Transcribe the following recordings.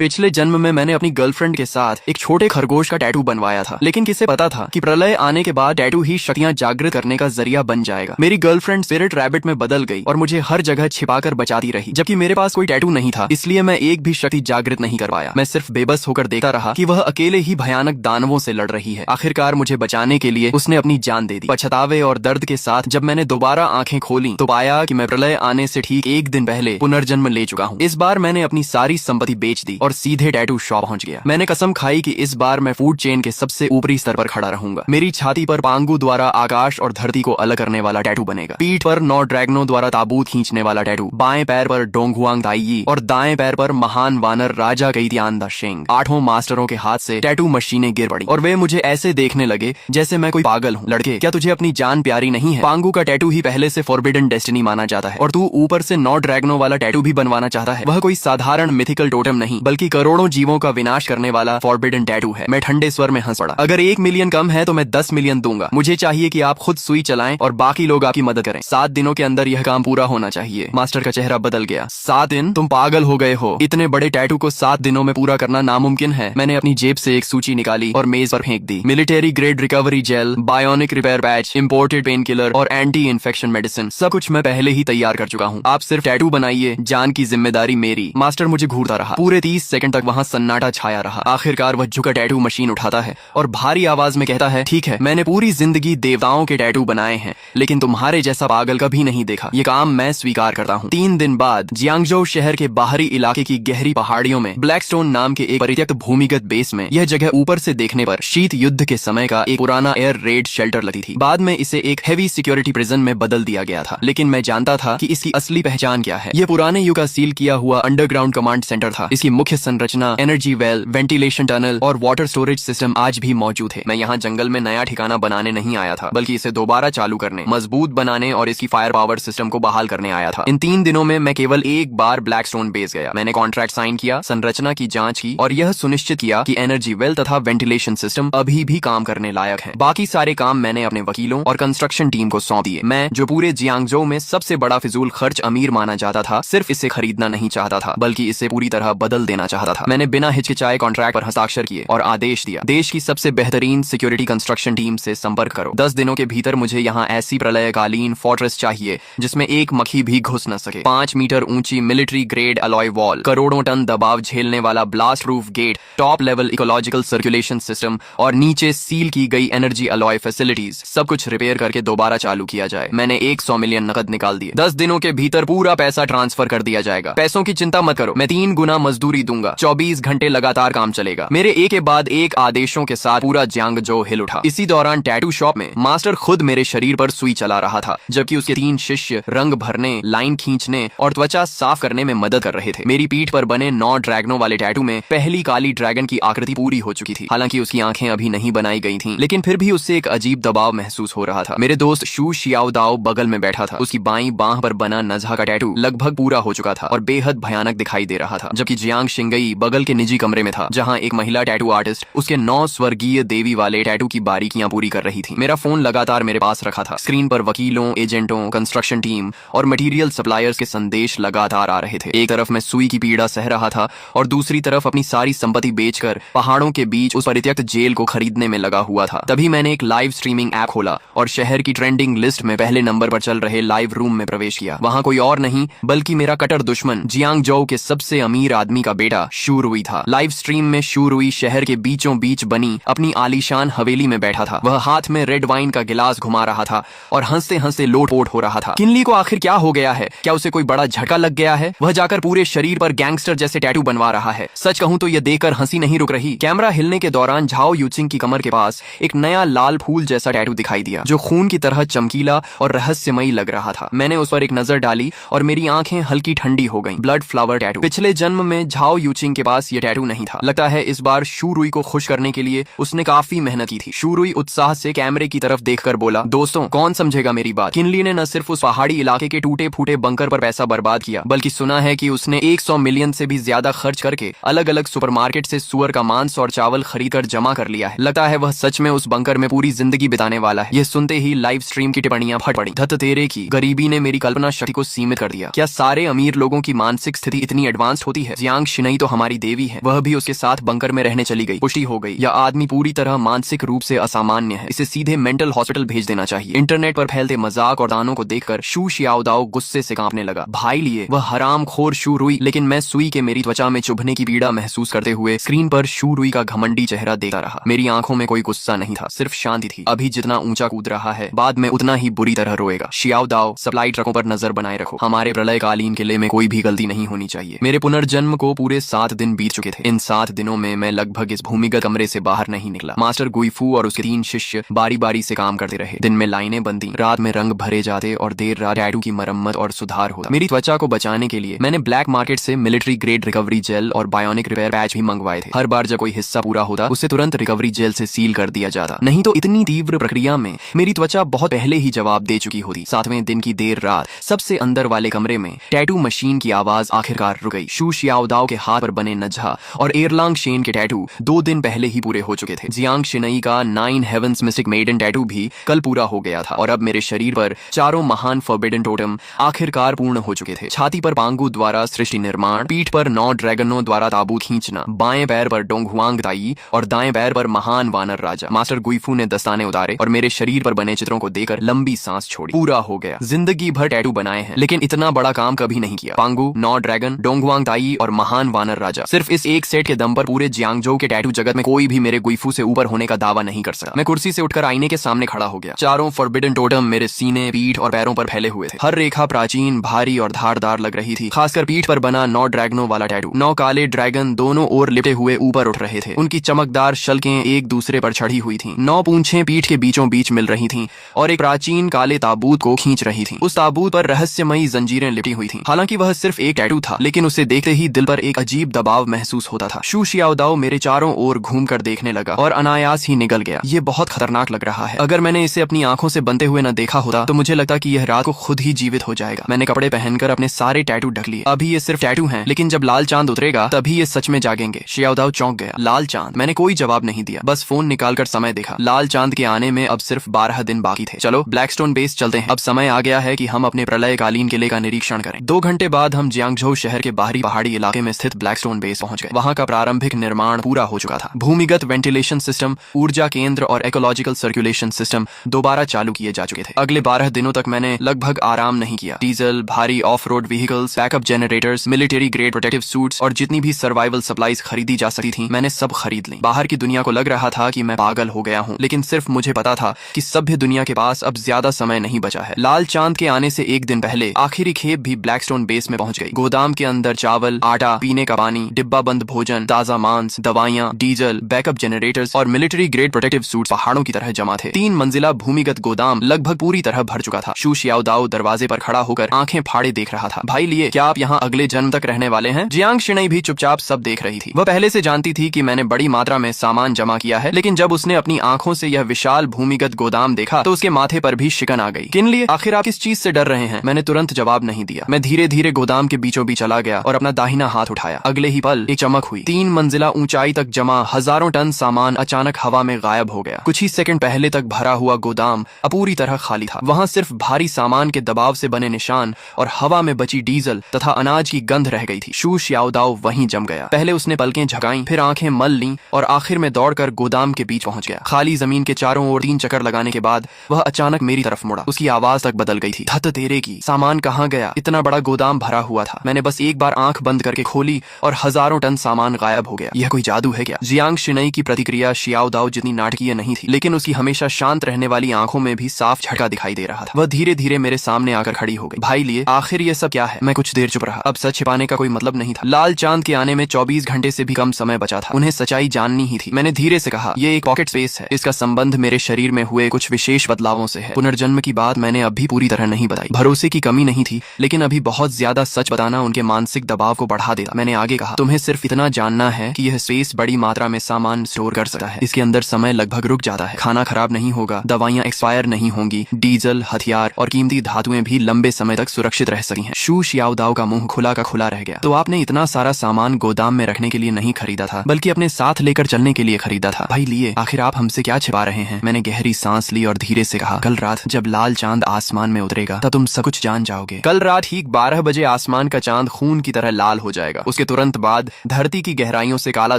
पिछले जन्म में मैंने अपनी गर्लफ्रेंड के साथ एक छोटे खरगोश का टैटू बनवाया था, लेकिन किसे पता था कि प्रलय आने के बाद टैटू ही शक्तियां जागृत करने का जरिया बन जाएगा। मेरी गर्लफ्रेंड स्पिरिट रैबिट में बदल गई और मुझे हर जगह छिपाकर बचाती रही, जबकि मेरे पास कोई टैटू नहीं था, इसलिए मैं एक भी शक्ति जागृत नहीं कर पाया। मैं सिर्फ बेबस होकर देखता रहा कि वह अकेले ही भयानक दानवों से लड़ रही है। आखिरकार मुझे बचाने के लिए उसने अपनी जान दे दी। पछतावे और दर्द के साथ जब मैंने दोबारा आंखें खोली तो पाया कि मैं प्रलय आने से ठीक एक दिन पहले पुनर्जन्म ले चुका हूँ। इस बार मैंने अपनी सारी संपत्ति बेच दी और सीधे टैटू शॉप पहुंच गया। मैंने कसम खाई कि इस बार मैं फूड चेन के सबसे ऊपरी स्तर पर खड़ा रहूंगा। मेरी छाती पर पांगु द्वारा आकाश और धरती को अलग करने वाला टैटू बनेगा। पीठ पर 9 ड्रैगनों द्वारा ताबूत खींचने वाला टैटू, बाएं पैर पर डोंगहुआंग दाइयी और दाएं पैर पर महान वानर राजा कैतियान द शेंग। 8 मास्टरों के हाथ से टैटू मशीनें गिर पड़ी और वे मुझे ऐसे देखने लगे जैसे मैं कोई पागल हूँ। लड़के, क्या तुझे अपनी जान प्यारी नहीं है? पांगु का टैटू ही पहले से फॉरबिडन डेस्टिनी माना जाता है और तू ऊपर से 9 ड्रैगनों वाला टैटू भी बनवाना चाहता है। वह कोई साधारण मिथिकल टोटम नहीं, बल्कि करोड़ों जीवों का विनाश करने वाला फॉरबिडन टैटू है। मैं ठंडे स्वर में हंस पड़ा। अगर 1 मिलियन कम है तो मैं 10 मिलियन दूंगा। मुझे चाहिए कि आप खुद सुई चलाएं और बाकी लोग आपकी मदद करें। 7 दिनों के अंदर यह काम पूरा होना चाहिए। मास्टर का चेहरा बदल गया। 7 दिन? तुम पागल हो गए हो। इतने बड़े टैटू को 7 दिनों में पूरा करना नामुमकिन है। मैंने अपनी जेब से एक सूची निकाली और मेज पर फेंक दी। Military grade recovery gel, bionic repair patch, imported pain killer और एंटी इन्फेक्शन मेडिसिन, सब कुछ मैं पहले ही तैयार कर चुका हूँ। आप सिर्फ टैटू बनाइए, जान की जिम्मेदारी मेरी। मास्टर मुझे घूरता रहा। पूरे 30 सेकंड तक वहाँ सन्नाटा छाया रहा। आखिरकार वह झुका टैटू मशीन उठाता है और भारी आवाज में कहता है, ठीक है, मैंने पूरी जिंदगी देवताओं के टैटू बनाए हैं, लेकिन तुम्हारे जैसा पागल कभी नहीं देखा। ये काम मैं स्वीकार करता हूँ। 3 दिन बाद जियांगजो शहर के बाहरी इलाके की गहरी पहाड़ियों में ब्लैकस्टोन नाम के एक परित्यक्त भूमिगत बेस में, यह जगह ऊपर से देखने पर शीत युद्ध के समय का एक पुराना एयर रेड शेल्टर लगती थी। बाद में इसे एक हेवी सिक्योरिटी प्रिजन में बदल दिया गया था, लेकिन मैं जानता था कि इसकी असली पहचान क्या है। यह पुराने युग का सील किया हुआ अंडरग्राउंड कमांड सेंटर था। इसकी मुख्य संरचना, एनर्जी वेल, वेंटिलेशन टनल और वाटर स्टोरेज सिस्टम आज भी मौजूद है। मैं यहाँ जंगल में नया ठिकाना बनाने नहीं आया था, बल्कि इसे दोबारा चालू करने, मजबूत बनाने और इसकी फायर पावर सिस्टम को बहाल करने आया था। इन 3 दिनों में मैं केवल एक बार ब्लैकस्टोन बेस गया। मैंने कॉन्ट्रैक्ट साइन किया, संरचना की जांच की और यह सुनिश्चित किया कि एनर्जी वेल तथा वेंटिलेशन सिस्टम अभी भी काम करने लायक है। बाकी सारे काम मैंने अपने वकीलों और कंस्ट्रक्शन टीम को सौंप दिए। मैं, जो पूरे जियांगजो में सबसे बड़ा फिजूल खर्च अमीर माना जाता था, सिर्फ इसे खरीदना नहीं चाहता था, बल्कि इसे पूरी तरह बदल देना चाहता था। मैंने बिना हिचकिचाए कॉन्ट्रैक्ट पर हस्ताक्षर किए और आदेश दिया, देश की सबसे बेहतरीन सिक्योरिटी कंस्ट्रक्शन टीम से संपर्क करो। 10 दिनों के भीतर मुझे यहाँ ऐसी प्रलयकालीन फोर्ट्रेस चाहिए जिसमें एक मक्खी भी घुस न सके। 5 मीटर ऊंची मिलिट्री ग्रेड अलॉय वॉल, करोड़ों टन दबाव झेलने वाला blast proof gate, top level ecological circulation system और नीचे सील की गई एनर्जी अलॉय फैसिलिटीज, सब कुछ रिपेयर करके दोबारा चालू किया जाए। मैंने 100 मिलियन नकद निकाल दिए। 10 दिनों के भीतर पूरा पैसा ट्रांसफर कर दिया जाएगा। पैसों की चिंता मत करो, मैं 3 गुना मजदूरी दूंगा। 24 घंटे लगातार काम चलेगा। मेरे एक के बाद एक आदेशों के साथ पूरा जियांगजो हिल उठा। इसी दौरान टैटू शॉप में मास्टर खुद मेरे शरीर पर सुई चला रहा था, जबकि उसके 3 शिष्य रंग भरने, लाइन खींचने और त्वचा साफ करने में मदद कर रहे थे। मेरी पीठ पर बने 9 ड्रैगनों वाले टैटू में पहली काली ड्रैगन की आकृति पूरी हो चुकी थी। हालांकि उसकी आंखें अभी नहीं बनाई गई थीं, लेकिन फिर भी उससे एक अजीब दबाव महसूस हो रहा था। मेरे दोस्त शू शियाओ दाओ बगल में बैठा था। उसकी बाईं बांह पर बना नज़ा का टैटू लगभग पूरा हो चुका था और बेहद भयानक दिखाई दे रहा था, जबकि जियांग शिंगई बगल के निजी कमरे में था, जहां एक महिला टैटू आर्टिस्ट उसके 9 स्वर्गीय देवी वाले टैटू की बारीकियां पूरी कर रही थी। मेरा फोन लगातार मेरे पास रखा था। स्क्रीन पर वकीलों, एजेंटों, कंस्ट्रक्शन टीम और मटेरियल सप्लायर्स के संदेश लगातार आ रहे थे। एक तरफ मैं सुई की पीड़ा सह रहा था और दूसरी तरफ अपनी सारी संपत्ति बेचकर पहाड़ों के बीच उस परित्यक्त जेल को खरीदने में लगा हुआ था। तभी मैंने एक लाइव स्ट्रीमिंग ऐप खोला और शहर की ट्रेंडिंग लिस्ट में पहले नंबर पर चल रहे लाइव रूम में प्रवेश किया। वहां कोई और नहीं बल्कि मेरा कट्टर दुश्मन जियांगजो के सबसे अमीर आदमी का बेटा शू रुई था। लाइव स्ट्रीम में शू रुई शहर के बीचों बीच बनी अपनी आलीशान हवेली में बैठा था। वह हाथ में रेड वाइन का गिलास घुमा रहा था और हंसते हंसते लोटपोट हो रहा था। किनली को आखिर क्या हो गया है? क्या उसे कोई बड़ा झटका लग गया है? वह जाकर पूरे शरीर पर गैंगस्टर जैसे टैटू बनवा रहा है। सच कहूं तो यह देखकर हंसी नहीं रुक रही। कैमरा हिलने के दौरान झाओ यूचिंग की कमर के पास एक नया लाल फूल जैसा टैटू दिखाई दिया, जो खून की तरह चमकीला और रहस्यमयी लग रहा था। मैंने उस पर एक नजर डाली और मेरी आंखें हल्की ठंडी हो गईं। Blood flower tattoo. पिछले जन्म में झाओ यूचिंग के पास यह टैटू नहीं था। लगता है इस बार शू रुई को खुश करने के लिए उसने काफी मेहनत की थी। शू रुई उत्साह से कैमरे की तरफ देखकर बोला, दोस्तों, कौन समझेगा मेरी बात? किनली ने न सिर्फ उस पहाड़ी इलाके के टूटे फूटे बंकर पर पैसा बर्बाद किया, बल्कि सुना है कि उसने 100 मिलियन से भी ज्यादा खर्च करके अलग अलग सुपरमार्केट से सुअर का मांस और चावल खरीदकर जमा कर लिया है। लगता है वह सच में उस बंकर में पूरी जिंदगी बिताने वाला है। यह सुनते ही लाइव स्ट्रीम की टिप्पणियां फट पड़ी। धत तेरे की, गरीबी ने मेरी कल्पना शक्ति को सीमित कर दिया। क्या सारे अमीर लोगों की मानसिक स्थिति इतनी एडवांस होती है? जियांग शिनई तो हमारी देवी है, वह भी उसके साथ बंकर में रहने चली गई। पुष्टि हो गई, यह आदमी पूरी तरह मानसिक रूप से असामान्य है, इसे सीधे मेंटल हॉस्पिटल भेज देना चाहिए। इंटरनेट पर फैलते मजाक और दानों को देखकर शू शियाओदाओ गुस्से से कांपने लगा। भाई लिए वह हराम खोर शू रुई, लेकिन मैं सुई के मेरी त्वचा में चुभने की पीड़ा महसूस करते हुए स्क्रीन पर शू रुई का घमंडी चेहरा देखता रहा। मेरी आंखों में कोई गुस्सा नहीं था, सिर्फ शांति थी। अभी जितना ऊंचा कूद रहा है, बाद में उतना ही बुरी तरह रोएगा। शियाओदाओ, सप्लाई ट्रकों पर नजर बनाए रखो, हमारे प्रलयकालीन किले में कोई भी गलती नहीं होनी चाहिए। मेरे पुनर्जन्म को पूरे 7 दिन बीत चुके थे। इन 7 दिनों में मैं लगभग इस भूमिगत कमरे से बाहर नहीं निकला। मास्टर गुइफू और उसके 3 शिष्य बारी बारी से काम करते रहे। दिन में लाइनें बनती, रात में रंग भरे जाते और देर रात टैटू की मरम्मत और सुधार होता। मेरी त्वचा को बचाने के लिए मैंने ब्लैक मार्केट से मिलिट्री ग्रेड रिकवरी जेल और बायोनिक रिपेयर पैच भी मंगवाए थे। हर बार जब कोई हिस्सा पूरा होता, उसे तुरंत रिकवरी जेल से सील कर दिया जाता, नहीं तो इतनी तीव्र प्रक्रिया में मेरी त्वचा बहुत पहले ही जवाब दे चुकी होती। 7वें दिन की देर रात सबसे अंदर वाले कमरे में टैटू मशीन की आवाज आखिरकार रुक गई। शू शियाओदाओ के हाथ पर बने नजहा और एरलांग शेन के टैटू 2 दिन पहले ही पूरे हो चुके थे। जियांग शिनई का 9 हेवंस मिस्टिक मेडन टैटू भी कल पूरा हो गया था और अब मेरे शरीर पर 4 महान फॉरबिडन टोटम आखिरकार पूर्ण हो चुके थे। छाती पर पांगू द्वारा सृष्टि निर्माण, पीठ पर 9 ड्रैगनों द्वारा ताबूत खींचना, बाएं पैर पर डोंगहुआंग ताई और दाएं पैर पर महान वानर राजा। मास्टर गुइफू ने दस्ताने उतारे और मेरे शरीर पर बने चित्रों को देखकर लंबी सांस छोड़ी। पूरा हो गया। जिंदगी भर टैटू बनाए हैं, लेकिन इतना बड़ा काम कभी नहीं किया। पांगू, 9 ड्रैगन, डोंगहुआंग ताई और महान वानर राजा, सिर्फ इस एक सेट के दम पर पूरे जियांगजोउ के टैटू जगत में कोई भी मेरे गुइफू से ऊपर होने का दावा नहीं कर सका। मैं कुर्सी से उठकर आईने के सामने खड़ा हो गया। 4 फॉरबिडन टोटम मेरे सीने, पीठ और पैरों पर फैले हुए थे। हर रेखा प्राचीन, भारी और धारदार लग रही थी। खासकर पीठ पर बना 9 ड्रैगनों वाला टैटू। 9 काले ड्रैगन दोनों ओर लिपटे हुए ऊपर उठ रहे थे। उनकी चमकदार शल्कें एक दूसरे पर चढ़ी हुई थीं। 9 पूंछें पीठ के बीचों बीच मिल रही थीं और एक प्राचीन काले ताबूत को खींच रही थीं। उस ताबूत पर रहस्यमयी जंजीरें लिपटी हुई थीं। हालांकि वह सिर्फ एक टैटू था, लेकिन उसे देखते ही दिल पर एक अजीब दबाव महसूस होता था। शू शियाओदाओ मेरे चारों ओर घूमकर देखने लगा और अनायास ही निगल गया। ये बहुत खतरनाक लग रहा है। अगर मैंने इसे अपनी आंखों से बनते हुए न देखा होता तो मुझे लगता कि यह रात को खुद ही जीवित हो जाएगा। मैंने कपड़े पहनकर अपने सारे टैटू ढक लिए। अभी ये सिर्फ टैटू हैं, लेकिन जब लाल चांद उतरेगा तभी ये सच में जागेंगे। शियाओदाओ चौंक गया। लाल चांद? मैंने कोई जवाब नहीं दिया, बस फोन निकालकर समय देखा। लाल चांद के आने में अब सिर्फ 12 दिन बाकी थे। चलो ब्लैकस्टोन बेस चलते हैं। अब समय आ गया है कि हम अपने प्रलयकालीन किले का निरीक्षण करें। 2 घंटे बाद हम जियांगजोउ शहर के बाहरी पहाड़ी इलाके में स्थित ब्लैकस्टोन बेस पहुंच गए। वहां का प्रारंभिक निर्माण पूरा हो चुका था। भूमिगत वेंटिलेशन सिस्टम, ऊर्जा केंद्र और इकोलॉजिकल सर्कुलेशन सिस्टम दोबारा चालू किए जा चुके थे। अगले 12 दिनों तक मैंने लगभग आराम नहीं किया। डीजल, भारी of road vehicles, backup generators, military grade protective suits और जितनी भी सर्वाइवल सप्लाईज खरीदी जा सकती थी, मैंने सब खरीद ली। बाहर की दुनिया को लग रहा था कि मैं पागल हो गया हूँ, लेकिन सिर्फ मुझे पता था कि सभ्य दुनिया के पास अब ज्यादा समय नहीं बचा है। लाल चांद के आने से 1 दिन पहले आखिरी खेप भी ब्लैकस्टोन बेस में पहुंच गई। गोदाम के अंदर चावल, आटा, पीने का पानी, डिब्बा बंद भोजन, ताजा मांस, दवाइयां, डीजल, बैकअप जनरेटर्स और मिलिट्री ग्रेड प्रोटेक्टिव सूट पहाड़ों की तरह जमा थे। 3 मंजिला भूमिगत गोदाम लगभग पूरी तरह भर चुका था। शू शियाओदाओ दरवाजे पर खड़ा होकर आंखें फाड़े देख रहा था। भाई लिए, क्या आप यहाँ अगले जन्म तक रहने वाले हैं? जियांग शिनई भी चुपचाप सब देख रही थी। वह पहले से जानती थी कि मैंने बड़ी मात्रा में सामान जमा किया है, लेकिन जब उसने अपनी आंखों से यह विशाल भूमिगत गोदाम देखा तो उसके माथे पर भी शिकन आ गई। किन लिए? आखिर आप किस चीज से डर रहे हैं? मैंने तुरंत जवाब नहीं दिया। मैं धीरे धीरे गोदाम के बीचों बीच चला गया और अपना दाहिना हाथ उठाया। अगले ही पल एक चमक हुई। 3 मंजिला ऊंचाई तक जमा हजारों टन सामान अचानक हवा में गायब हो गया। कुछ ही सेकंड पहले तक भरा हुआ गोदाम अब पूरी तरह खाली था। वहां सिर्फ भारी सामान के दबाव से बने निशान और हवा में बची डीजल तथा अनाज की गंध रह गई थी। शू शियाओदाओ वहीं जम गया। पहले उसने पलकें झकाईं, फिर आंखें मल लीं और आखिर में दौड़कर गोदाम के बीच पहुंच गया। खाली जमीन के चारों ओर 3 चक्कर लगाने के बाद वह अचानक मेरी तरफ मुड़ा। उसकी आवाज तक बदल गई थी। धत तेरे की, सामान कहाँ गया? इतना बड़ा गोदाम भरा हुआ था। मैंने बस एक बार आंख बंद करके खोली और हजारों टन सामान गायब हो गया। यह कोई जादू है क्या? जियांग शिनई की प्रतिक्रिया शियाओदाओ जितनी नाटकीय नहीं थी, लेकिन उसकी हमेशा शांत रहने वाली आंखों में भी साफ झटका दिखाई दे रहा था। वह धीरे धीरे मेरे सामने आकर खड़ी हो गई। भाई लिए, आखिर ये सब क्या है? मैं कुछ देर चुप रहा। अब सच छिपाने का कोई मतलब नहीं था। लाल चांद के आने में 24 घंटे से भी कम समय बचा था। उन्हें सच्चाई जाननी ही थी। मैंने धीरे से कहा, ये एक पॉकेट स्पेस है। इसका संबंध मेरे शरीर में हुए कुछ विशेष बदलावों से है। पुनर्जन्म की बात मैंने अभी पूरी तरह नहीं बताई। भरोसे की कमी नहीं थी, लेकिन अभी बहुत ज्यादा सच बताना उनके मानसिक दबाव को बढ़ा देता। मैंने आगे कहा, तुम्हें सिर्फ इतना जानना है कि यह स्पेस बड़ी मात्रा में सामान स्टोर कर सकता है। इसके अंदर समय लगभग रुक जाता है। खाना खराब नहीं होगा, दवाइयां एक्सपायर नहीं होंगी, डीजल, हथियार और कीमती धातुएं भी लंबे समय तक सुरक्षित रह सकती हैं। शू शियाओदाओ का मुंह खुला का खुला रह गया। तो आपने इतना सारा सामान गोदाम में रखने के लिए नहीं खरीदा था, बल्कि अपने साथ लेकर चलने के लिए खरीदा था। भाई लिए, आखिर आप हमसे क्या छिपा रहे हैं? मैंने गहरी सांस ली और धीरे से कहा, कल रात जब लाल चांद आसमान में उतरेगा तब तुम सब कुछ जान जाओगे। कल रात ठीक 12 बजे आसमान का चांद खून की तरह लाल हो जाएगा। उस उसके तुरंत बाद धरती की गहराइयों से काला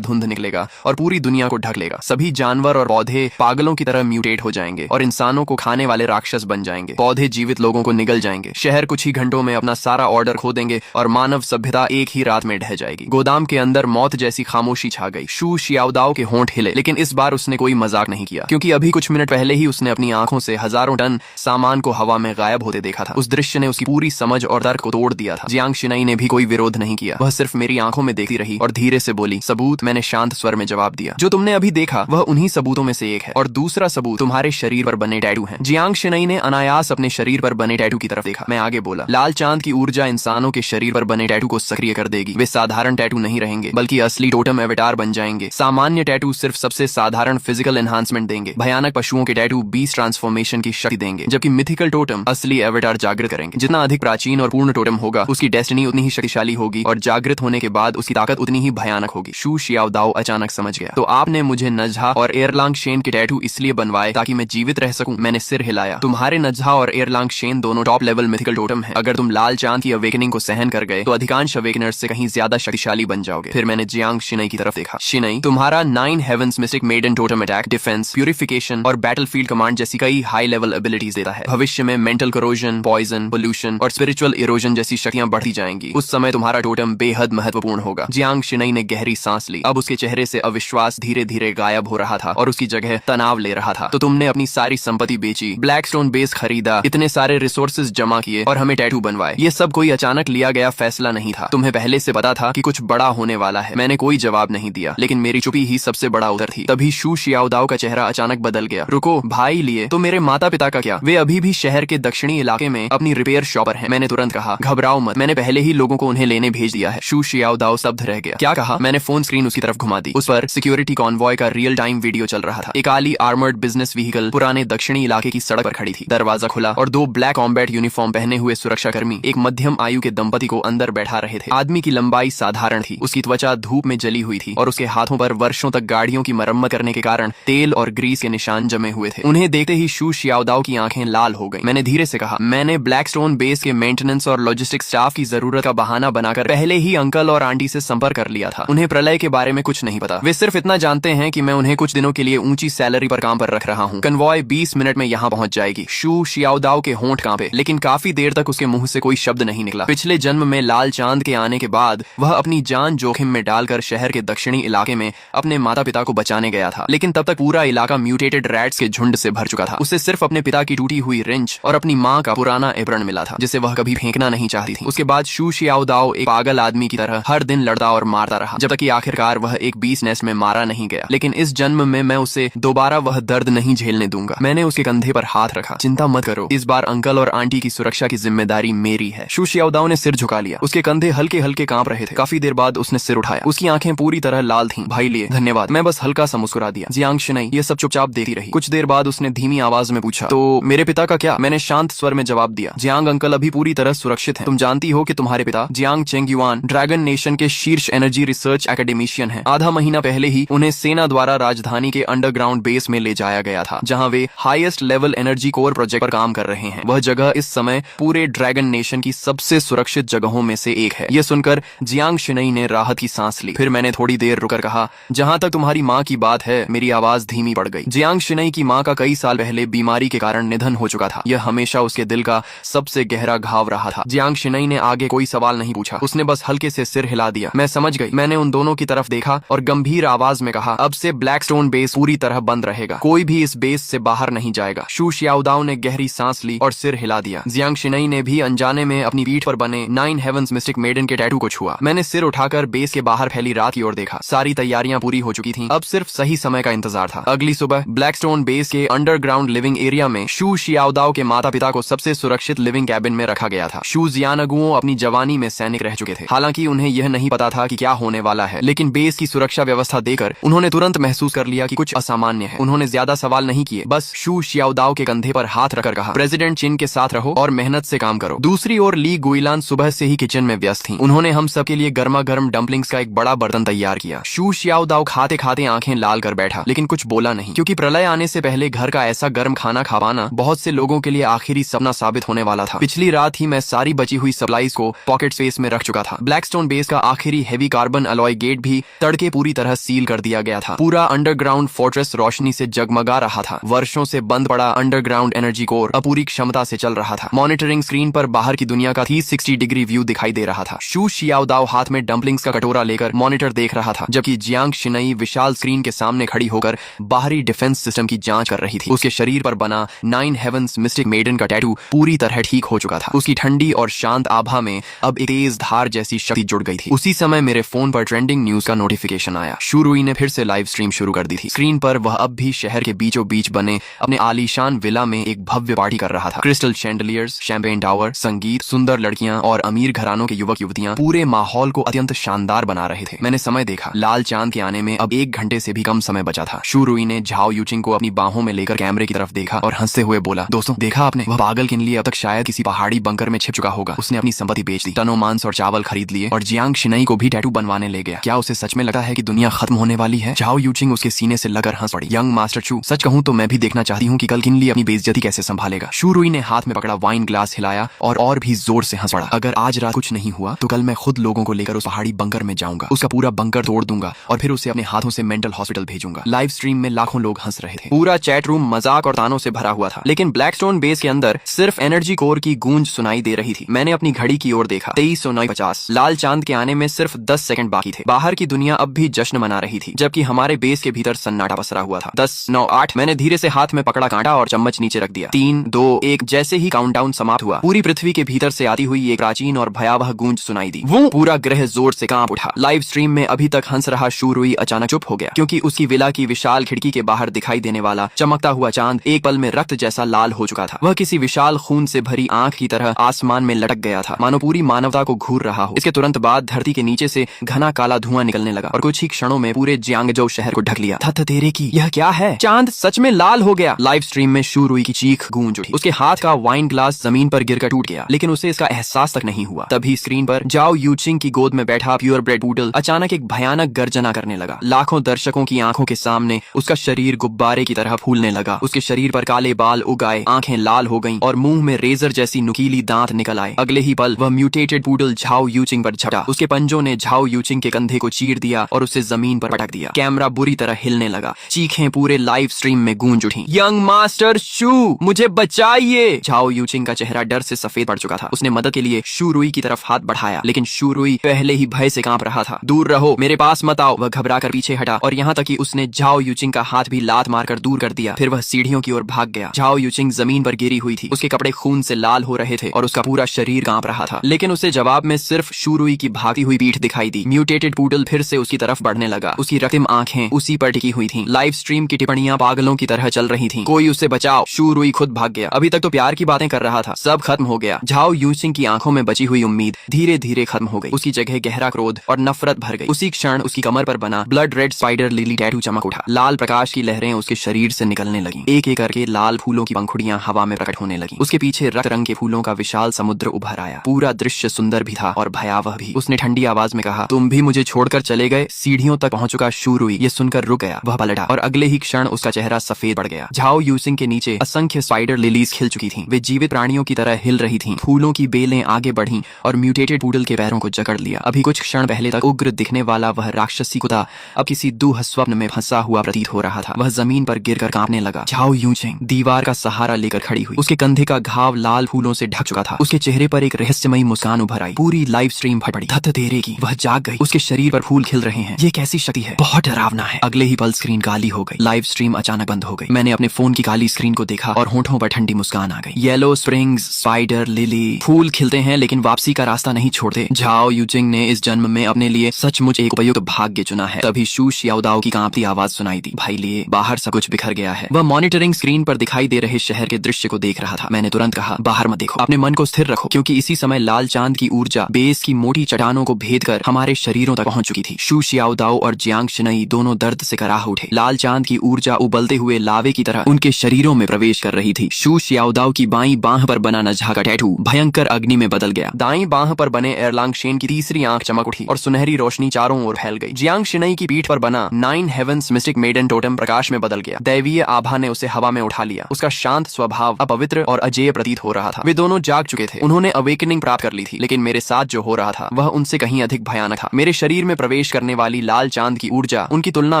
धुंध निकलेगा और पूरी दुनिया को ढक लेगा। सभी जानवर और पौधे पागलों की तरह म्यूटेट हो जाएंगे और इंसानों को खाने वाले राक्षस बन जाएंगे। पौधे जीवित लोगों को निगल जाएंगे। शहर कुछ ही घंटों में अपना सारा ऑर्डर खो देंगे और मानव सभ्यता एक ही रात में ढह जाएगी। गोदाम के अंदर मौत जैसी खामोशी छा गई। शू शियाओदाओ के होंठ हिले, लेकिन इस बार उसने कोई मजाक नहीं किया, क्योंकि अभी कुछ मिनट पहले ही उसने अपनी आंखों से हजारों टन सामान को हवा में गायब होते देखा था। उस दृश्य ने उसकी पूरी समझ और तर्क को तोड़ दिया था। जियांग शिनई ने भी कोई विरोध नहीं किया। वह सिर्फ मेरी आंखों में देखती रही और धीरे से बोली, सबूत। मैंने शांत स्वर में जवाब दिया, जो तुमने अभी देखा वह उन्हीं सबूतों में से एक है, और दूसरा सबूत तुम्हारे शरीर पर बने टैटू है। जियांग शिनई ने अनायास अपने शरीर पर बने टैटू की तरफ देखा। मैं आगे बोला, लाल चांद की ऊर्जा इंसानों के शरीर पर बने टैटू को सक्रिय कर देगी। वे साधारण टैटू नहीं रहेंगे, बल्कि असली टोटम एवेटार बन जाएंगे। सामान्य टैटू सिर्फ सबसे साधारण फिजिकल एनहांसमेंट देंगे। भयानक पशुओं के टैटू बीस्ट ट्रांसफॉर्मेशन की शक्ति देंगे, जबकि मिथिकल टोटम असली एवेटार जागृत करेंगे। जितना अधिक प्राचीन और पूर्ण टोटम होगा, उसकी डेस्टिनी उतनी ही शक्तिशाली होगी और जागृत होने के बाद उसकी ताकत उतनी ही भयानक होगी। शू शियाओदाओ अचानक समझ गया। तो आपने मुझे नजहा और एयरलांग शेन के टैटू इसलिए बनवाए ताकि मैं जीवित रह सकूं? मैंने सिर हिलाया। तुम्हारे नजहा और एयरलांग शेन दोनों टॉप लेवल मिथिकल टोटम हैं। अगर तुम लाल चांद की अवेकनिंग को सहन कर गए तो अधिकांश अवेकनर्स से कहीं ज्यादा शक्तिशाली बन जाओगे। फिर मैंने जियांग शिनई की तरफ देखा। शिनई, तुम्हारा 9 heavens mystic maiden totem attack, defence, purification और बैटलफील्ड कमांड जैसी कई हाई लेवल एबिलिटीज देता है। भविष्य में मेंटल करोजन, पॉइजन, पोल्यूशन और स्पिरिचुअल इरोजन जैसी शक्तियां बढ़ती जाएंगी। उस समय तुम्हारा टोटम बेहद महत्वपूर्ण होगा। जियांग शिनई ने गहरी सांस ली। अब उसके चेहरे से अविश्वास धीरे धीरे गायब हो रहा था और उसकी जगह तनाव ले रहा था। तो तुमने अपनी सारी संपत्ति बेची, ब्लैकस्टोन बेस खरीदा, इतने सारे रिसोर्सेज जमा किए और हमें टैटू बनवाए। ये सब कोई अचानक लिया गया फैसला नहीं था। तुम्हें पहले से पता था कि कुछ बड़ा होने वाला है। मैंने कोई जवाब नहीं दिया, लेकिन मेरी चुप्पी ही सबसे बड़ा उत्तर थी। तभी शू शियाओदाओ का चेहरा अचानक बदल गया। रुको भाई, लिए तो मेरे माता पिता का क्या? वे अभी भी शहर के दक्षिणी इलाके में अपनी रिपेयर शॉप पर हैं। मैंने तुरंत कहा, घबराओ मत, मैंने पहले ही लोगों को उन्हें लेने भेज दिया है। शू शियाओदाओ स्तब्ध रह गया। क्या कहा? मैंने फोन स्क्रीन उसकी तरफ घुमा दी। उस पर सिक्योरिटी कॉन्वॉय का रियल टाइम वीडियो चल रहा था। एक काली आर्मर्ड बिजनेस व्हीकल पुराने दक्षिणी इलाके की सड़क पर खड़ी थी। दरवाजा खुला और 2 ब्लैक कॉम्बैट यूनिफॉर्म पहने हुए सुरक्षाकर्मी एक मध्यम आयु के दंपति को अंदर बैठा रहे थे। आदमी की लंबाई साधारण थी, उसकी त्वचा धूप में जली हुई थी और उसके हाथों पर वर्षों तक गाड़ियों की मरम्मत करने के कारण तेल और ग्रीस के निशान जमे हुए थे। उन्हें देखते ही शू शियाओदाओ की आंखें लाल हो गईं। मैंने धीरे से कहा, मैंने ब्लैकस्टोन बेस के मेंटेनेंस और लॉजिस्टिक स्टाफ की जरूरत का बहाना बनाकर पहले ही अंकल और आंटी से संपर्क कर लिया था। उन्हें प्रलय के बारे में कुछ नहीं पता। वे सिर्फ इतना जानते हैं कि मैं उन्हें कुछ दिनों के लिए ऊंची सैलरी पर काम पर रख रहा हूँ। कन्वॉय 20 मिनट में यहाँ पहुंच जाएगी। शू शियाओदाओ के होंठ कांपे, लेकिन काफी देर तक उसके मुंह से कोई शब्द नहीं निकला। पिछले जन्म में लाल चांद के आने के बाद वह अपनी जान जोखिम में डालकर शहर के दक्षिणी इलाके में अपने माता पिता को बचाने गया था, लेकिन तब तक पूरा इलाका म्यूटेटेड रैट्स के झुंड से भर चुका था। उसे सिर्फ अपने पिता की टूटी हुई रिंच और अपनी माँ का पुराना एप्रन मिला था, जिसे वह कभी फेंकना नहीं चाहती थी। उसके बाद शू शियाओदाओ एक पागल आदमी की तरह हर दिन लड़ता और मारता रहा, जब तक कि आखिरकार वह एक बीस नेस्ट में मारा नहीं गया। लेकिन इस जन्म में मैं उसे दोबारा वह दर्द नहीं झेलने दूंगा। मैंने उसके कंधे पर हाथ रखा। चिंता मत करो, इस बार अंकल और आंटी की सुरक्षा की जिम्मेदारी मेरी है। शू शियाओदाओ ने सिर झुका लिया। उसके कंधे हल्के हल्के कांप रहे थे। काफी देर बाद उसने सिर उठाया। उसकी आंखें पूरी तरह लाल थीं। भाई लिए धन्यवाद। मैं बस हल्का सा मुस्कुरा दिया। जियांग शिनई ये सब चुपचाप देखती रही। कुछ देर बाद उसने धीमी आवाज में पूछा, तो मेरे पिता का क्या? मैंने शांत स्वर में जवाब दिया, जियांग अंकल अभी पूरी तरह सुरक्षित हैं। तुम जानती हो कि तुम्हारे पिता जियांग चेंगयुआन ड्रैगन नेशन के शीर्ष एनर्जी रिसर्च एकेडमिशियन हैं। आधा महीना पहले ही उन्हें सेना द्वारा राजधानी के अंडरग्राउंड बेस में ले जाया गया था, जहां वे highest level energy core project पर काम कर रहे हैं। वह जगह इस समय पूरे ड्रैगन नेशन की सबसे सुरक्षित जगहों में से एक है। यह सुनकर जियांग शिनई ने राहत की सांस ली। फिर मैंने थोड़ी देर रुकर कहा, जहां तक तुम्हारी माँ की बात है, मेरी आवाज धीमी पड़ गई। जियांग शिनई की माँ का कई साल पहले बीमारी के कारण निधन हो चुका था। यह हमेशा उसके दिल का सबसे गहरा घाव रहा था। जियांग शिनई ने आगे कोई सवाल नहीं पूछा। उसने बस हल्के से सिर हिला दिया। मैं समझ गई। मैंने उन दोनों की तरफ देखा और गंभीर आवाज में कहा, अब से ब्लैकस्टोन बेस पूरी तरह बंद रहेगा। कोई भी इस बेस से बाहर नहीं जाएगा। शू शियाओदाओ ने गहरी सांस ली और सिर हिला दिया। जियांग शिनई ने भी अनजाने में अपनी पीठ पर बने 9 हेवंस मिस्टिक मेडन के टैटू को छुआ। मैंने सिर उठाकर बेस के बाहर फैली रात की ओर देखा। सारी तैयारियां पूरी हो चुकी थीं। अब सिर्फ सही समय का इंतजार था। अगली सुबह ब्लैकस्टोन बेस के अंडरग्राउंड लिविंग एरिया में शू शियाओदाओ के माता पिता को सबसे सुरक्षित लिविंग कैबिन में रखा गया था। शू जियानगुओ अपनी जवानी में सैनिक रह चुके थे। हालांकि उन्हें यह नहीं पता था कि क्या होने वाला है, लेकिन बेस की सुरक्षा व्यवस्था देकर उन्होंने तुरंत महसूस कर लिया कि कुछ असामान्य है। उन्होंने ज्यादा सवाल नहीं किए, बस शू शियाओदाओ के कंधे पर हाथ रखकर कहा, प्रेसिडेंट चिन के साथ रहो और मेहनत से काम करो। दूसरी ओर ली गुइलान सुबह से ही किचन में व्यस्त थी। उन्होंने हम सबके लिए गर्मा गर्म डम्पलिंग्स का एक बड़ा बर्तन तैयार किया। शू शियाओदाओ खाते खाते आंखें लाल कर बैठा, लेकिन कुछ बोला नहीं, क्योंकि प्रलय आने से पहले घर का ऐसा गर्म खाना खावाना बहुत से लोगों के लिए आखिरी सपना साबित होने वाला था। पिछली रात ही मैं सारी बची हुई सप्लाईज को पॉकेट स्पेस में रख चुका था। ब्लैकस्टोन ब्लैकस्टोन बेस का आखिरी हेवी कार्बन अलॉय गेट भी तड़के पूरी तरह सील कर दिया गया था। पूरा अंडरग्राउंड फोर्ट्रेस रोशनी से जगमगा रहा था। वर्षों से बंद पड़ा अंडरग्राउंड एनर्जी कोर अब पूरी क्षमता से चल रहा था। मॉनिटरिंग स्क्रीन पर बाहर की दुनिया का 360 डिग्री व्यू दिखाई दे रहा था। शू शियाओदाओ हाथ में डंपलिंग्स का कटोरा लेकर मॉनिटर देख रहा था, जबकि जियांग शिनई विशाल स्क्रीन के सामने खड़ी होकर बाहरी डिफेंस सिस्टम की जांच कर रही थी। उसके शरीर पर बना 9 हेवंस मिस्टिक मेडन का टैटू पूरी तरह ठीक हो चुका था। उसकी ठंडी और शांत आभा में अब एक तेज धार जैसी शक्ति जुड़ गई थी। उसी समय मेरे फोन पर ट्रेंडिंग न्यूज का नोटिफिकेशन आया। शू रुई ने फिर से लाइव स्ट्रीम शुरू कर दी थी। स्क्रीन पर वह अब भी शहर के बीचों बीच बने अपने आलीशान विला में एक भव्य पार्टी कर रहा था। क्रिस्टल शैंडलियर्स, शैंपेन टावर, संगीत, सुंदर लड़कियां और अमीर घरानों के युवक युवतियां पूरे माहौल को अत्यंत शानदार बना रहे थे। मैंने समय देखा, लाल चांद के आने में अब 1 घंटे से भी कम समय बचा था। शू रुई ने झाओ यूचिंग को अपनी बाहों में लेकर कैमरे की तरफ देखा और हंसते हुए बोला, दोस्तों देखा आपने, वह पागल के लिए अब तक शायद किसी पहाड़ी बंकर में छिप चुका होगा। उसने अपनी संपत्ति बेच दी, टनों मांस और चावल खरीद लिए और जियांग शिनई को भी टैटू बनवाने ले गया। क्या उसे सच में लगता है कि दुनिया खत्म होने वाली है? झाओ यूचिंग उसके सीने से लगकर हंस पड़ी। यंग मास्टर चू, सच कहूं तो मैं भी देखना चाहती हूँ कि कल किनली अपनी बेइज्जती कैसे संभालेगा। शू रुई ने हाथ में पकड़ा वाइन ग्लास हिलाया और भी जोर से हंस पड़ा। अगर आज रात कुछ नहीं हुआ तो कल मैं खुद लोगों को लेकर उस पहाड़ी बंकर में जाऊंगा, उसका पूरा बंकर तोड़ दूंगा और फिर उसे अपने हाथों से मेंटल हॉस्पिटल भेजूंगा। लाइव स्ट्रीम में लाखों लोग हंस रहे थे। पूरा चैट रूम मजाक और तानों से भरा हुआ था, लेकिन ब्लैकस्टोन बेस के अंदर सिर्फ एनर्जी कोर की गूंज सुनाई दे रही थी। मैंने अपनी घड़ी की ओर देखा, 23:50। लाल चांद के आने में सिर्फ 10 सेकंड बाकी थे। बाहर की दुनिया अब भी जश्न मना रही थी, जबकि हमारे बेस के भीतर सन्नाटा पसरा हुआ था। 10, 9, 8। मैंने धीरे से हाथ में पकड़ा कांटा और चम्मच नीचे रख दिया। 3, 2, 1। जैसे ही काउंटडाउन समाप्त हुआ, पूरी पृथ्वी के भीतर से आती हुई एक प्राचीन और भयावह गूंज सुनाई दी। वो पूरा ग्रह जोर से कांप उठा। लाइव स्ट्रीम में अभी तक हंस रहा शू रुई अचानक चुप हो गया, क्योंकि उसकी विला की विशाल खिड़की के बाहर दिखाई देने वाला चमकता हुआ चांद एक पल में रक्त जैसा लाल हो चुका था। वह किसी विशाल खून से भरी आंख की तरह आसमान में लटक गया था, मानो पूरी मानवता को घूर रहा हो। इसके तुरंत बाद धरती के नीचे से घना काला धुआं निकलने लगा और कुछ ही क्षणों में पूरे जियांगजो शहर को ढक लिया। थत तेरे की, यह क्या है? चांद सच में लाल हो गया। लाइव स्ट्रीम में शू रुई की चीख गूंज उठी। उसके हाथ का वाइन ग्लास जमीन पर गिरकर टूट गया, लेकिन उसे इसका एहसास तक नहीं हुआ। तभी स्क्रीन पर जाओ यूचिंग की गोद में बैठा प्योर ब्रेड पूडल अचानक एक भयानक गर्जना करने लगा। लाखों दर्शकों की आंखों के सामने उसका शरीर गुब्बारे की तरह फूलने लगा। उसके शरीर पर काले बाल उग आए, आंखें लाल हो गईं और मुंह में रेजर जैसी नुकीली दांत निकल आए। अगले ही पल वह म्यूटेटेड पूडल झाओ यूचिंग पर झपटा। उसके पंजों ने झाओ यूचिंग के कंधे को चीर दिया और उसे जमीन पर पटक दिया। कैमरा बुरी तरह हिलने लगा। चीखें पूरे लाइव स्ट्रीम में गूंज उठी। यंग मास्टर शू, मुझे बचाइए! झाओ यूचिंग का चेहरा डर से सफेद पड़ चुका था। उसने मदद के लिए शू रुई की तरफ हाथ बढ़ाया, लेकिन शू रुई पहले ही भय से कांप रहा था। दूर रहो, मेरे पास मत आओ। वह घबराकर पीछे हटा और यहाँ तक कि उसने झाओ यूचिंग का हाथ भी लात मारकर दूर कर दिया। फिर वह सीढ़ियों की ओर भाग गया। झाओ यूचिंग जमीन पर गिरी हुई थी। उसके कपड़े खून से लाल हो रहे थे और उसका पूरा शरीर कांप रहा था, लेकिन उसे जवाब में सिर्फ शू रुई की भागती हुई पीठ दिखाई दी। म्यूटेटेड पूडल फिर से उसकी तरफ बढ़ने लगा। उसकी रक्तिम आंखें उसी पर टिकी हुई थीं। लाइव स्ट्रीम की टिप्पणियां पागलों की तरह चल रही थीं। कोई उसे बचाओ। शू रुई खुद भाग गया। अभी तक तो प्यार की बातें कर रहा था, सब खत्म हो गया। झाओ यूचिंग की आंखों में बची हुई उम्मीद धीरे धीरे खत्म हो गई। उसकी जगह गहरा क्रोध और नफरत भर गई। उसी क्षण उसकी कमर पर बना blood red spider lily tattoo चमक उठा। लाल प्रकाश की लहरें उसके शरीर से निकलने लगी। एक एक करके लाल फूलों की पंखुड़ियां हवा में प्रकट होने लगी। उसके पीछे रक्त रंग के फूलों का विशाल समुद्र उभर आया। पूरा दृश्य सुंदर भी था और भयावह भी। उसने ठंडी आवाज में कहा, तुम भी मुझे छोड़कर चले गए? सीढ़ियों तक पहुंच चुका शू रुई ये सुनकर रुक गया। वह पलटा और अगले ही क्षण उसका चेहरा सफेद पड़ गया। झाओ यूचिंग के नीचे असंख्य स्पाइडर लिलीज खिल चुकी थीं। वे जीवित प्राणियों की तरह हिल रही थीं। फूलों की बेलें आगे बढ़ीं और म्यूटेटेड पूडल के पैरों को जकड़ लिया। अभी कुछ क्षण पहले तक उग्र दिखने वाला वह राक्षसी कुत्ता अब किसी दूह स्वप्न में फंसा हुआ प्रतीत हो रहा था। वह जमीन पर गिरकर कांपने लगा। झाओ यूचिंग दीवार का सहारा लेकर खड़ी हुई। उसके कंधे का घाव लाल फूलों से ढक चुका था। उसके चेहरे पर एक रहस्यमयी मुस्कान उभर आई। पूरी लाइव स्ट्रीम फट पड़ी। धत तेरे की, वह जाग गई। उसके शरीर पर फूल खिल रहे हैं। ये कैसी शक्ति है? बहुत डरावना है। अगले ही पल स्क्रीन काली हो गई। लाइव स्ट्रीम अचानक बंद हो गई। मैंने अपने फोन की काली स्क्रीन को देखा और होठों पर ठंडी मुस्कान आ गई। येलो स्प्रिंग्स, स्पाइडर लिली, फूल खिलते हैं लेकिन वापसी का रास्ता नहीं छोड़ते। झाओ यूचिंग ने इस जन्म में अपने लिए सचमुच एक उपयुक्त भाग्य चुना है। तभी शू शियाओदाओ की कांपती आवाज सुनाई दी, भाई लिए बाहर सब कुछ बिखर गया है। वह मॉनिटरिंग स्क्रीन पर दिखाई दे रहे शहर के दृश्य को देख रहा था। मैंने तुरंत कहा, बाहर मत देखो, अपने मन को स्थिर रखो, क्योंकि इसी समय लाल चांद की ऊर्जा बेस की मोटी चट्टानों को भेद कर हमारे शरीरों तक पहुंच चुकी थी। शू शियाओदाओ और जियांग शिनई दोनों दर्द से कराह उठे। लाल चांद की ऊर्जा उबलते हुए लावे की तरह उनके शरीरों में प्रवेश कर रही थी। शू शियाओदाओ की बाईं बांह पर बना नझा का टैटू भयंकर अग्नि में बदल गया। दाईं बांह पर बने एरलांग शेन की तीसरी आंख चमक उठी और सुनहरी रोशनी चारों ओर फैल गई। जियांग शिनई की पीठ पर बना 9 हेवंस मिस्टिक मेडन टोटम प्रकाश में बदल गया। दैवीय आभा ने उसे हवा में उठा लिया। उसका शांत स्वभाव अपवित्र और अजेय प्रतीत हो रहा था। वे दोनों जाग चुके थे। उन्होंने अवेकनिंग प्राप्त कर ली थी, लेकिन मेरे साथ जो हो रहा था था वह उनसे कहीं अधिक भयानक था। मेरे शरीर में प्रवेश करने वाली लाल चांद की ऊर्जा उनकी तुलना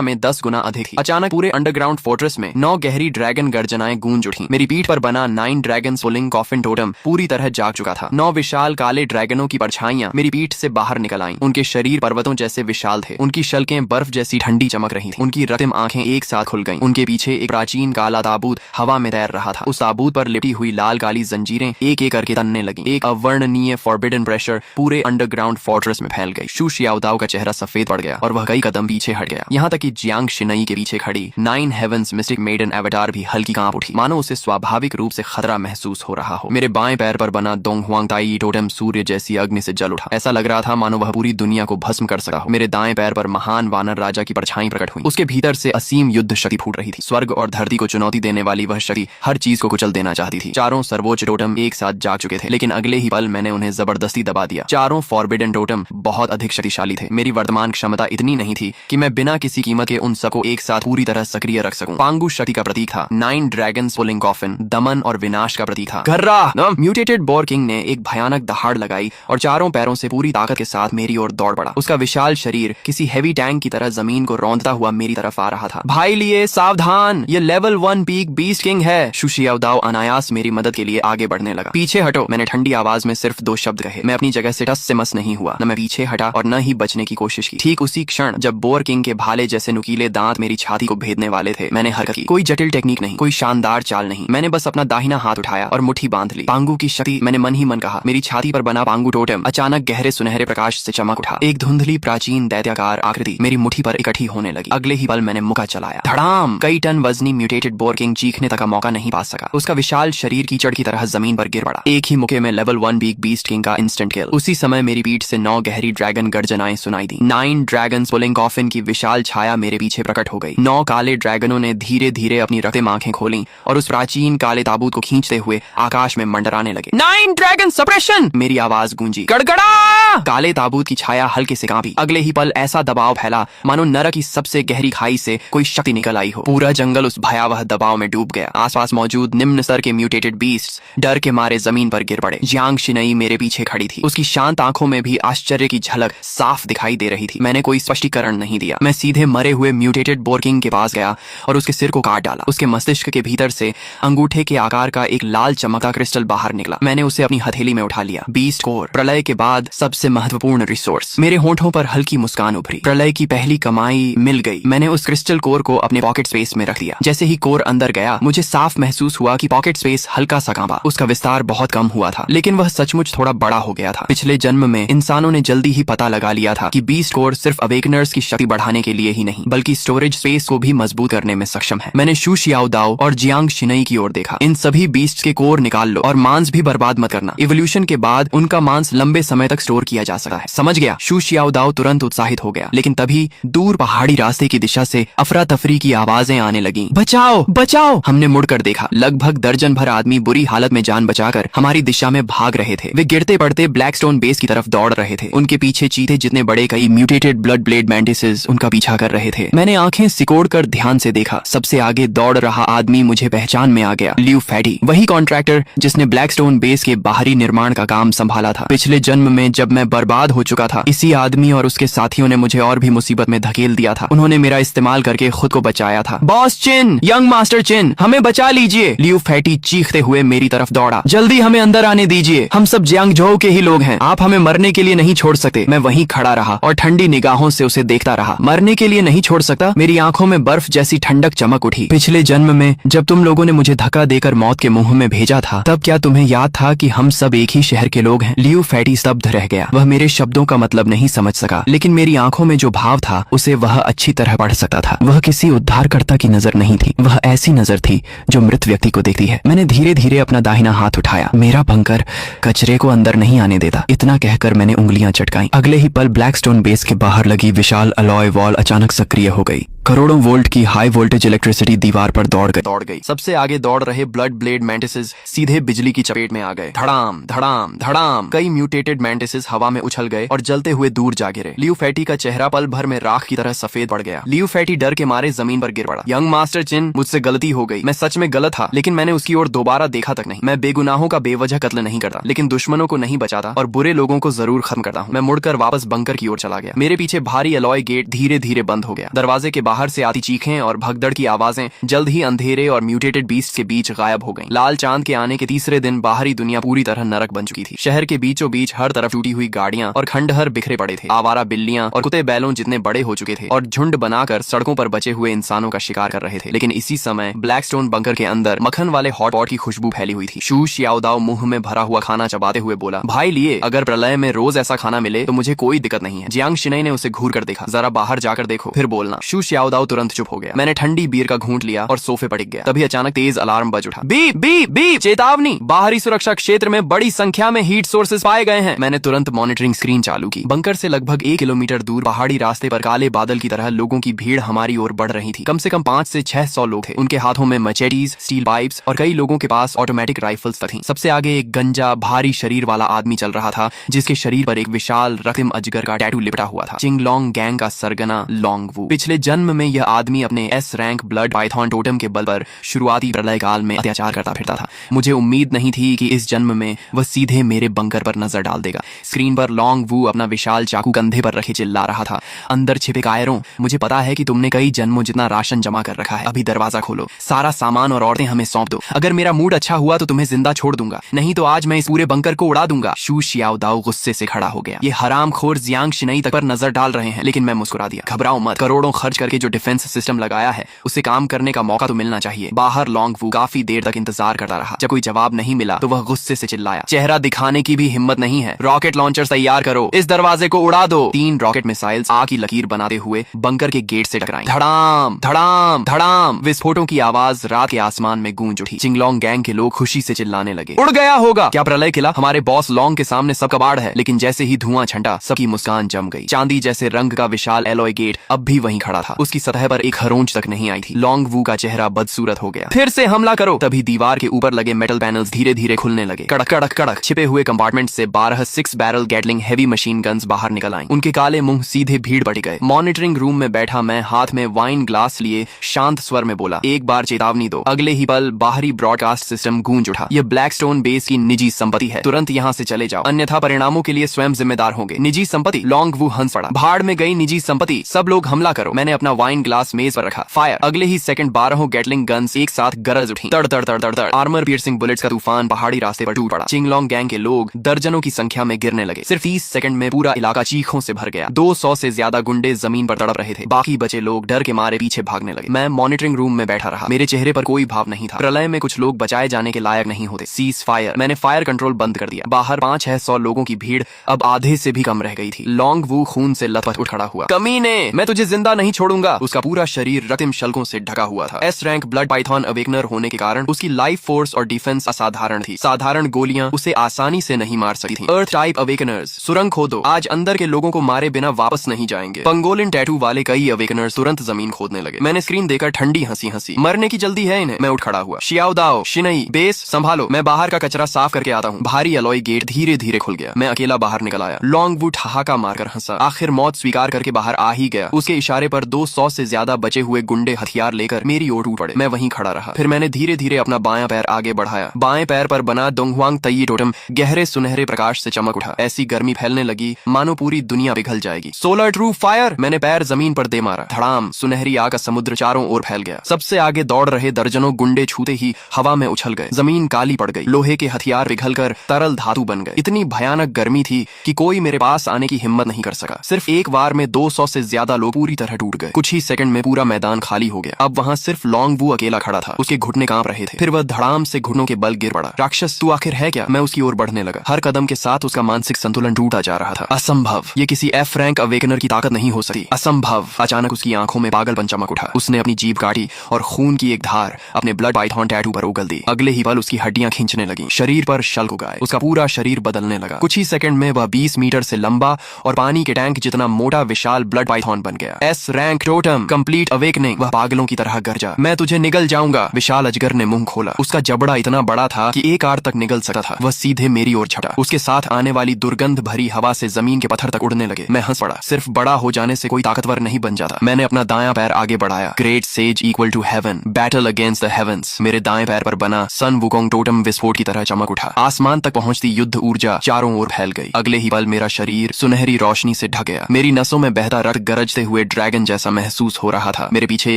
में 10 गुना अधिक थी। अचानक पूरे अंडरग्राउंड फोर्ट्रेस में 9 गहरी ड्रैगन गर्जनाएं गूंज उठी। मेरी पीठ पर बना 9 ड्रैगन पुलिंग कॉफिन टोटम पूरी तरह जाग चुका था। 9 विशाल काले ड्रैगनों की परछाइयां मेरी पीठ से बाहर निकल आईं। उनके शरीर पर्वतों जैसे विशाल थे। उनकी शल्कें बर्फ जैसी ठंडी चमक रही थी। उनकी रक्तिम आंखें एक साथ खुल गईं। उनके पीछे एक प्राचीन काला ताबूत हवा में तैर रहा था। उस ताबूत पर लिपटी हुई लाल काली जंजीरें एक एक करके तनने लगीं। एक अवर्णनीय फॉरबिडन प्रेशर पूरे अंडरग्राउंड फोर्ट्रेस में फैल गई। शू शियाओदाओ का चेहरा सफेद पड़ गया और वह कई कदम पीछे हट गया। यहाँ तक कि जियांग शिनई के पीछे खड़ी 9 हेवंस मिस्टिक मेडन एवेटार भी हल्की कांप उठी, मानो उसे स्वाभाविक रूप से खतरा महसूस हो रहा हो। मेरे बाएं पैर पर बना दोंग हुआंग ताई टोटेम सूर्य जैसी अग्नि से जल उठा। ऐसा लग रहा था मानो वह पूरी दुनिया को भस्म कर सका हो। मेरे दाएं पैर पर महान वानर राजा की परछाई प्रकट हुई। उसके भीतर से असीम युद्ध शक्ति फूट रही थी। स्वर्ग और धरती को चुनौती देने वाली वह शक्ति हर चीज को कुचल देना चाहती थी। चारों सर्वोच्च टोटम एक साथ जाग चुके थे, लेकिन अगले ही पल मैंने उन्हें जबरदस्ती दबा दिया। चारों फॉरबिडन टोटम बहुत अधिक शक्तिशाली थे। मेरी वर्तमान क्षमता इतनी नहीं थी कि मैं बिना किसी कीमत के उन सबको एक साथ पूरी तरह सक्रिय रख सकूं। पांगु शक्ति का प्रतीक था। 9 ड्रैगन पुलिंग कॉफिन दमन और विनाश का प्रतीक था। गर्रा! म्यूटेटेड बोर किंग ने एक भयानक दहाड़ लगाई और चारों पैरों से पूरी ताकत के साथ मेरी ओर दौड़ पड़ा। उसका विशाल शरीर किसी हैवी टैंक की तरह जमीन को रौंदता हुआ मेरी तरफ आ रहा था। भाई लिए सावधान, ये लेवल 1 पीक बीस्ट किंग है। शू शियाओदाओ अनायास मेरी मदद के लिए आगे बढ़ने लगा। पीछे हटो, मैंने ठंडी आवाज में सिर्फ 2 शब्द कहे। मैं अपनी जगह से टस से मस नहीं हुआ। न मैं पीछे हटा और न ही बचने की कोशिश की। ठीक उसी क्षण जब बोर किंग के भाले जैसे नुकीले दांत मेरी छाती को भेदने वाले थे, मैंने हरकत की। कोई जटिल टेक्निक नहीं, कोई शानदार चाल नहीं। मैंने बस अपना दाहिना हाथ उठाया और मुट्ठी बांध ली। पांगु की शक्ति, मैंने मन ही मन कहा। मेरी छाती पर बना पांगु टोटेम अचानक गहरे सुनहरे प्रकाश से चमक उठा। एक धुंधली प्राचीन दैत्याकार आकृति मेरी मुट्ठी पर इकट्ठी होने लगी। अगले ही पल मैंने मुक्का चलाया। धड़ाम! कई टन वजनी म्यूटेटेड बोर किंग चीखने तक का मौका नहीं पा सका। उसका विशाल शरीर कीचड़ की तरह जमीन पर गिर पड़ा। एक ही मुक्के में लेवल 1 पीक बीस्ट किंग का इंस्टेंट किल। उसी समय मेरी पीठ से 9 गहरी ड्रैगन गर्जनाएं सुनाई दी। 9 ड्रैगन पुलिंग कॉफिन की विशाल छाया मेरे पीछे प्रकट हो गई। 9 काले ड्रैगनों ने धीरे धीरे अपनी रक्तिम आंखें खोली और उस प्राचीन काले ताबूत को खींचते हुए आकाश में मंडराने लगे। 9 ड्रैगन सप्रेशन! मेरी आवाज गूंजी। गड़गड़ा! काले ताबूत की छाया हल्के से कांपी। अगले ही पल ऐसा दबाव फैला मानो नरक की सबसे गहरी खाई से कोई शक्ति निकल आई हो। पूरा जंगल उस भयावह दबाव में डूब गया। आसपास मौजूद निम्न स्तर के म्यूटेटेड बीस्ट्स डर के मारे जमीन पर गिर पड़े। जियांग शिनई मेरे पीछे खड़ी थी। उसकी शांत आंखों में भी आश्चर्य की झलक साफ दिखाई दे रही थी। मैंने कोई स्पष्टीकरण नहीं दिया। मैं सीधे मरे हुए म्यूटेटेड बोर किंग के पास गया और उसके सिर को काट डाला। उसके मस्तिष्क के भीतर से अंगूठे के आकार का एक लाल चमकता क्रिस्टल बाहर निकला। मैंने उसे अपनी हथेली में उठा लिया। बीस्ट कोर, प्रलय के बाद सबसे महत्वपूर्ण रिसोर्स। मेरे होंठों पर हल्की मुस्कान उभरी। प्रलय की पहली कमाई मिल गई। मैंने उस क्रिस्टल कोर को अपने पॉकेट स्पेस में रख दिया। जैसे ही कोर अंदर गया, मुझे साफ महसूस हुआ कि पॉकेट स्पेस हल्का सा कांपा। उसका विस्तार बहुत कम हुआ था, लेकिन वह सचमुच थोड़ा बड़ा हो गया था। पिछले जन्म में इंसानों ने जल्दी ही पता लगा लिया था कि बीस्ट कोर सिर्फ अवेकनर्स की शक्ति बढ़ाने के लिए ही नहीं, बल्कि स्टोरेज स्पेस को भी मजबूत करने में सक्षम है। मैंने शू शियाओदाओ और जियांग शिनई की ओर देखा। इन सभी बीस्ट के कोर निकाल लो और मांस भी बर्बाद मत करना। इवोल्यूशन के बाद उनका मांस लंबे समय तक स्टोर किया जा सकता है। समझ गया? शू शियाओदाओ तुरंत उत्साहित हो गया, लेकिन तभी दूर पहाड़ी रास्ते की दिशा से अफरा तफरी की आवाजें आने लगी। बचाओ बचाओ! हमने मुड़कर देखा। लगभग दर्जन भर आदमी बुरी हालत में जान बचाकर हमारी दिशा में भाग रहे थे। वे गिरते पड़ते ब्लैकस्टोन बेस की तरफ दौड़ रहे थे। उनके पीछे चीते जितने बड़े कई म्यूटेटेड ब्लड ब्लेड मैंटिसेस उनका पीछा कर रहे थे। मैंने आंखें सिकोड़कर ध्यान से देखा। सबसे आगे दौड़ रहा आदमी मुझे पहचान में आ गया। लियू फैटी, वही कॉन्ट्रैक्टर जिसने ब्लैकस्टोन बेस के बाहरी निर्माण का काम संभाला था। पिछले जन्म में जब मैं बर्बाद हो चुका था, इसी आदमी और उसके साथियों ने मुझे और भी मुसीबत में धकेल दिया था। उन्होंने मेरा इस्तेमाल करके खुद को बचाया था। बॉस चिन, यंग मास्टर चिन, हमें बचा लीजिए! लियू फैटी चीखते हुए मेरी तरफ दौड़ा। जल्दी हमें अंदर आने दीजिए, हम सब जियांगझोउ के ही लोग हैं। आप हमें मरने के लिए नहीं छोड़ सकते। मैं वहीं खड़ा रहा और ठंडी निगाहों से उसे देखता रहा। मरने के लिए नहीं छोड़ सकता? मेरी आंखों में बर्फ जैसी ठंडक चमक उठी। पिछले जन्म में जब तुम लोगों ने मुझे धक्का देकर मौत के मुंह में भेजा था, तब क्या तुम्हें याद था कि हम सब एक ही शहर के लोग हैं? लियू फैटी स्तब्ध रह गया। वह मेरे शब्दों का मतलब नहीं समझ सका, लेकिन मेरी आंखों में जो भाव था उसे वह अच्छी तरह पढ़ सकता था। वह किसी उद्धारकर्ता की नजर नहीं थी, वह ऐसी नजर थी जो मृत व्यक्ति को देखती है। मैंने धीरे धीरे अपना दाहिना हाथ उठाया। मेरा बंकर कचरे को अंदर नहीं आने देता, इतना कहकर मैंने उंगलियां चटकाई। अगले ही पल ब्लैकस्टोन बेस के बाहर लगी विशाल अलॉय वॉल अचानक सक्रिय हो गई। करोड़ों वोल्ट की हाई वोल्टेज इलेक्ट्रिसिटी दीवार पर दौड़ गई। सबसे आगे दौड़ रहे ब्लड ब्लेड मैंटिसेस सीधे बिजली की चपेट में आ गए। धड़ाम धड़ाम धड़ाम। कई म्यूटेटेड मैंटिसेस हवा में उछल गए और जलते हुए दूर जा गिरे। लियू फैटी का चेहरा पल भर में राख की तरह सफेद पड़ गया। लियू फैटी डर के मारे जमीन पर गिर पड़ा। यंग मास्टर चिन, मुझसे गलती हो गई। मैं सच में गलत था, लेकिन मैंने उसकी ओर दोबारा देखा तक नहीं। मैं बेगुनाहों का बेवजह कत्ल नहीं करता, लेकिन दुश्मनों को नहीं बचाता और बुरे लोगों को जरूर खत्म करता हूँ। मैं मुड़कर वापस बंकर की ओर चला गया। मेरे पीछे भारी अलॉय गेट धीरे धीरे बंद हो गया। दरवाजे के बाहर से आती चीखें और भगदड़ की आवाजें जल्द ही अंधेरे और म्यूटेटेड बीस्ट के बीच गायब हो गईं। लाल चांद के आने के तीसरे दिन बाहरी दुनिया पूरी तरह नरक बन चुकी थी। शहर के बीचों बीच हर तरफ टूटी हुई गाड़ियां और खंडहर बिखरे पड़े थे। आवारा बिल्लियां और कुत्ते बैलों जितने बड़े हो चुके थे और झुंड बनाकर सड़कों पर बचे हुए इंसानों का शिकार कर रहे थे। लेकिन इसी समय ब्लैकस्टोन बंकर के अंदर मक्खन वाले हॉट पॉट की खुशबू फैली हुई थी। शू शियाओदाओ मुंह में भरा हुआ खाना चबाते हुए बोला, भाई लिए, अगर प्रलय में रोज ऐसा खाना मिले तो मुझे कोई दिक्कत नहीं है। जियांग शिनई ने उसे घूर कर देखा। जरा बाहर जाकर देखो, फिर बोलना। शू शियाओदाओ तुरंत चुप हो गया। मैंने ठंडी बीयर का घूंट लिया और सोफे पर टिक गया। तभी अचानक तेज अलार्म बज उठा। बीप बीप बीप, चेतावनी, बाहरी सुरक्षा क्षेत्र में बड़ी संख्या में हीट सोर्सेज पाए गए हैं। मैंने तुरंत मॉनिटरिंग स्क्रीन चालू की। बंकर से लगभग 1 किलोमीटर दूर पहाड़ी रास्ते पर काले बादल की तरह लोगों की भीड़ हमारी ओर बढ़ रही थी। कम से कम 500 से 600 लोग थे। उनके हाथों में मचेटीज, स्टील पाइप्स और कई लोगों के पास ऑटोमेटिक राइफल्स थी। सबसे आगे एक गंजा भारी शरीर वाला आदमी चल रहा था, जिसके शरीर पर एक विशाल रक्तिम अजगर का टैटू लिपटा हुआ था। चिंगलोंग गैंग का सरगना लोंग वू। पिछले जन्म में यह आदमी अपने S rank blood Python totem के बल पर शुरुआती प्रलय काल में अत्याचार करता फिरता था। मुझे उम्मीद नहीं थी कि इस जन्म में वह सीधे मेरे बंकर पर नजर डाल देगा। स्क्रीन पर लोंग वू अपना विशाल चाकू कंधे पर रखे चिल्ला रहा था, अंदर छिपे कायरों, मुझे पता है कि तुमने कई जन्मों जितना राशन जमा कर रखा है। अभी दरवाजा खोलो, सारा सामान और औरतें हमें सौंप दो। अगर मेरा मूड अच्छा हुआ तो तुम्हें जिंदा छोड़ दूंगा, नहीं तो आज मैं इस पूरे बंकर को उड़ा दूंगा। शू शियाओदाओ गुस्से से खड़ा हो गया। ये हरामखोर जियांग शिनई तक पर नजर डाल रहे हैं। लेकिन मैं मुस्कुरा दिया। घबराओ मत, करोड़ों खर्च करके जो डिफेंस सिस्टम लगाया है उसे काम करने का मौका तो मिलना चाहिए। बाहर लोंग वू काफी देर तक इंतजार करता रहा। जब कोई जवाब नहीं मिला तो वह गुस्से से चिल्लाया, चेहरा दिखाने की भी हिम्मत नहीं है, रॉकेट लॉन्चर तैयार करो, इस दरवाजे को उड़ा दो। 3 रॉकेट मिसाइल्स आग की लकीर बनाते हुए बंकर के गेट से टकराई। धड़ाम धड़ाम धड़ाम, विस्फोटों की आवाज रात के आसमान में गूंज उठी। चिंगलोंग गैंग के लोग खुशी से चिल्लाने लगे, उड़ गया होगा। क्या प्रलय किला हमारे बॉस लोंग के सामने सब कबाड़ है? लेकिन जैसे ही धुआं छंटा, सबकी मुस्कान जम गई। चांदी जैसे रंग का विशाल एलॉय गेट अब भी वहीं खड़ा था। उसकी सतह पर एक खरोंच तक नहीं आई थी। लोंग वू का चेहरा बदसूरत हो गया। फिर से हमला करो। तभी दीवार के ऊपर लगे मेटल पैनल्स धीरे धीरे खुलने लगे। कड़क कड़क कड़क, छिपे हुए कंपार्टमेंट से 12 6 barrel Gatling heavy machine guns बाहर निकल आईं। उनके काले मुंह सीधे भीड़ बढ़ गए। मॉनिटरिंग रूम में बैठा मैं हाथ में वाइन ग्लास लिए शांत स्वर में बोला, एक बार चेतावनी दो। अगले ही पल बाहरी ब्रॉडकास्ट सिस्टम गूंज उठा, यह ब्लैकस्टोन बेस की निजी संपत्ति है, तुरंत यहाँ से चले जाओ, अन्यथा परिणामों के लिए स्वयं जिम्मेदार होंगे। निजी संपत्ति? लोंग वू हंस पड़ा। भाड़ में गई निजी संपत्ति, सब लोग हमला करो। मैंने अपना वाइन ग्लास मेज पर रखा। फायर। अगले ही सेकंड 12 गैटलिंग गन्स एक साथ गरज उठी। तड़ तड़ तड़ तड़ तड़, आर्मर पियर्सिंग बुलेट्स का तूफान पहाड़ी रास्ते पर टूट पड़ा। चिंगलोंग गैंग के लोग दर्जनों की संख्या में गिरने लगे। सिर्फ 30 सेकंड में पूरा इलाका चीखों से भर गया। 200 से ज्यादा गुंडे जमीन पर तड़प रहे थे। बाकी बचे लोग डर के मारे पीछे भागने लगे। मैं मॉनिटरिंग रूम में बैठा रहा। मेरे चेहरे पर कोई भाव नहीं था। प्रलय में कुछ लोग बचाए जाने के लायक नहीं होते। Cease fire. मैंने फायर कंट्रोल बंद कर दिया। बाहर 500-600 लोगों की भीड़ अब आधे से भी कम रह गई थी। लोंग वू खून से लथपथ उठ खड़ा हुआ। कमीने, मैं तुझे जिंदा नहीं छोड़ूंगा। उसका पूरा शरीर रक्तिम शल्कों से ढका हुआ था। S rank blood Python awakener होने के कारण उसकी लाइफ फोर्स और डिफेंस असाधारण थी। साधारण गोलियां उसे आसानी से नहीं मार सकती थीं। अर्थ टाइप अवेकनर्स, सुरंग खोदो, आज अंदर के लोगों को मारे बिना वापस नहीं जाएंगे। पंगोलिन टैटू वाले कई अवेकनर्स तुरंत जमीन खोदने लगे। मैंने स्क्रीन देखकर ठंडी हंसी हंसी। मरने की जल्दी है इन्हें। मैं उठ खड़ा हुआ। शियाओदाओ, शिनई, बेस संभालो, मैं बाहर का कचरा साफ करके आता हूँ। भारी अलॉय गेट धीरे धीरे खुल गया। मैं अकेला बाहर निकल आया। लोंग वू ठहाका मारकर हंसा। आखिर मौत स्वीकार करके बाहर आ ही गया। उसके इशारे पर 200 से ज्यादा बचे हुए गुंडे हथियार लेकर मेरी ओर टूट पड़े। मैं वहीं खड़ा रहा। फिर मैंने धीरे धीरे अपना बायां पैर आगे बढ़ाया। बाएं पैर पर बना दोंगहुआंग तई टोटम गहरे सुनहरे प्रकाश से चमक उठा। ऐसी गर्मी फैलने लगी मानो पूरी दुनिया पिघल जाएगी। Solar true fire. मैंने पैर जमीन पर दे मारा। धड़ाम, सुनहरी आग का समुद्र चारों ओर फैल गया। सबसे आगे दौड़ रहे दर्जनों गुंडे छूते ही हवा में उछल गए। जमीन काली पड़ गई। लोहे के हथियार पिघलकर तरल धातु बन गए। इतनी भयानक गर्मी थी कि कोई मेरे पास आने की हिम्मत नहीं कर सका। सिर्फ एक बार में 200 से ज्यादा लोग पूरी तरह टूट गए। कुछ ही सेकंड में पूरा मैदान खाली हो गया। अब वहाँ सिर्फ लोंग वू अकेला खड़ा था। उसके घुटने कांप रहे थे। फिर वह धड़ाम से घुटनों के बल गिर पड़ा। राक्षस, तू आखिर है क्या? मैं उसकी ओर बढ़ने लगा। हर कदम के साथ उसका मानसिक संतुलन टूटा जा रहा था। असंभव, ये किसी एफ रैंक अवेकनर की ताकत नहीं हो सकती। असंभव। अचानक उसकी आंखों में पागलपन चमक उठा। उसने अपनी जीभ काटी और खून की एक धार अपने ब्लड पाइथन टैटू पर उगल दी। अगले ही पल उसकी हड्डियां खींचने लगी। शरीर पर शल्क उगाए। उसका पूरा शरीर बदलने लगा। कुछ ही सेकंड में वह 20 मीटर से लंबा और पानी के टैंक जितना मोटा विशाल ब्लड पाइथन बन गया। S rank totem complete awakening. वह पागलों की तरह गरजा, मैं तुझे निगल जाऊंगा। विशाल अजगर ने मुंह खोला। उसका जबड़ा इतना बड़ा था कि एक आर तक निगल सकता था। वह सीधे मेरी ओर छटा। उसके साथ आने वाली दुर्गंध भरी हवा से जमीन के पत्थर तक उड़ने लगे। मैं हंस पड़ा। सिर्फ बड़ा हो जाने से कोई ताकतवर नहीं बन जाता। मैंने अपना दायां पैर आगे बढ़ाया। Great sage equal to heaven, battle against the heavens. मेरे दाएं पैर पर बना सन वुकोंग टोटम विस्फोट की तरह चमक उठा। आसमान तक पहुंचती युद्ध ऊर्जा चारों ओर फैल गई। अगले ही पल मेरा शरीर सुनहरी रोशनी से ढक गया। मेरी नसों में बहता रक्त गरजते हुए ड्रैगन जैसा महसूस हो रहा था। मेरे पीछे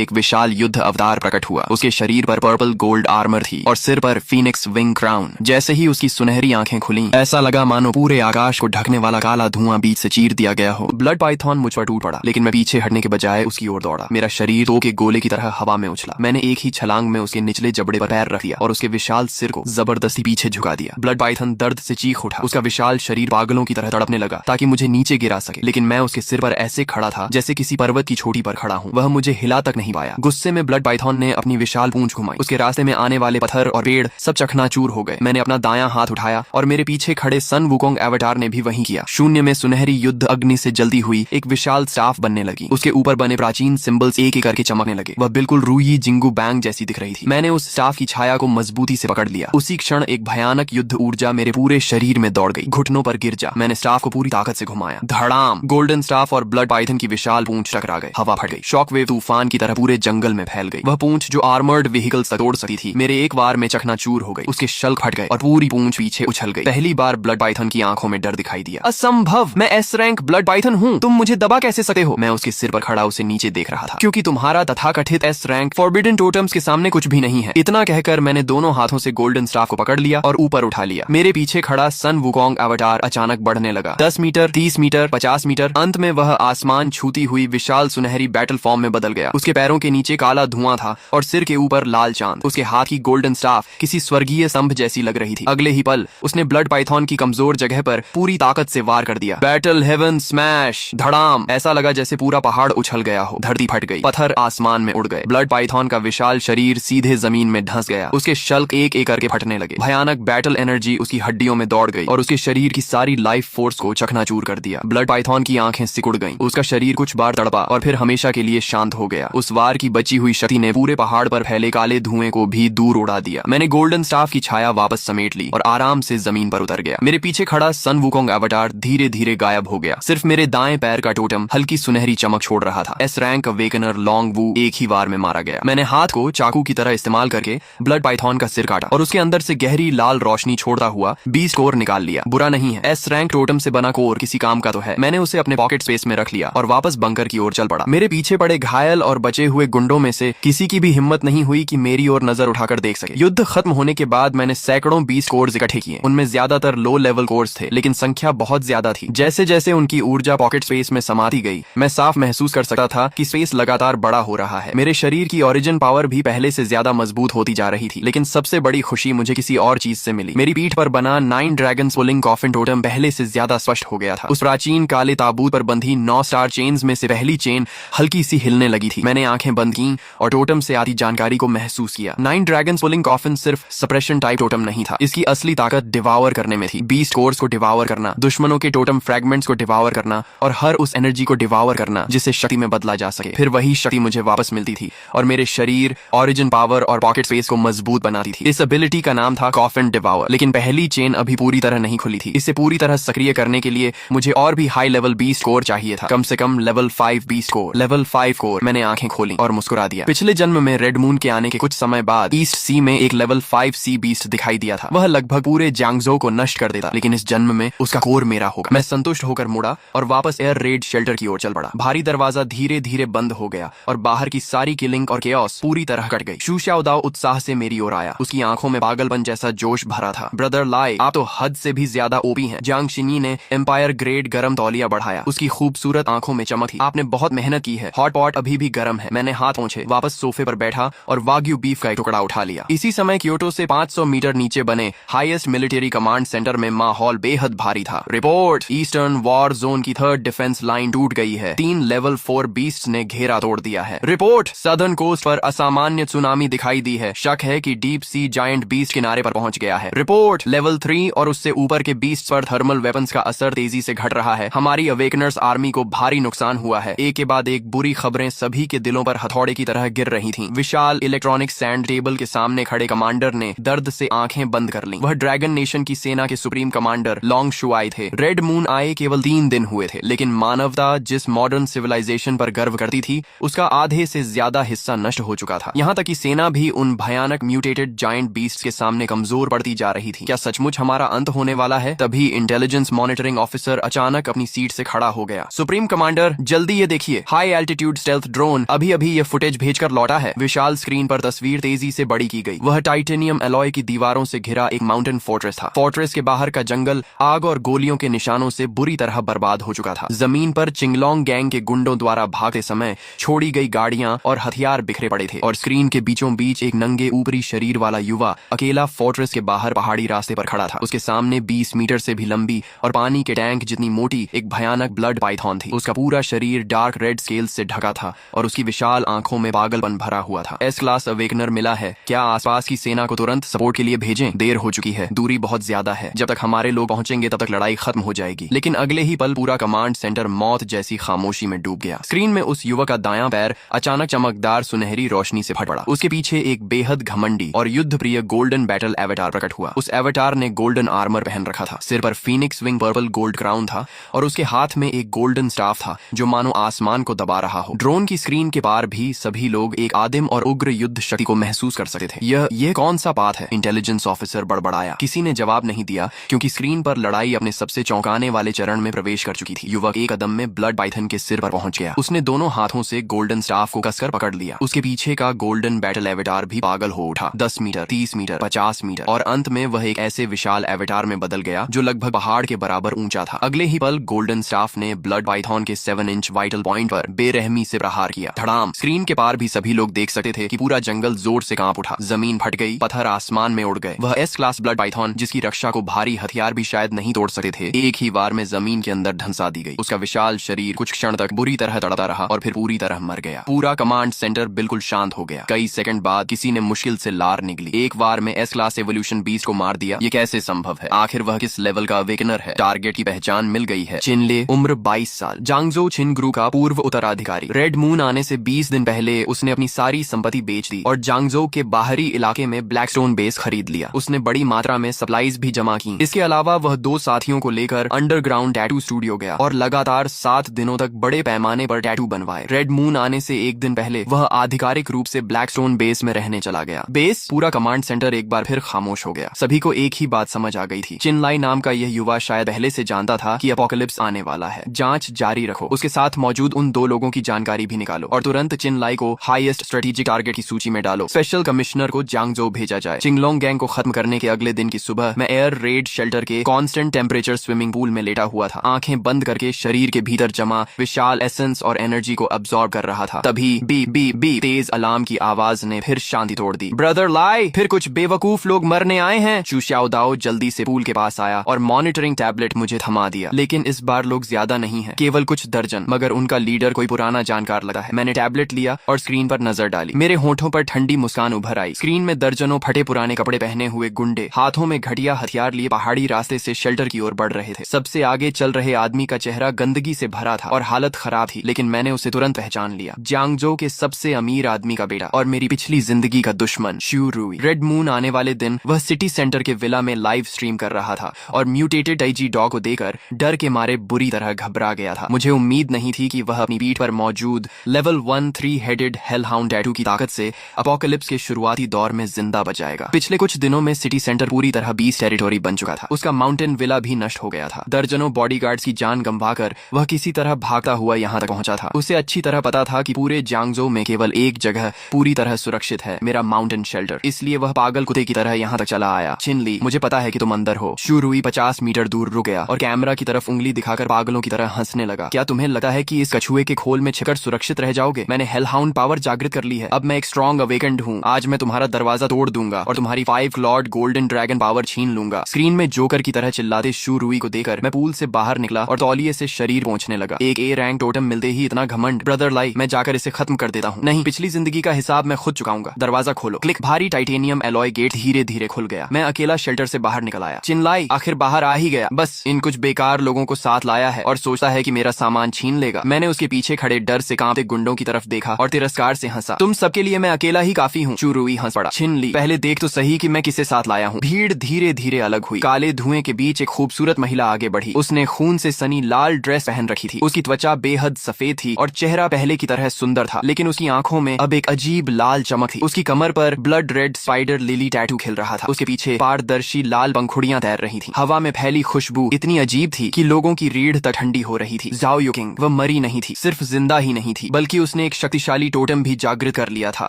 एक विशाल युद्ध अवतार प्रकट हुआ। उसके शरीर पर पर्पल गोल्ड आर्मर थी और सिर पर फीनिक्स विंग क्राउन। जैसे ही उसकी सुनहरी आंखें खुली, ऐसा लगा मानो पूरे आकाश को ढकने वाला काला धुआं बीच से चीर दिया गया हो। ब्लड पाइथन मुझ पर टूट पड़ा, लेकिन मैं पीछे हटने के बजाय उसकी ओर दौड़ा। मेरा शरीर तो के गोले की तरह हवा में उछला। मैंने एक ही छलांग में उसके निचले जबड़े पर पैर रख दिया और उसके विशाल सिर को जबरदस्ती पीछे झुका दिया। ब्लड पाइथन दर्द से चीख उठा। उसका विशाल शरीर पागलों की तरह तड़पने लगा ताकि मुझे नीचे गिरा सके, लेकिन मैं उसके सिर पर ऐसे खड़ा था जैसे किसी पर्वत की चोटी पर खड़ा हूँ। वह मुझे हिला तक नहीं पाया। गुस्से में ब्लड पाइथन ने अपनी विशाल पूंछ घुमाई। उसके रास्ते में आने वाले पत्थर और पेड़ सब चकनाचूर हो गए। मैंने अपना दायां हाथ उठाया और मेरे पीछे खड़े सन वुकोंग एवटार ने भी वही किया। शून्य में सुनहरी युद्ध अग्नि से जलती हुई एक विशाल स्टाफ बनने लगी। उसके ऊपर बने प्राचीन सिंबल्स एक एक करके चमकने लगे। वह बिल्कुल रूई जिंगू बैंग जैसी दिख रही थी। मैंने उस स्टाफ की छाया को मजबूती से पकड़ लिया। उसी क्षण एक भयानक युद्ध ऊर्जा मेरे पूरे शरीर में दौड़ गई। घुटनों पर गिर जा। मैंने स्टाफ को पूरी ताकत से घुमाया। धड़ाम! गोल्डन स्टाफ और ब्लड पाइथन की विशाल पूंछ टकरा गए। हवा फट गई। शॉकवेव तूफान की तरह पूरे जंगल में फैल गई। वह पूंछ जो आर्मर्ड व्हीकल्स तक तोड़ सकती थी, मेरे एक बार में चकनाचूर हो गई। उसके शल्क फट गए और पूरी पूंछ पीछे उछल गई। पहली बार ब्लड पाइथन की आंखों में डर दिखाई दिया। असंभव! मैं एस रैंक ब्लड पाइथन हूँ। तुम मुझे दबा कैसे सकते हो? मैं उसके सिर पर खड़ा उसे नीचे देख रहा था। क्योंकि तुम्हारा तथाकथित एस रैंक फॉरबिडन टोटम्स के सामने कुछ भी नहीं है। इतना कहकर मैंने दोनों हाथों से गोल्डन स्टाफ को पकड़ लिया और ऊपर उठा लिया। मेरे पीछे खड़ा सन वुकोंग अवतार अचानक बढ़ने लगा। 10 मीटर, 30 मीटर, 50 मीटर। अंत में वह आसमान छूती हुई विशाल सुनहरी बैटल फॉर्म में बदल गया। उसके पैरों के नीचे काला धुआं था और सिर के ऊपर लाल चांद। उसके हाथ की गोल्डन स्टाफ किसी स्वर्गीय स्तंभ जैसी लग रही थी। अगले ही पल उसने ब्लड पाइथन की कमजोर जगह पर पूरी ताकत से वार कर दिया। Battle heaven smash! धड़ाम! ऐसा लगा जैसे पूरा पहाड़ उछल गया हो। धरती फट गई। पत्थर आसमान में उड़ गए। ब्लड पाइथन का विशाल शरीर सीधे जमीन में धंस गया। उसके शल्क एक एक करके फटने लगे। भयानक बैटल एनर्जी उसकी हड्डियों में दौड़ गई और उसके शरीर की सारी लाइफ फोर्स को चकनाचूर कर दिया। ब्लड पाइथन की आंखें सिकुड़ गईं। उसका शरीर कुछ बार तड़पा और फिर हमेशा के लिए शांत हो गया। उस वार की बची हुई शक्ति ने पूरे पहाड़ पर फैले काले धुएं को भी दूर उड़ा दिया। मैंने गोल्डन स्टाफ की छाया वापस समेट ली और आराम से जमीन पर उतर गया। मेरे पीछे खड़ा सन वुकोंग अवतार धीरे धीरे गायब हो गया। सिर्फ मेरे दाएं पैर का टोटम हल्की सुनहरी चमक छोड़ रहा था। एस रैंक अवेकनर लॉन्ग वू एक ही वार में मारा गया। मैंने हाथ को चाकू की तरह इस्तेमाल करके ब्लड पाइथन का सिर काटा और उसके अंदर से गहरी लाल रोशनी छोड़ता हुआ 20 कोर निकाल लिया। बुरा नहीं है, एस रैंक टोटम से बना कोर किसी काम का तो है। मैंने उसे अपने पॉकेट स्पेस में रख लिया और वापस बंकर की ओर चल पड़ा। मेरे पीछे पड़े घायल और बचे हुए गुंडों में से किसी की भी हिम्मत नहीं हुई कि मेरी ओर नजर उठाकर देख सके। युद्ध खत्म होने के बाद मैंने सैकड़ों 20 कोर्स इकट्ठे किए। उनमें ज्यादातर लो लेवल कोर्स थे, लेकिन संख्या बहुत ज्यादा थी। जैसे जैसे उनकी ऊर्जा पॉकेट स्पेस में समाती गई, मैं साफ महसूस कर सकता था कि स्पेस लगातार बड़ा हो रहा है। मेरे शरीर की ओरिजिन पावर भी पहले से ज्यादा मजबूत होती जा रही थी। लेकिन सबसे बड़ी खुशी मुझे किसी और चीज से मिली। मेरी पीठ पर बना 9 ड्रैगन पुलिंग कॉफिन टोटम पहले से ज्यादा स्पष्ट हो गया था। उस प्राचीन काले ताबूत पर बंधी 9 स्टार चेन्स में से पहली चेन हल्की सी हिलने लगी थी। मैंने आंखें बंद की और टोटम से आती जानकारी को महसूस किया। 9 ड्रैगन पुलिंग कॉफिन सिर्फ सप्रेशन टाइप टोटम नहीं था। इसकी असली ताकत डिवावर करने में थी। 20 कोर्स को डिवावर करना, दुश्मनों के टोटम फ्रेगमेंट्स को डिवावर करना और हर उस एनर्जी को डिवावर करना जिसे शक्ति में बदला जा सके। फिर वही शक्ति मुझे वापस मिलती थी और मेरे शरीर, ओरिजिन पावर और पॉकेट स्पेस को मजबूत बनाती थी। इस एबिलिटी का नाम था कॉफिन डिवावर। लेकिन पहली चेन अभी पूरी तरह नहीं खुली थी। इसे पूरी तरह सक्रिय करने के लिए मुझे और भी हाई लेवल 20 कोर चाहिए था। कम से कम लेवल 5 20 कोर। Level 5 core. मैंने आंखें खोली और मुस्कुरा दिया। पिछले जन्म में रेड मून के आने के कुछ समय बाद ईस्ट सी में एक लेवल 5 सी बीस्ट दिखाई दिया था। वह लगभग पूरे जांगजो को नष्ट कर देता, लेकिन इस जन्म में उसका कोर मेरा होगा। मैं संतुष्ट होकर मुड़ा और वापस एयर रेड शेल्टर की ओर चल पड़ा। भारी दरवाजा धीरे धीरे बंद हो गया और बाहर की सारी किलिंग और केओस पूरी तरह कट गई। शू शाओदाओ उत्साह से मेरी ओर आया। उसकी आंखों में पागलपन जैसा जोश भरा था। ब्रदर लाई, आप तो हद से भी ज्यादा ओपी हैं। जांग शिनी ने एम्पायर ग्रेड गरम तौलिया बढ़ाया। उसकी खूबसूरत आंखों में चमक थी। आपने बहुत मेहनत की है। हॉट पॉट अभी भी गर्म है। मैंने हाथ पहुंचे वापस सोफे पर बैठा और वाग्यू बीफ का एक टुकड़ा उठा लिया। इसी समय क्योटो से 500 मीटर नीचे बने हाईएस्ट मिलिट्री कमांड सेंटर में माहौल बेहद भारी था। रिपोर्ट, ईस्टर्न वॉर जोन की 3rd डिफेंस लाइन टूट गई है। 3 लेवल 4 बीस्ट ने घेरा तोड़ दिया है। रिपोर्ट, सदर्न कोस्ट पर असामान्य सुनामी दिखाई दी है। शक है कि डीप सी जायंट बीस्ट किनारे पर पहुंच गया है। रिपोर्ट, लेवल 3 और उससे ऊपर के बीस्ट पर थर्मल वेपन्स का असर तेजी से घट रहा है। हमारी अवेकनर्स आर्मी को भारी नुकसान हुआ है। एक के बाद एक एक बुरी खबरें सभी के दिलों पर हथौड़े की तरह गिर रही थीं। विशाल इलेक्ट्रॉनिक सैंड टेबल के सामने खड़े कमांडर ने दर्द से आंखें बंद कर लीं। वह ड्रैगन नेशन की सेना के सुप्रीम कमांडर लॉन्ग शुआई थे। रेड मून आए केवल 3 दिन हुए थे, लेकिन मानवता जिस मॉडर्न सिविलाइजेशन पर गर्व करती थी उसका आधे से ज्यादा हिस्सा नष्ट हो चुका था। यहाँ तक कि सेना भी उन भयानक म्यूटेटेड जायंट बीस्ट के सामने कमजोर पड़ती जा रही थी। क्या सचमुच हमारा अंत होने वाला है? तभी इंटेलिजेंस मॉनिटरिंग ऑफिसर अचानक अपनी सीट से खड़ा हो गया। सुप्रीम कमांडर, जल्दी ये देखिए, हाई एल्टीट्यूड स्टेल्थ ड्रोन अभी अभी ये फुटेज भेजकर लौटा है। विशाल स्क्रीन पर तस्वीर तेजी से बड़ी की गई। वह टाइटेनियम एलॉय की दीवारों से घिरा एक माउंटेन फोर्ट्रेस था। फोर्ट्रेस के बाहर का जंगल आग और गोलियों के निशानों से बुरी तरह बर्बाद हो चुका था। जमीन पर चिंगलोंग गैंग के गुंडों द्वारा भागते समय छोड़ी गई गाड़ियां और हथियार बिखरे पड़े थे, और स्क्रीन के बीचों बीच एक नंगे ऊपरी शरीर वाला युवा अकेला फोर्ट्रेस के बाहर पहाड़ी रास्ते पर खड़ा था। उसके सामने 20 मीटर से भी लंबी और पानी के टैंक जितनी मोटी एक भयानक ब्लड पाइथन थी। उसका पूरा शरीर डार्क रेड स्केल्स से ढका था और उसकी विशाल आंखों में पागलपन भरा हुआ था। एस क्लास अवेकनर मिला है, क्या आसपास की सेना को तुरंत सपोर्ट के लिए भेजें? देर हो चुकी है, दूरी बहुत ज्यादा है। जब तक हमारे लोग पहुंचेंगे तब तक लड़ाई खत्म हो जाएगी। लेकिन अगले ही पल पूरा कमांड सेंटर मौत जैसी खामोशी में डूब गया। स्क्रीन में उस युवक का दायां पैर अचानक चमकदार सुनहरी रोशनी से फट पड़ा। उसके पीछे एक बेहद घमंडी और युद्ध प्रिय गोल्डन बैटल एवेटार प्रकट हुआ। उस एवेटार ने गोल्डन आर्मर पहन रखा था, सिर पर Phoenix wing purple gold crown था और उसके हाथ में एक गोल्डन स्टाफ था जो मानो आसमान को दबा रहा हो। ड्रोन की स्क्रीन के पार भी सभी लोग एक आदिम और उग्र युद्ध शक्ति को महसूस कर सकते थे। यह कौन सा पाथ है? इंटेलिजेंस ऑफिसर बड़बड़ाया। किसी ने जवाब नहीं दिया क्योंकि स्क्रीन पर लड़ाई अपने सबसे चौंकाने वाले चरण में प्रवेश कर चुकी थी। युवक एक कदम में ब्लड पाइथन के सिर पर पहुंच गया। उसने दोनों हाथों से गोल्डन स्टाफ को कसकर पकड़ लिया। उसके पीछे का गोल्डन बैटल एवेटार भी पागल हो उठा। 10 मीटर, 30 मीटर, 50 मीटर और अंत में वह एक ऐसे विशाल एवेटार में बदल गया जो लगभग पहाड़ के बराबर ऊंचा था। अगले ही पल गोल्डन स्टाफ ने ब्लड पाइथन के 7 इंच वाइटल पॉइंट पर बेरहमी से प्रहार किया। धड़ाम! स्क्रीन के पार भी सभी लोग देख सकते थे कि पूरा जंगल जोर से कांप उठा। जमीन फट गई, पत्थर आसमान में उड़ गए। वह एस क्लास ब्लड पाइथन जिसकी रक्षा को भारी हथियार भी शायद नहीं तोड़ सकते थे, एक ही बार में जमीन के अंदर धंसा दी गई। उसका विशाल शरीर कुछ क्षण तक बुरी तरह तड़पता रहा और फिर पूरी तरह मर गया। पूरा कमांड सेंटर बिल्कुल शांत हो गया। कई सेकंड बाद किसी ने मुश्किल से लार निकली। एक बार में एस क्लास एवोल्यूशन बीस्ट को मार दिया। ये कैसे संभव है? आखिर वह किस लेवल का अवेकनर है? टारगेट की पहचान मिल गई है। चिनले, उम्र 22 साल, जांगजो छिन ग्रुप का पूर्व उत्तराधिकारी। रेड मून आने से 20 दिन पहले उसने अपनी सारी संपत्ति बेच दी और जांगजो के बाहरी इलाके में ब्लैकस्टोन बेस खरीद लिया। उसने बड़ी मात्रा में सप्लाईज भी जमा की। इसके अलावा वह 2 साथियों को लेकर अंडरग्राउंड टैटू स्टूडियो गया और लगातार 7 दिनों तक बड़े पैमाने पर टैटू बनवाए। रेड मून आने से 1 दिन पहले वह आधिकारिक रूप से ब्लैकस्टोन बेस में रहने चला गया। बेस पूरा कमांड सेंटर एक बार फिर खामोश हो गया। सभी को एक ही बात समझ आ गई थी। चिनलाई नाम का यह युवा शायद पहले से जानता था कि अपोकलिप्स आने वाला है। जांच जारी रखो। उसके साथ मौजूद उन 2 लोगों की जानकारी भी निकालो और तुरंत चिनलाई को हाईएस्ट स्ट्रेटेजिक टारगेट की सूची में डालो। स्पेशल कमिश्नर को जांगजो भेजा जाए। चिंगलोंग गैंग को खत्म करने के अगले दिन की सुबह मैं एयर रेड शेल्टर के कांस्टेंट टेम्परेचर स्विमिंग पूल में लेटा हुआ था, आंखें बंद करके शरीर के भीतर जमा विशाल एसेंस और एनर्जी को अब्सॉर्ब कर रहा था। तभी बी बी बी तेज अलार्म की आवाज ने फिर शांति तोड़ दी। ब्रदर लाई, फिर कुछ बेवकूफ लोग मरने आए हैं। चू शाओदाओ जल्दी से पूल के पास आया और मॉनिटरिंग टैबलेट मुझे थमा दिया। लेकिन इस बार लोग ज्यादा नहीं है, केवल कुछ दर्जन, मगर उनका लीडर कोई पुराना जानकार लगा है। मैंने टैबलेट लिया और स्क्रीन पर नजर डाली। मेरे होठों पर ठंडी मुस्कान उभर आई। स्क्रीन में दर्जनों फटे पुराने कपड़े पहने हुए गुंडे हाथों में घटिया हथियार लिए पहाड़ी रास्ते से शेल्टर की ओर बढ़ रहे थे। सबसे आगे चल रहे आदमी का चेहरा गंदगी से भरा था और हालत खराब थी, लेकिन मैंने उसे तुरंत पहचान लिया। जांगजो के सबसे अमीर आदमी का बेटा और मेरी पिछली जिंदगी का दुश्मन शू रुई। रेड मून आने वाले दिन वह सिटी सेंटर के विला में लाइव स्ट्रीम कर रहा था और म्यूटेटेड टाइजी डॉग को देखकर डर के मारे बुरी तरह घबरा गया था। मुझे उम्मीद नहीं थी कि वह अपनी पीठ पर मौजूद लेवल 1 3 हेडेड हेलहाउंड टैटू की ताकत से अपोकलिप्स के शुरुआती दौर में जिंदा बचाएगा। पिछले कुछ दिनों में सिटी सेंटर पूरी तरह बीस्ट टेरिटोरी बन चुका था। उसका माउंटेन विला भी नष्ट हो गया था। दर्जनों बॉडीगार्ड्स की जान गंवाकर वह किसी तरह भागता हुआ यहाँ तक पहुंचा था। उसे अच्छी तरह पता था कि पूरे जांगजो में केवल एक जगह पूरी तरह सुरक्षित है, मेरा माउंटेन शेल्टर। इसलिए वह पागल कुत्ते की तरह यहाँ तक चला आया। चिनली, मुझे पता है कि तुम अंदर हो। शू रुई 50 मीटर दूर रुक गया और कैमरा की तरफ उंगली दिखाकर पागलों की तरह हंसने लगा। क्या तुम्हें लगता है कि इस कछुए के खोल में छिपकर सुरक्षित रह जाओगे? मैंने हेलहाउंड पावर जागृत कर ली है। अब मैं एक स्ट्रॉन्ग अवेकेंड हूँ। आज मैं तुम्हारा दरवाजा तोड़ दूंगा और तुम्हारी 5 क्लॉड गोल्डन ड्रैगन पावर छीन लूंगा। स्क्रीन में जोकर की तरह चिल्लाते शू रुई को देखकर मैं पूल से बाहर निकला और तौलिए से शरीर पहुंचने लगा। एक ए रैंक टोटम मिलते ही इतना घमंड। ब्रदर लाई, मैं जाकर इसे खत्म कर देता हूँ। नहीं, पिछली जिंदगी का हिसाब मैं खुद चुकाऊंगा। दरवाजा खोलो। क्लिक। भारी टाइटेनियम एलॉय गेट धीरे धीरे खुल गया। मैं अकेला शेल्टर से बाहर निकल आया। चिनलाई, आखिर बाहर आ ही गया। बस इन कुछ बेकार लोगों को साथ लाया है और सोचता है कि मेरा सामान छीन लेगा। मैंने उसके पीछे पीछे खड़े डर से कांपते गुंडों की तरफ देखा और तिरस्कार से हंसा। तुम सबके लिए मैं अकेला ही काफी हूँ। शुरुई हंस पड़ा। छिन ली, पहले देख तो सही कि मैं किसे साथ लाया हूँ। भीड़ धीरे धीरे अलग हुई। काले धुएं के बीच एक खूबसूरत महिला आगे बढ़ी। उसने खून से सनी लाल ड्रेस पहन रखी थी। उसकी त्वचा बेहद सफेद थी और चेहरा पहले की तरह सुंदर था, लेकिन उसकी आंखों में अब एक अजीब लाल चमक थी। उसकी कमर पर blood red spider lily tattoo खिल रहा था। उसके पीछे पारदर्शी लाल पंखुड़ियां तैर रही थी। हवा में फैली खुशबू इतनी अजीब थी कि लोगों की रीढ़ तक ठंडी हो रही थी। जाओ युकिंग, वह मरी नहीं थी, सिर्फ जिंदा ही नहीं थी, बल्कि उसने एक शक्तिशाली टोटम भी जागृत कर लिया था,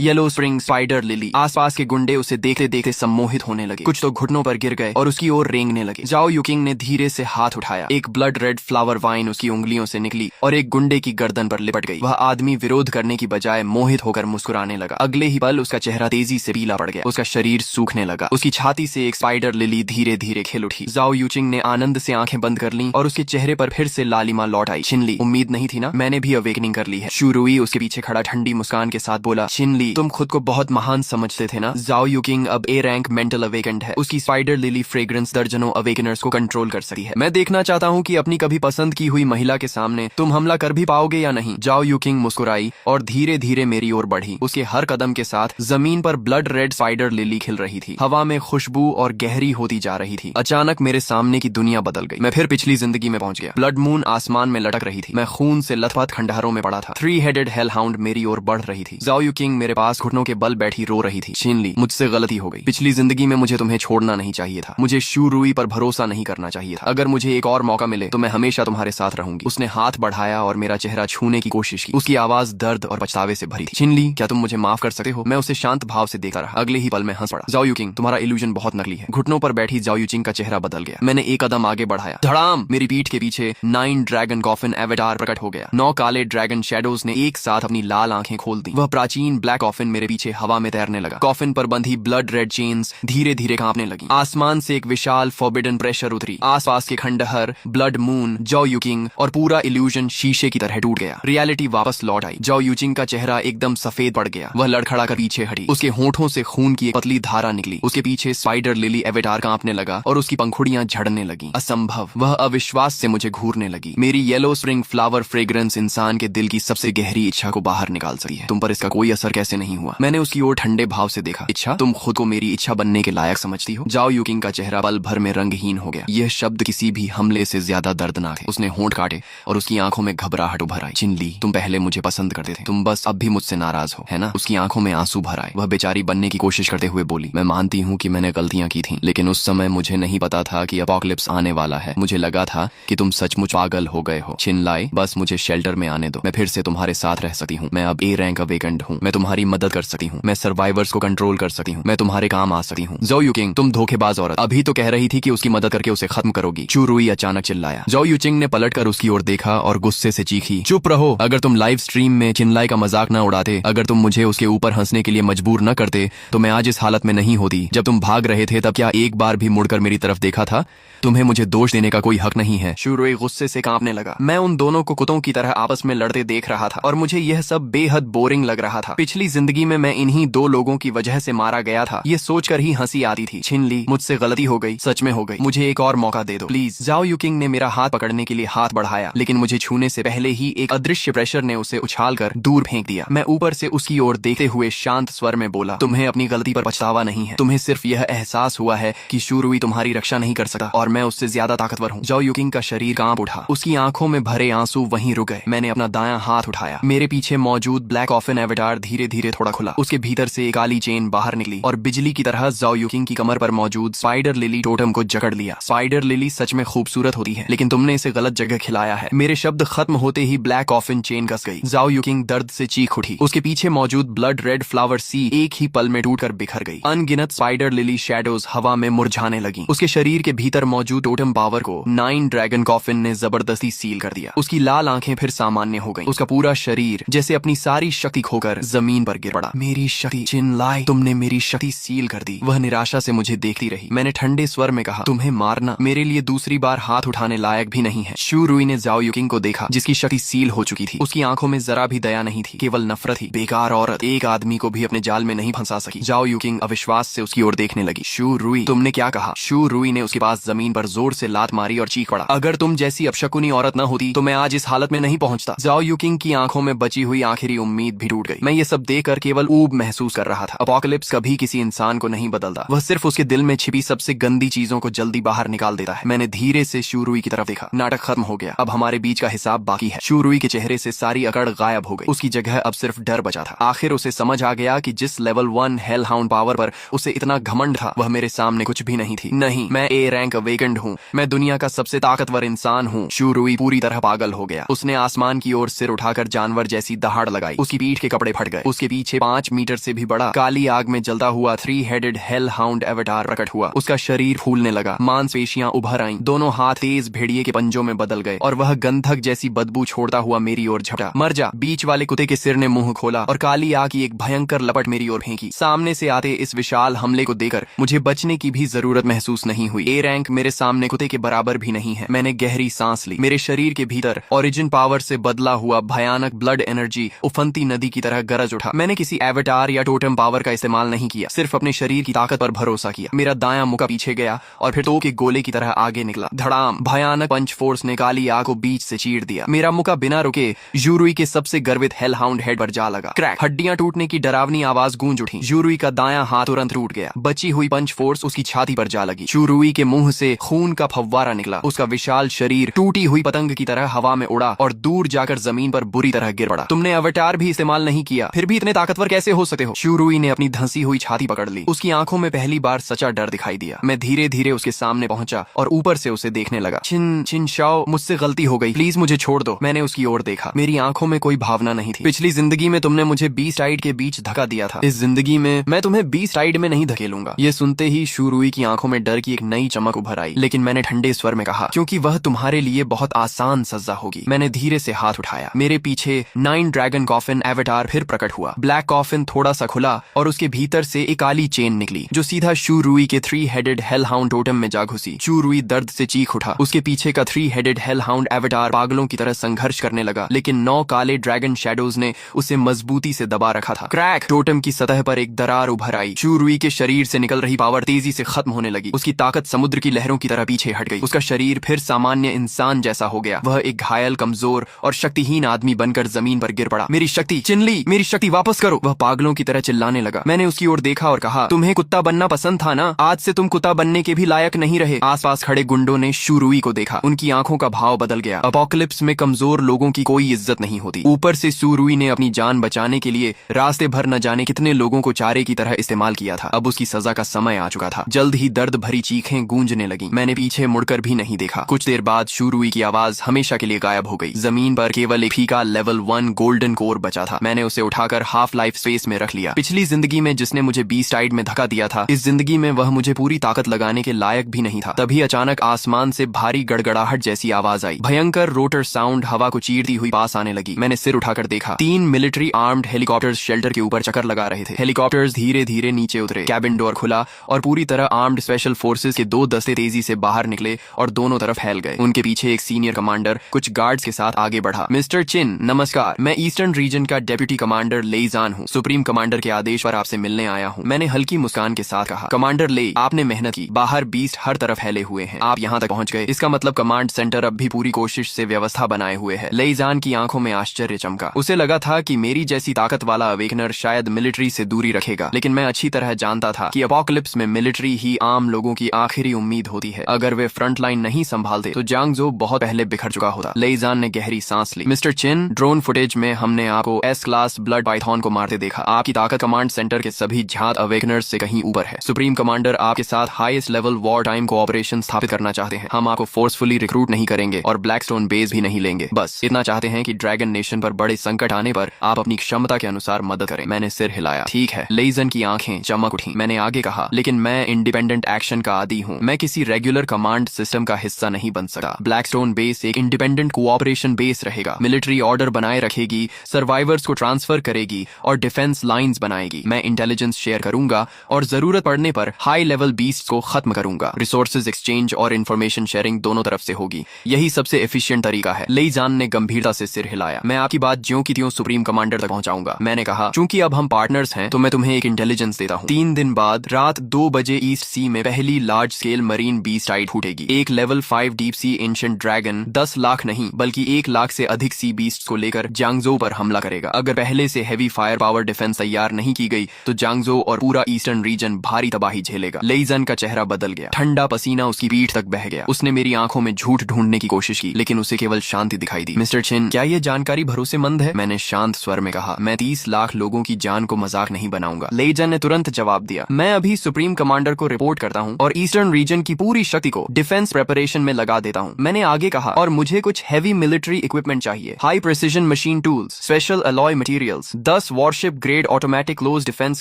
येलो स्प्रिंग स्पाइडर लिली। आसपास के गुंडे उसे देखते देखते सम्मोहित होने लगे। कुछ तो घुटनों पर गिर गए और उसकी ओर रेंगने लगे। जाओ युकिंग ने धीरे से हाथ उठाया। एक ब्लड रेड फ्लावर वाइन उसकी उंगलियों से निकली और एक गुंडे की गर्दन पर लिपट गई। वह आदमी विरोध करने की बजाय मोहित होकर मुस्कुराने लगा। अगले ही पल उसका चेहरा तेजी से पीला पड़ गया। उसका शरीर सूखने लगा। उसकी छाती से एक स्पाइडर लिली धीरे धीरे खिल उठी। जाओ युचिंग ने आनंद से आंखें बंद कर लीं और उसके चेहरे पर फिर से लालिमा लौट आई। छिनली, उम्मीद नहीं थी ना? मैंने भी अवेकनिंग कर ली है। शुरुई उसके पीछे खड़ा ठंडी मुस्कान के साथ बोला। छिनली, तुम खुद को बहुत महान समझते थे ना? जाओ युकिंग अब ए रैंक मेंटल अवेकेंड है। उसकी स्पाइडर लिली फ्रेग्रेंस दर्जनों अवेकनर्स को कंट्रोल कर सकती है। मैं देखना चाहता हूँ कि अपनी कभी पसंद की हुई महिला के सामने तुम हमला कर भी पाओगे या नहीं। जाओ युकिंग मुस्कुराई और धीरे धीरे मेरी ओर बढ़ी। उसके हर कदम के साथ जमीन पर ब्लड रेड स्पाइडर लिली खिल रही थी। हवा में खुशबू और गहरी होती जा रही थी। अचानक मेरे सामने की दुनिया बदल गई। मैं फिर पिछली जिंदगी में पहुंच गया। ब्लड मून आसमान में लटक रही थी। मैं खून से लथपथ खंडहरों में पड़ा था। 3 हेडेड हेल हाउंड मेरी ओर बढ़ रही थी। जाओ युकिंग मेरे पास घुटनों के बल बैठी रो रही थी। छिनली, मुझसे गलती हो गई। पिछली जिंदगी में मुझे तुम्हें छोड़ना नहीं चाहिए था। मुझे शुरुई पर भरोसा नहीं करना चाहिए था। अगर मुझे एक और मौका मिले तो मैं हमेशा तुम्हारे साथ रहूंगी। उसने हाथ बढ़ाया और मेरा चेहरा छूने की कोशिश की। उसकी आवाज दर्द और पछतावे से भरी थी। छिनली, क्या तुम मुझे माफ कर सकते हो? मैं उसे शांत भाव से देखता रहा। अगले ही पल में हंस पड़ा। जाओ युकिंग, तुम्हारा इल्यूजन बहुत नकली है। घुटनों पर बैठी जाओ युकिंग का चेहरा बदल गया। मैंने एक कदम आगे बढ़ाया। धड़ाम! मेरी पीठ के पीछे 9 ड्रैगन कॉफिन एवेटार प्रकट हो गया। 9 काले ड्रैगन शैडोज ने एक साथ अपनी लाल आंखें खोल दी। वह प्राचीन ब्लैक कॉफिन मेरे पीछे हवा में तैरने लगा। कॉफिन पर बंधी ब्लड रेड चेन्स धीरे धीरे कांपने लगी। आसमान से एक विशाल फॉरबिडन प्रेशर उतरी। आसपास के खंडहर, ब्लड मून, जाओ युकिंग और पूरा इल्यूजन शीशे की तरह टूट गया। रियलिटी वापस लौट आई। जाओ युकिंग का चेहरा एकदम सफेद पड़ गया। वह लड़खड़ा कर पीछे हटी। उसके होंठों से खून की एक पतली धारा निकली। उसके पीछे स्पाइडर लिली एवेटार कांपने लगा और उसकी पंखुड़ियां झड़ने लगी। असंभव! वह अविश्वास से मुझे घूरने लगी। मेरी येलो स्प्रिंग फ्लावर फ्रेग्रेंस इंसान के दिल की सबसे गहरी इच्छा को बाहर निकाल सकती है। तुम पर इसका कोई असर कैसे नहीं हुआ? मैंने उसकी ओर ठंडे भाव से देखा। इच्छा? तुम खुद को मेरी इच्छा बनने के लायक समझती हो? जाओ युकिंग का चेहरा पल भर में रंगहीन हो गया। यह शब्द किसी भी हमले से ज्यादा दर्दनाक है। उसने होंठ काटे और उसकी आंखों में घबराहट उभर आई। छिनली, तुम पहले मुझे पसंद करते थे। तुम बस अब भी मुझसे नाराज हो, है ना? उसकी आंखों में आंसू भर आए। वह बेचारी बनने की कोशिश करते हुए बोली, मैं मानती हूँ कि मैंने गलतियां की थी, लेकिन उस समय मुझे नहीं पता था कि अपोकलिप्स आने वाला है। मुझे लगा था कि तुम सचमुच पागल हो गए हो। छिनलाई, बस मुझे शेल्टर में आने दो। मैं फिर से तुम्हारे साथ रह सकती हूँ। मैं अब ए रैंक अवेकेंड हूँ। मैं तुम्हारी मदद कर सकती हूँ। मैं सर्वाइवर्स को कंट्रोल कर सकती हूँ। मैं तुम्हारे काम आ सकती हूँ। जाओ युकिंग, तुम धोखेबाज औरत, अभी तो कह रही थी कि उसकी मदद करके उसे खत्म करोगी। शुरुई अचानक चिल्लाया। जाओ युकिंग ने पलटकर उसकी ओर देखा और गुस्से से चीखी, चुप रहो! अगर तुम लाइव स्ट्रीम में छिनलाई का मजाक न उड़ाते, अगर तुम मुझे उसके ऊपर हंसने के लिए मजबूर न करते, तो मैं आज इस हालत में नहीं होती। जब तुम भाग रहे थे तब क्या एक बार भी मुड़कर मेरी तरफ देखा था? तुम्हें मुझे दोष देने का कोई हक नहीं है। शुरुई गुस्से से कांपने लगा। मैं उन दोनों को कुत्तों की तरह आपस में लड़ते देख रहा था और मुझे यह सब बेहद बोरिंग लग रहा था। पिछली जिंदगी में मैं इन्हीं 2 लोगों की वजह से मारा गया था। ये सोचकर ही हंसी आती थी। छिनली, मुझसे गलती हो गई, सच में हो गई। मुझे एक और मौका दे दो प्लीज। जाओ युकिंग ने मेरा हाथ पकड़ने के लिए हाथ बढ़ाया, लेकिन मुझे छूने से पहले ही एक अदृश्य प्रेशर ने उसे उछालकर दूर फेंक दिया। मैं ऊपर से उसकी ओर देखते हुए शांत स्वर में बोला, तुम्हें अपनी गलती पर पछतावा नहीं है। तुम्हें सिर्फ यह एहसास हुआ है कि शुरुई तुम्हारी रक्षा नहीं कर सकता और मैं उससे ज्यादा ताकतवर हूँ। जाओ युकिंग का शरीर कांप उठा। उसकी आंखों में भरे आंसू वहीं रुक गए। मैंने अपना दायां हाथ उठाया। मेरे पीछे मौजूद ब्लैक कॉफिन एवेटार धीरे धीरे थोड़ा खुला। उसके भीतर से एक काली चेन बाहर निकली और बिजली की तरह जाओ युकिंग की कमर पर मौजूद स्पाइडर लिली टोटम को जकड़ लिया। स्पाइडर लिली सच में खूबसूरत होती है, लेकिन तुमने इसे गलत जगह खिलाया है। मेरे शब्द खत्म होते ही ब्लैक कॉफिन चेन कस गई। जाओ युकिंग दर्द से चीख उठी। उसके पीछे मौजूद ब्लड रेड फ्लावर सी एक ही पल में टूटकर बिखर गई। अनगिनत स्पाइडर लिली शैडोज हवा में मुरझाने लगी। उसके शरीर के भीतर मौजूद टोटम पावर को 9 ड्रैगन कॉफिन ने जबरदस्ती सील कर दिया। उसकी लाल आंखें फिर सामान्य हो गईं। उसका पूरा शरीर जैसे अपनी सारी शक्ति खोकर जमीन पर गिर पड़ा। मेरी शक्ति! छिनलाई, तुमने मेरी शक्ति सील कर दी। वह निराशा से मुझे देखती रही। मैंने ठंडे स्वर में कहा, तुम्हें मारना मेरे लिए दूसरी बार हाथ उठाने लायक भी नहीं है। शुरुई ने जाओ युकिंग को देखा, जिसकी शक्ति सील हो चुकी थी। उसकी आंखों में जरा भी दया नहीं थी, केवल नफरत थी। बेकार औरत, एक आदमी को भी अपने जाल में नहीं फंसा सकी। जाओ युकिंग अविश्वास से उसकी ओर देखने लगी। शुरुई, तुमने क्या कहा? शुरुई ने उसके पास जमीन पर जोर से लात मारी और चीख पड़ा, अगर तुम जैसी अपशकुनी औरत न होती तो मैं आज इस हालत में नहीं पहुंचता। रास्ता। जाओ यूकिंग की आंखों में बची हुई आखिरी उम्मीद भी टूट गई। मैं ये सब देखकर केवल ऊब महसूस कर रहा था। अपोकलिप्स कभी किसी इंसान को नहीं बदलता, वह सिर्फ उसके दिल में छिपी सबसे गंदी चीजों को जल्दी बाहर निकाल देता है। मैंने धीरे से शूरुई की तरफ देखा। नाटक खत्म हो गया, अब हमारे बीच का हिसाब बाकी है। शूरुई के चेहरे से सारी अकड़ गायब हो गई, उसकी जगह अब सिर्फ डर बचा था। आखिर उसे समझ आ गया कि जिस लेवल 1 हेल हाउंड पावर पर उसे इतना घमंड था, वह मेरे सामने कुछ भी नहीं थी। नहीं, मैं ए रैंक अवेकेंड हूँ, मैं दुनिया का सबसे ताकतवर इंसान हूँ। शूरुई पूरी तरह पागल हो गया। उसने आसमान की ओर सिर उठाकर जानवर जैसी दहाड़ लगाई। उसकी पीठ के कपड़े फट गए। उसके पीछे 5 मीटर से भी बड़ा काली आग में जलता हुआ 3 हेडेड हेल हाउंड एवेटार प्रकट हुआ। उसका शरीर फूलने लगा, मांसपेशियां उभर आईं, दोनों हाथ तेज भेड़िए के पंजों में बदल गए और वह गंधक जैसी बदबू छोड़ता हुआ मेरी ओर झपटा। मर जा, बीच वाले कुत्ते के सिर ने मुंह खोला और काली आग की एक भयंकर लपट मेरी ओर फेंकी। सामने से आते इस विशाल हमले को देखकर मुझे बचने की भी जरूरत महसूस नहीं हुई। ए रैंक मेरे सामने कुत्ते के बराबर भी नहीं है। मैंने गहरी सांस ली। मेरे शरीर के भीतर ओरिजिन पावर से बदला हुआ भयानक ब्लड एनर्जी उफनती नदी की तरह गरज उठा। मैंने किसी एवेटार या टोटम पावर का इस्तेमाल नहीं किया, सिर्फ अपने शरीर की ताकत पर भरोसा किया। मेरा दायां मुका पीछे गया और फिर तोप के गोले की तरह आगे निकला। धड़ाम, भयानक पंच फोर्स ने काली आग को बीच से चीर दिया। मेरा मुका बिना रुके यूरुई के सबसे गर्वित हेल हाउंड हेड पर जा लगा। क्रैक, हड्डियां टूटने की डरावनी आवाज गूंज उठी। यूरुई का दायां हाथ तुरंत टूट गया। बची हुई पंच फोर्स उसकी छाती पर जा लगी। यूरुई के मुंह से खून का फव्वारा निकला। उसका विशाल शरीर टूटी हुई पतंग की तरह हवा में उड़ा और दूर जाकर जमीन पर बुरी तरह गिर पड़ा। तुमने अवतार भी इस्तेमाल नहीं किया, फिर भी इतने ताकतवर कैसे हो सकते हो? शूरुई ने अपनी धंसी हुई छाती पकड़ ली। उसकी आंखों में पहली बार सच्चा डर दिखाई दिया। मैं धीरे धीरे उसके सामने पहुंचा और ऊपर से उसे देखने लगा। चिन शाओ, मुझसे गलती हो गई, प्लीज मुझे छोड़ दो। मैंने उसकी ओर देखा। मेरी आंखों में कोई भावना नहीं थी। पिछली जिंदगी में तुमने मुझे बीस्ट राइड के बीच धक्का दिया था, इस जिंदगी में मैं तुम्हें बीस्ट राइड में नहीं धकेलूंगा। ये सुनते ही शूरुई की आंखों में डर की एक नई चमक उभर आई, लेकिन मैंने ठंडे स्वर में कहा, क्योंकि वह तुम्हारे लिए बहुत आसान सजा होगी। मैंने धीरे से हाथ उठाया। मेरे पीछे 9 ड्रैगन कॉफिन एवेटार फिर प्रकट हुआ। ब्लैक कॉफिन थोड़ा सा खुला और उसके भीतर से एक काली चेन निकली जो सीधा शूरुई के 3 हेडेड हेल हाउंड टोटम में जा घुसी। शूरुई दर्द से चीख उठा। उसके पीछे का 3 हेडेड हेल हाउंड एवेटार पागलों की तरह संघर्ष करने लगा, लेकिन 9 काले ड्रैगन शैडोज ने उसे मजबूती से दबा रखा था। क्रैक, टोटम की सतह पर एक दरार उभर आई। शूरुई के शरीर से निकल रही पावर तेजी से खत्म होने लगी। उसकी ताकत समुद्र की लहरों की तरह पीछे हट गई। उसका शरीर फिर सामान्य इंसान जैसा हो गया। वह एक घायल, कमजोर और शक्तिहीन आदमी बनकर जमीन पर गिर पड़ा। मेरी शक्ति, चिनली, मेरी शक्ति वापस करो! वह पागलों की तरह चिल्लाने लगा। मैंने उसकी ओर देखा और कहा, तुम्हें कुत्ता बनना पसंद था ना? आज से तुम कुत्ता बनने के भी लायक नहीं रहे। आसपास खड़े गुंडों ने शूरुई को देखा। उनकी आंखों का भाव बदल गया। अपोकलिप्स में कमजोर लोगों की कोई इज्जत नहीं होती। ऊपर से शूरुई ने अपनी जान बचाने के लिए रास्ते भर न जाने कितने लोगों को चारे की तरह इस्तेमाल किया था। अब उसकी सजा का समय आ चुका था। जल्द ही दर्द भरी चीखें गूंजने लगी। मैंने पीछे मुड़कर भी नहीं देखा। कुछ देर बाद शूरुई की आवाज हमेशा के लिए गायब हो गई। जमीन पर केवल एक फीका लेवल 1 गोल्डन कोर बचा था। मैंने उसे उठाकर हाफ लाइफ स्पेस में रख लिया। पिछली जिंदगी में जिसने मुझे बीस्ट राइड में धक्का दिया था, इस जिंदगी में वह मुझे पूरी ताकत लगाने के लायक भी नहीं था। तभी अचानक आसमान से भारी गड़गड़ाहट जैसी आवाज आई। भयंकर रोटर साउंड हवा को चीरती हुई पास आने लगी। मैंने सिर उठाकर देखा। 3 मिलिट्री आर्म्ड हेलीकॉप्टर्स शेल्टर के ऊपर चक्कर लगा रहे थे। हेलीकॉप्टर्स धीरे धीरे नीचे उतरे। कैबिन डोर खुला और पूरी तरह आर्म्ड स्पेशल फोर्सेस के 2 दस्ते तेजी से बाहर निकले और दोनों तरफ फैल गए। उनके पीछे एक सीनियर कमांडर कुछ गार्ड्स के साथ आगे बढ़ा। मिस्टर चिन, नमस्कार। मैं ईस्टर्न रीजन का डेप्यूटी कमांडर लेइजान हूँ। सुप्रीम कमांडर के आदेश पर आपसे मिलने आया हूँ। मैंने हल्की मुस्कान के साथ कहा। कमांडर ले, आपने मेहनत की। बाहर बीस्ट हर तरफ फैले हुए हैं। आप यहाँ तक पहुँच गए, इसका मतलब कमांड सेंटर अब भी पूरी कोशिश से व्यवस्था बनाए हुए है। लेइजान की आंखों में आश्चर्य चमका। उसे लगा था कि मेरी जैसी ताकत वाला अवेकनर शायद मिलिट्री से दूरी रखेगा, लेकिन मैं अच्छी तरह जानता था कि अपोकलिप्स में मिलिट्री ही आम लोगों की आखिरी उम्मीद होती है। अगर वे फ्रंट लाइन नहीं संभालते तो जांगजो बहुत पहले बिखर चुका होता। लेइजान ने गहरी सांस ली। मिस्टर चिन, ड्रोन फुटेज में हमने आपको एस क्लास ब्लड पाइथन को मारते देखा। आपकी ताकत कमांड सेंटर के सभी झात अवेकनर्स से कहीं ऊपर है। सुप्रीम कमांडर आपके साथ highest level war time cooperation स्थापित करना चाहते हैं। हम आपको फोर्सफुली रिक्रूट नहीं करेंगे और ब्लैकस्टोन बेस भी नहीं लेंगे। बस इतना चाहते हैं कि ड्रैगन नेशन पर बड़े संकट आने पर आप अपनी क्षमता के अनुसार मदद करें। मैंने सिर हिलाया। ठीक है। लेइजन की आंखें चमक उठी। मैंने आगे कहा, लेकिन मैं इंडिपेंडेंट एक्शन का आदी हूँ। मैं किसी रेगुलर कमांड सिस्टम का हिस्सा नहीं बन सकता। ब्लैकस्टोन बेस एक इंडिपेंडेंट कोऑपरेशन बेस रहेगा। मिलिट्री ऑर्डर बनाए रखेगी, सर्वाइवर्स को ट्रांसफर करेगी और डिफेंस लाइंस बनाएगी। मैं इंटेलिजेंस शेयर करूंगा और जरूरत पड़ने पर हाई लेवल बीस्ट को खत्म करूंगा। रिसोर्सेज एक्सचेंज और इन्फॉर्मेशन शेयरिंग दोनों तरफ से होगी। यही सबसे एफिशिएंट तरीका है। लेइजान ने गंभीरता से सिर हिलाया। मैं आपकी बात ज्यों की त्यों सुप्रीम कमांडर तक पहुंचाऊंगा। मैंने कहा, चूंकि अब हम पार्टनर्स हैं तो मैं तुम्हें एक इंटेलिजेंस देता हूँ। 3 दिन बाद रात 2 बजे ईस्ट सी में पहली large scale marine beast ride फूटेगी। एक level 5 deep sea ancient dragon 10 lakh नहीं बल्कि 1 लाख से से अधिक सी बीस्ट को लेकर जांगजो पर हमला करेगा। अगर पहले से हेवी फायर पावर डिफेंस तैयार नहीं की गई तो जांगजो और पूरा ईस्टर्न रीजन भारी तबाही झेलेगा। लेइजन का चेहरा बदल गया, ठंडा पसीना उसकी पीठ तक बह गया। उसने मेरी आंखों में झूठ ढूंढने की कोशिश की, लेकिन उसे केवल शांति दिखाई दी। मिस्टर चिन, क्या ये जानकारी भरोसेमंद है? मैंने शांत स्वर में कहा। मैं 30 लाख लोगों की जान को मजाक नहीं बनाऊंगा। लेइजन ने तुरंत जवाब दिया, मैं अभी सुप्रीम कमांडर को रिपोर्ट करता हूँ और ईस्टर्न रीजन की पूरी शक्ति को डिफेंस प्रेपरेशन में लगा देता हूँ। मैंने आगे कहा, और मुझे कुछ हैवी मिलिट्री इक्विपमेंट चाहिए, high precision machine tools, special alloy materials, 10 warship grade automatic close defence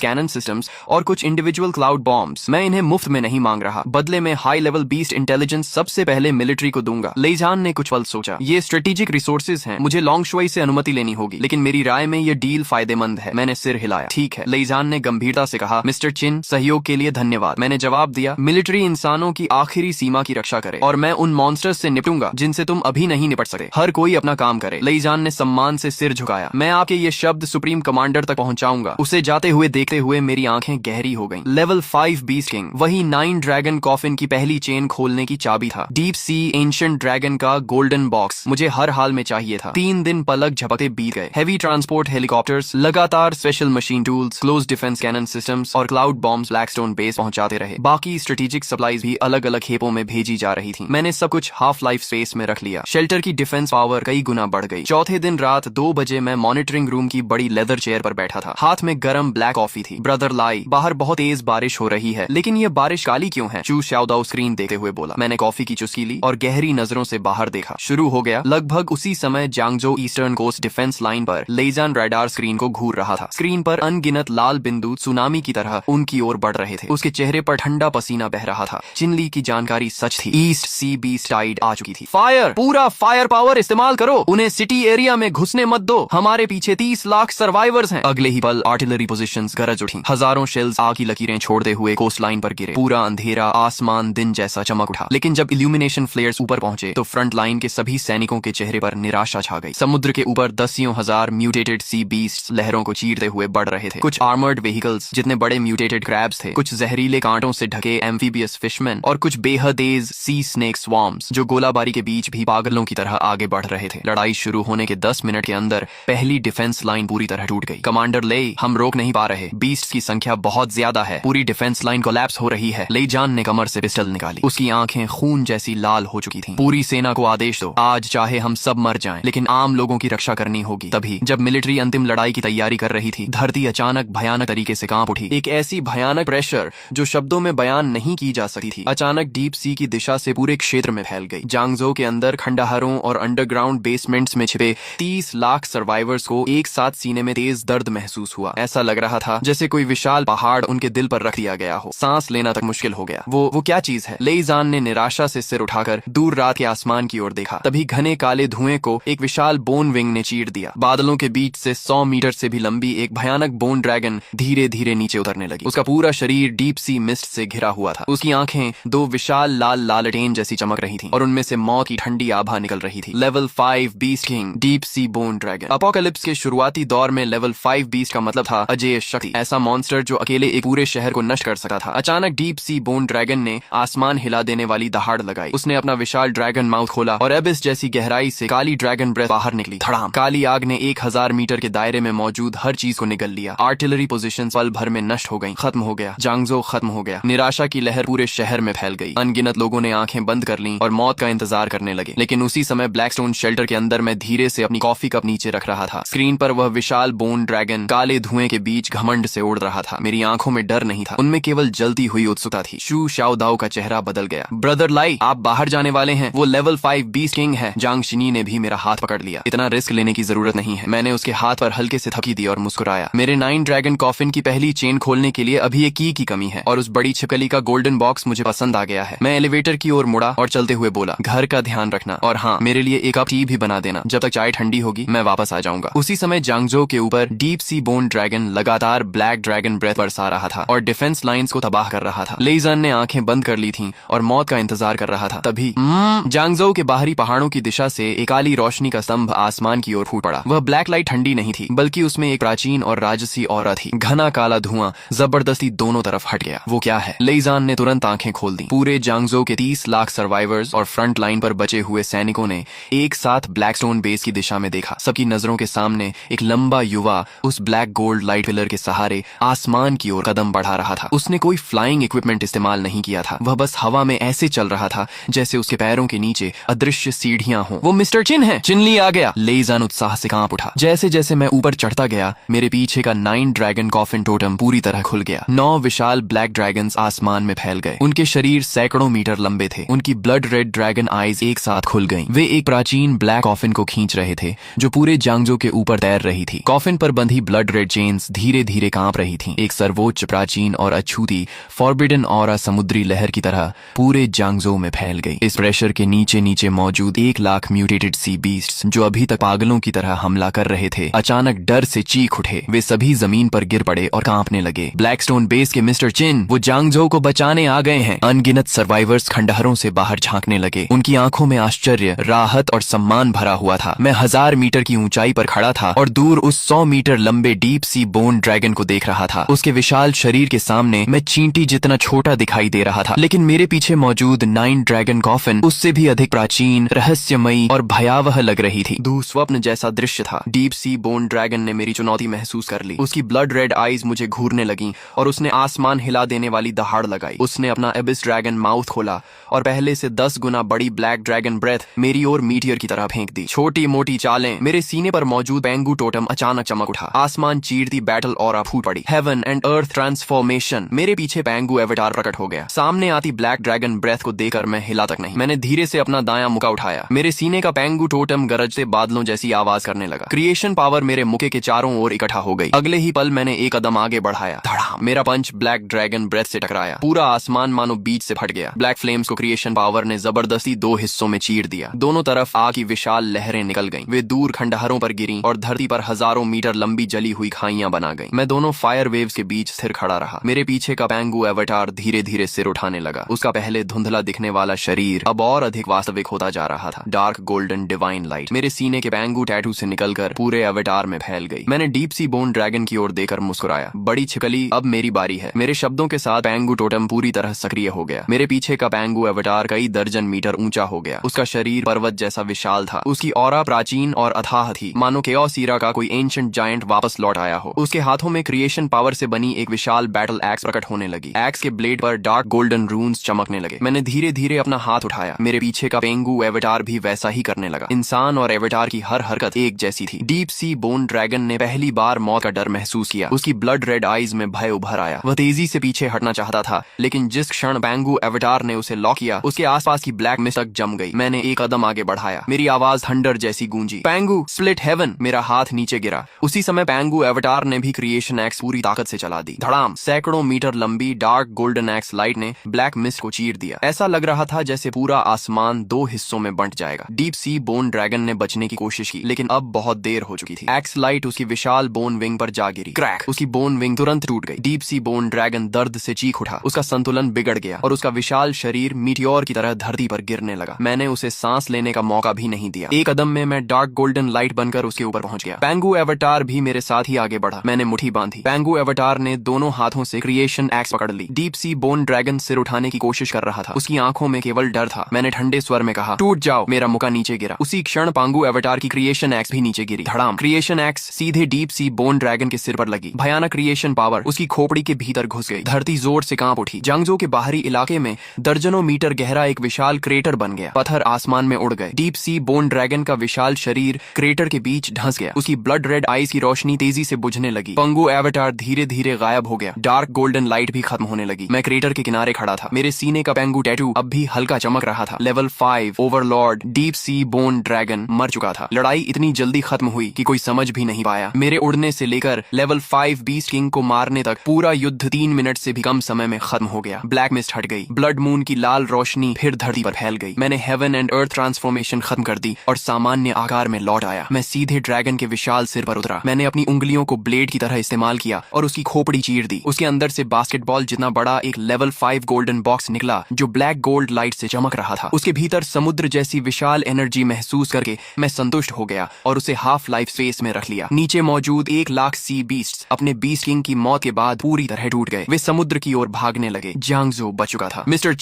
cannon systems और कुछ इंडिविजुअल क्लाउड बॉम्ब्स। मैं इन्हें मुफ्त में नहीं मांग रहा, बदले में हाई लेवल बीस्ट इंटेलिजेंस सबसे पहले मिलिट्री को दूंगा। लेइजान ने कुछ पल सोचा, ये स्ट्रेटेजिक रिसोर्सेज हैं, मुझे लोंगशुई से अनुमति लेनी होगी, लेकिन मेरी राय में ये डील फायदेमंद है। मैंने सिर हिलाया। ठीक है, लेइजान ने गंभीरता से कहा। मिस्टर चिन, सहयोग के लिए धन्यवाद। मैंने जवाब दिया, मिलिट्री इंसानों की आखिरी सीमा की रक्षा करे और मैं उन मॉन्स्टर्स से निपटूंगा जिनसे तुम अभी नहीं निपट सकते। हर कोई अपना काम करे। लेइजान ने सम्मान से सिर झुकाया। मैं आपके ये शब्द सुप्रीम कमांडर तक पहुंचाऊंगा। उसे जाते हुए देखते हुए मेरी आंखें गहरी हो गईं। लेवल 5 बीस्ट किंग, वही 9 ड्रैगन कॉफिन की पहली चेन खोलने की चाबी था। डीप सी एंशिएंट ड्रैगन का गोल्डन बॉक्स मुझे हर हाल में चाहिए था। 3 दिन पलक झपकते बीत गए। हेवी ट्रांसपोर्ट हेलीकॉप्टर्स, लगातार special machine tools, close defence cannon systems और क्लाउड बॉम्ब्स ब्लैकस्टोन बेस पहुंचाते रहे। बाकी स्ट्रेटेजिक सप्लाईज भी अलग अलग खेपों में भेजी जा रही थी। मैंने सब कुछ हाफ लाइफ स्पेस में रख लिया। शेल्टर की डिफेंस पावर कई गुना बढ़ गई। चौथे दिन रात 2 बजे मैं मॉनिटरिंग रूम की बड़ी लेदर चेयर पर बैठा था। हाथ में गरम ब्लैक कॉफी थी। ब्रदर लाई, बाहर बहुत तेज बारिश हो रही है, लेकिन ये बारिश काली क्यों है? चू शाओदाओ स्क्रीन देखते हुए बोला। मैंने कॉफी की चुस्की ली और गहरी नजरों से बाहर देखा। शुरू हो गया। लगभग उसी समय जांगजो ईस्टर्न कोस्ट डिफेंस लाइन पर लेइजान रडार स्क्रीन को घूर रहा था। स्क्रीन पर अनगिनत लाल बिंदु सुनामी की तरह उनकी ओर बढ़ रहे थे। उसके चेहरे पर ठंडा पसीना बह रहा था। चिनली की जानकारी सच थी। ईस्ट सी बीस्ट टाइड आ चुकी थी। फायर, पूरा फायर पावर इस्तेमाल करो, उन्हें सिटी एरिया में घुसने मत दो। हमारे पीछे 30 लाख सर्वाइवर्स हैं। अगले ही पल आर्टिलरी पोजीशंस गरज उठी। हजारों शेल्स आग की लकीरें छोड़ते हुए कोस्ट लाइन पर गिरे। पूरा अंधेरा, आसमान दिन जैसा चमक उठा। लेकिन जब इल्यूमिनेशन फ्लेयर्स ऊपर पहुंचे तो फ्रंट लाइन के सभी सैनिकों के चेहरे पर निराशा छा गई। समुद्र के ऊपर दसियों हजार म्यूटेटेड सी बीस्ट्स लहरों को चीरते हुए बढ़ रहे थे। कुछ आर्मर्ड व्हीकल्स जितने बड़े म्यूटेटेड क्रैब्स थे, कुछ जहरीले कांटों से ढके एम्फीबियस फिशमैन और कुछ बेहद तेज सी स्नेक स्वार्म्स जो गोलाबारी के बीच भी पागलों की तरह आगे बढ़ रहे थे। लड़ाई शुरू होने के 10 मिनट के अंदर पहली डिफेंस लाइन पूरी तरह टूट गई। कमांडर ले, हम रोक नहीं पा रहे, बीस्ट्स की संख्या बहुत ज्यादा है, पूरी डिफेंस लाइन कोलैप्स हो रही है। लेइजान ने कमर से पिस्टल निकाली। उसकी आंखें खून जैसी लाल हो चुकी थीं। पूरी सेना को आदेश दो, आज चाहे हम सब मर जाएं, लेकिन आम लोगों की रक्षा करनी होगी। तभी जब मिलिट्री अंतिम लड़ाई की तैयारी कर रही थी, धरती अचानक भयानक तरीके से कांप उठी। एक ऐसी भयानक प्रेशर जो शब्दों में बयान नहीं की जा सकती थी, अचानक डीप सी की दिशा से पूरे क्षेत्र में फैल गई। जांगजो के अंदर खंडहरों और अंडरग्राउंड बेसमेंट्स में छिपे 30 लाख सर्वाइवर्स को एक साथ सीने में तेज दर्द महसूस हुआ। ऐसा लग रहा था जैसे कोई विशाल पहाड़ उनके दिल पर रख दिया गया हो। सांस लेना तक मुश्किल हो गया। वो क्या चीज है? लेइजान ने निराशा से सिर उठाकर दूर रात के आसमान की ओर देखा। तभी घने काले धुएं को एक विशाल बोन विंग ने चीर दिया। बादलों के बीच से 100 मीटर से भी लंबी एक भयानक बोन ड्रैगन धीरे धीरे नीचे उतरने लगी। उसका पूरा शरीर डीप सी मिस्ट से घिरा हुआ था। उसकी आंखें 2 विशाल लाल लालटेन जैसी चमक रही थीं और उनमें से मौत की ठंडी आभा निकल रही थी। Level 5 beast king, deep sea bone dragon. Apocalypse के शुरुआती दौर में लेवल 5 बीस्ट का मतलब था अजेय शक्ति, ऐसा मॉन्स्टर जो अकेले एक पूरे शहर को नष्ट कर सकता था। अचानक डीप सी बोन ड्रैगन ने आसमान हिला देने वाली दहाड़ लगाई। उसने अपना विशाल ड्रैगन माउथ खोला और एबिस जैसी गहराई से काली ड्रैगन ब्रेथ बाहर निकली। धड़ाम! काली आग ने 1000 मीटर के दायरे में मौजूद हर चीज को निगल लिया। आर्टिलरी पोजीशंस पल भर में नष्ट हो गईं। खत्म हो गया, जांगजो खत्म हो गया। निराशा की लहर पूरे शहर में फैल गई। अनगिनत लोगों ने आंखें बंद कर लीं और मौत का इंतजार करने लगे। लेकिन उसी समय ब्लैकस्टोन शेल्टर के अंदर मैं धीरे से अपनी कॉफी कप नीचे रख रहा था। स्क्रीन पर वह विशाल बोन ड्रैगन काले धुएं के बीच घमंड से उड़ रहा था। मेरी आंखों में डर नहीं था, उनमें केवल जलती हुई उत्सुकता थी। शू शाओदाओ का चेहरा बदल गया। ब्रदर लाई, आप बाहर जाने वाले हैं, वो लेवल 5 बीस्ट किंग है। जांग शिनी ने भी मेरा हाथ पकड़ लिया। इतना रिस्क लेने की जरूरत नहीं है। मैंने उसके हाथ पर हल्के से थपकी दी और मुस्कुराया। मेरे 9 ड्रैगन कॉफिन की पहली चेन खोलने के लिए अभी एक की कमी है और उस बड़ी छिपकली का गोल्डन बॉक्स मुझे पसंद आ गया है। मैं एलिवेटर की ओर मुड़ा और चलते हुए बोला, घर का ध्यान रखना और हाँ, मेरे लिए एक कप टी भी बना देना। जब तक चाय ठंडी होगी मैं वापस आ जाऊंगा। उसी समय जांगजो के ऊपर डीप सी बोन ड्रैगन लगातार ब्लैक ड्रैगन ब्रेथ बरसा रहा था और डिफेंस लाइंस को तबाह कर रहा था। लेइजान ने आंखें बंद कर ली थीं और मौत का इंतजार कर रहा था। तभी जांगजो के बाहरी पहाड़ों की दिशा से एक काली रोशनी का स्तंभ आसमान की ओर फूट पड़ा। वह ब्लैक लाइट ठंडी नहीं थी, बल्कि उसमें एक प्राचीन और राजसी औरत थी। घना काला धुआं जबरदस्ती दोनों तरफ हट गया। वो क्या है? लेइजान ने तुरंत आंखें खोल दी। पूरे जांगजो के 30 लाख सर्वाइवर्स और फ्रंट लाइन पर बचे हुए सैनिकों ने एक साथ ब्लैकस्टोन बेस की दिशा में देखा। सबकी नजरों के सामने एक लंबा युवा उस ब्लैक गोल्ड लाइट पिलर के सहारे आसमान की ओर कदम बढ़ा रहा था। उसने कोई फ्लाइंग इक्विपमेंट इस्तेमाल नहीं किया था। वह बस हवा में ऐसे चल रहा था जैसे उसके पैरों के नीचे अदृश्य सीढ़ियां हों। वो मिस्टर चिन है। चिनली आ गया। लेइजान उत्साह से कांप उठा। जैसे जैसे मैं ऊपर चढ़ता गया, मेरे पीछे का 9 ड्रैगन कॉफिन टोटम पूरी तरह खुल गया। 9 विशाल ब्लैक ड्रैगन्स आसमान में फैल गए। उनके शरीर सैकड़ों मीटर लंबे थे। उनकी ब्लड रेड ड्रैगन आईज एक साथ खुल गईं। वे एक प्राचीन ब्लैक कॉफिन को खींच रहे थे जो पूरे जांगजो के ऊपर तैर रही थी। कॉफिन पर बंधी ब्लड रेड चेन्स धीरे धीरे कांप रही थीं। एक सर्वोच्च, प्राचीन और अछूती फॉरबिडन ऑरा समुद्री लहर की तरह पूरे जांगजो में फैल गई। इस प्रेशर के नीचे नीचे मौजूद 1 लाख म्यूटेटेड सी बीस्ट्स जो अभी तक पागलों की तरह हमला कर रहे थे, अचानक डर से चीख उठे। वे सभी जमीन पर गिर पड़े और कांपने लगे। ब्लैकस्टोन बेस के मिस्टर चिन, वो जांगजो को बचाने आ गए हैं। अनगिनत सर्वाइवर्स खंडहरों से बाहर झांकने लगे। उनकी आंखों में आश्चर्य, राहत और सम्मान भरा हुआ था। मैं 1000 मीटर की ऊंचाई पर खड़ा था और दूर उस 100 मीटर लंबे डीप सी बोन ड्रैगन को देख रहा था। उसके विशाल शरीर के सामने मैं चींटी जितना छोटा दिखाई दे रहा था, लेकिन मेरे पीछे मौजूद 9 ड्रैगन कॉफिन उससे भी अधिक प्राचीन, रहस्यमयी और भयावह लग रही थी। दुःस्वप्न जैसा दृश्य था। डीप सी बोन ड्रैगन ने मेरी चुनौती महसूस कर ली। उसकी ब्लड रेड आईज मुझे घूरने लगी और उसने आसमान हिला देने वाली दहाड़ लगाई। उसने अपना एबिस ड्रैगन माउथ खोला और पहले से 10 गुना बड़ी ब्लैक ड्रैगन ब्रेथ मेरी ओर मीटियर की तरह फेंक दी। छोटी मोटी चालें। मेरे सीने पर मौजूद पेंगू टोटम अचानक चमक उठा। आसमान चीरती बैटल ऑरा फूट पड़ी। Heaven and earth transformation. मेरे पीछे पेंगू एवेटार प्रकट हो गया। सामने आती ब्लैक ड्रैगन ब्रेथ को देखकर मैं हिला तक नहीं। मैंने धीरे से अपना दायां मुका उठाया। मेरे सीने का पेंगू टोटम गरजते बादलों जैसी आवाज करने लगा। क्रिएशन पावर मेरे मुके के चारों ओर इकट्ठा हो गई। अगले ही पल मैंने एक कदम आगे बढ़ाया। धड़ाम। मेरा पंच ब्लैक ड्रैगन ब्रेथ से टकराया। पूरा आसमान मानो बीच से फट गया। ब्लैक फ्लेम्स को क्रिएशन पावर ने जबरदस्ती 2 हिस्सों में चीर दिया। दोनों तरफ आग की विशाल लहरें निकल गईं। वे दूर खंडहरों पर गिरीं और धरती पर हजारों मीटर लंबी जली हुई खाइयां बना गईं। मैं दोनों फायर वेव्स के बीच स्थिर खड़ा रहा। मेरे पीछे का पेंगू एवेटार धीरे धीरे सिर उठाने लगा। उसका पहले धुंधला दिखने वाला शरीर अब और अधिक वास्तविक होता जा रहा था। डार्क गोल्डन डिवाइन लाइट मेरे सीने के पेंगू टैटू से निकलकर पूरे एवेटार में फैल गई। मैंने डीप सी बोन ड्रैगन की ओर देखकर मुस्कुराया। बड़ी छिपकली, अब मेरी बारी है। मेरे शब्दों के साथ पेंगू टोटम पूरी तरह सक्रिय हो गया। मेरे पीछे का पेंगू एवेटार कई दर्जन मीटर ऊंचा हो गया। उसका शरीर पर्वत जैसा विशाल था। उसकी ऑरा प्राचीन और अथाह थी, मानो केओस ईरा का कोई एंशिएंट जायंट वापस लौट आया हो। उसके हाथों में क्रिएशन पावर से बनी एक विशाल बैटल एक्स प्रकट होने लगी। एक्स के ब्लेड पर डार्क गोल्डन रून्स चमकने लगे। मैंने धीरे धीरे अपना हाथ उठाया। मेरे पीछे का पेंगू एवेटार भी वैसा ही करने लगा। इंसान और एवेटार की हर हरकत एक जैसी थी। डीप सी बोन ड्रैगन ने पहली बार मौत का डर महसूस किया। उसकी ब्लड रेड आईज में भय उभर आया। वह तेजी से पीछे हटना चाहता था, लेकिन जिस क्षण पेंगू एवेटार ने उसे लॉक किया, उसके आसपास की ब्लैक मिस्ट तक जम गई। मैंने एक कदम आगे बढ़ाया। मेरी आवाज थंडर जैसी गूंजी। पेंगू स्प्लिट हेवन। मेरा हाथ नीचे गिरा। उसी समय पेंगू एवेटार ने भी क्रिएशन एक्स पूरी ताकत से चला दी। धड़ाम। सैकड़ों मीटर लंबी डार्क गोल्डन एक्स लाइट ने ब्लैक मिस्ट को चीर दिया। ऐसा लग रहा था जैसे पूरा आसमान 2 हिस्सों में बंट जाएगा। डीप सी बोन ड्रैगन ने बचने की कोशिश की, लेकिन अब बहुत देर हो चुकी थी। एक्स लाइट उसकी विशाल बोन विंग पर जा गिरी। क्रैक। उसकी बोन विंग तुरंत टूट गई। डीप सी बोन ड्रैगन दर्द से चीख उठा। उसका संतुलन बिगड़ गया और उसका विशाल शरीर मीटियोर की तरह धरती पर गिरने लगा। मैंने उसे सांस लेने का मौका भी नहीं दिया। एक कदम में मैं डार्क गोल्डन लाइट बनकर उसके ऊपर पहुंच गया। पेंगू एवेटार भी मेरे साथ ही आगे बढ़ा। मैंने मुट्ठी बांधी। पेंगू एवेटार ने दोनों हाथों से क्रिएशन एक्स पकड़ ली। डीप सी बोन ड्रैगन सिर उठाने की कोशिश कर रहा था। उसकी आंखों में केवल डर था। मैंने ठंडे स्वर में कहा, टूट जाओ। मेरा मुका नीचे गिरा। उसी क्षण पेंगू एवेटार की क्रिएशन एक्स भी नीचे गिरी। धड़ाम। क्रिएशन एक्स सीधे डीप सी बोन ड्रैगन के सिर पर लगी। भयानक क्रिएशन पावर उसकी खोपड़ी के भीतर घुस गई। धरती जोर से कांप उठी। जांगजो के बाहरी इलाके में दर्जनों मीटर गहरा एक विशाल क्रेटर बन गया। पत्थर आसमान में उड़ गए। डीप सी बोन ड्रैगन का विशाल शरीर क्रेटर के बीच धंस गया। उसकी ब्लड रेड आईज की रोशनी तेजी से बुझने लगी। पेंगू एवेटार धीरे धीरे गायब हो गया। डार्क गोल्डन लाइट भी खत्म होने लगी। मैं क्रेटर के किनारे खड़ा था। मेरे सीने का पेंगू टैटू अब भी हल्का चमक रहा था। Level 5 Overlord deep sea bone dragon मर चुका था। लड़ाई इतनी जल्दी खत्म हुई कि कोई समझ भी नहीं पाया। मेरे उड़ने से लेकर लेवल 5 बीस्ट किंग को मारने तक पूरा युद्ध 3 मिनट से भी कम समय में खत्म हो गया। ब्लैक मिस्ट हट गई। ब्लड मून की लाल रोशनी फिर धरती पर फैल गई। मैंने हेवन एंड अर्थ ट्रांसफॉर्मेशन खत्म कर दी और सामान्य आकार में लौट आया। मैं सीधे ड्रैगन के विशाल सिर पर उतरा। मैंने अपनी उंगलियों को ब्लेड की तरह इस्तेमाल किया और उसकी खोपड़ी चीर दी। उसके अंदर से बास्केटबॉल जितना बड़ा एक लेवल 5 गोल्डन बॉक्स निकला जो ब्लैक गोल्ड लाइट से चमक रहा था। उसके भीतर समुद्र जैसी विशाल एनर्जी महसूस करके मैं संतुष्ट हो गया और उसे हाफ लाइफ स्पेस में रख लिया। नीचे मौजूद 1 लाख सी बीस्ट्स अपने बीस्ट किंग की मौत के बाद पूरी तरह टूट गए। वे समुद्र की ओर भागने लगे। जांगजो बच चुका था। मिस्टर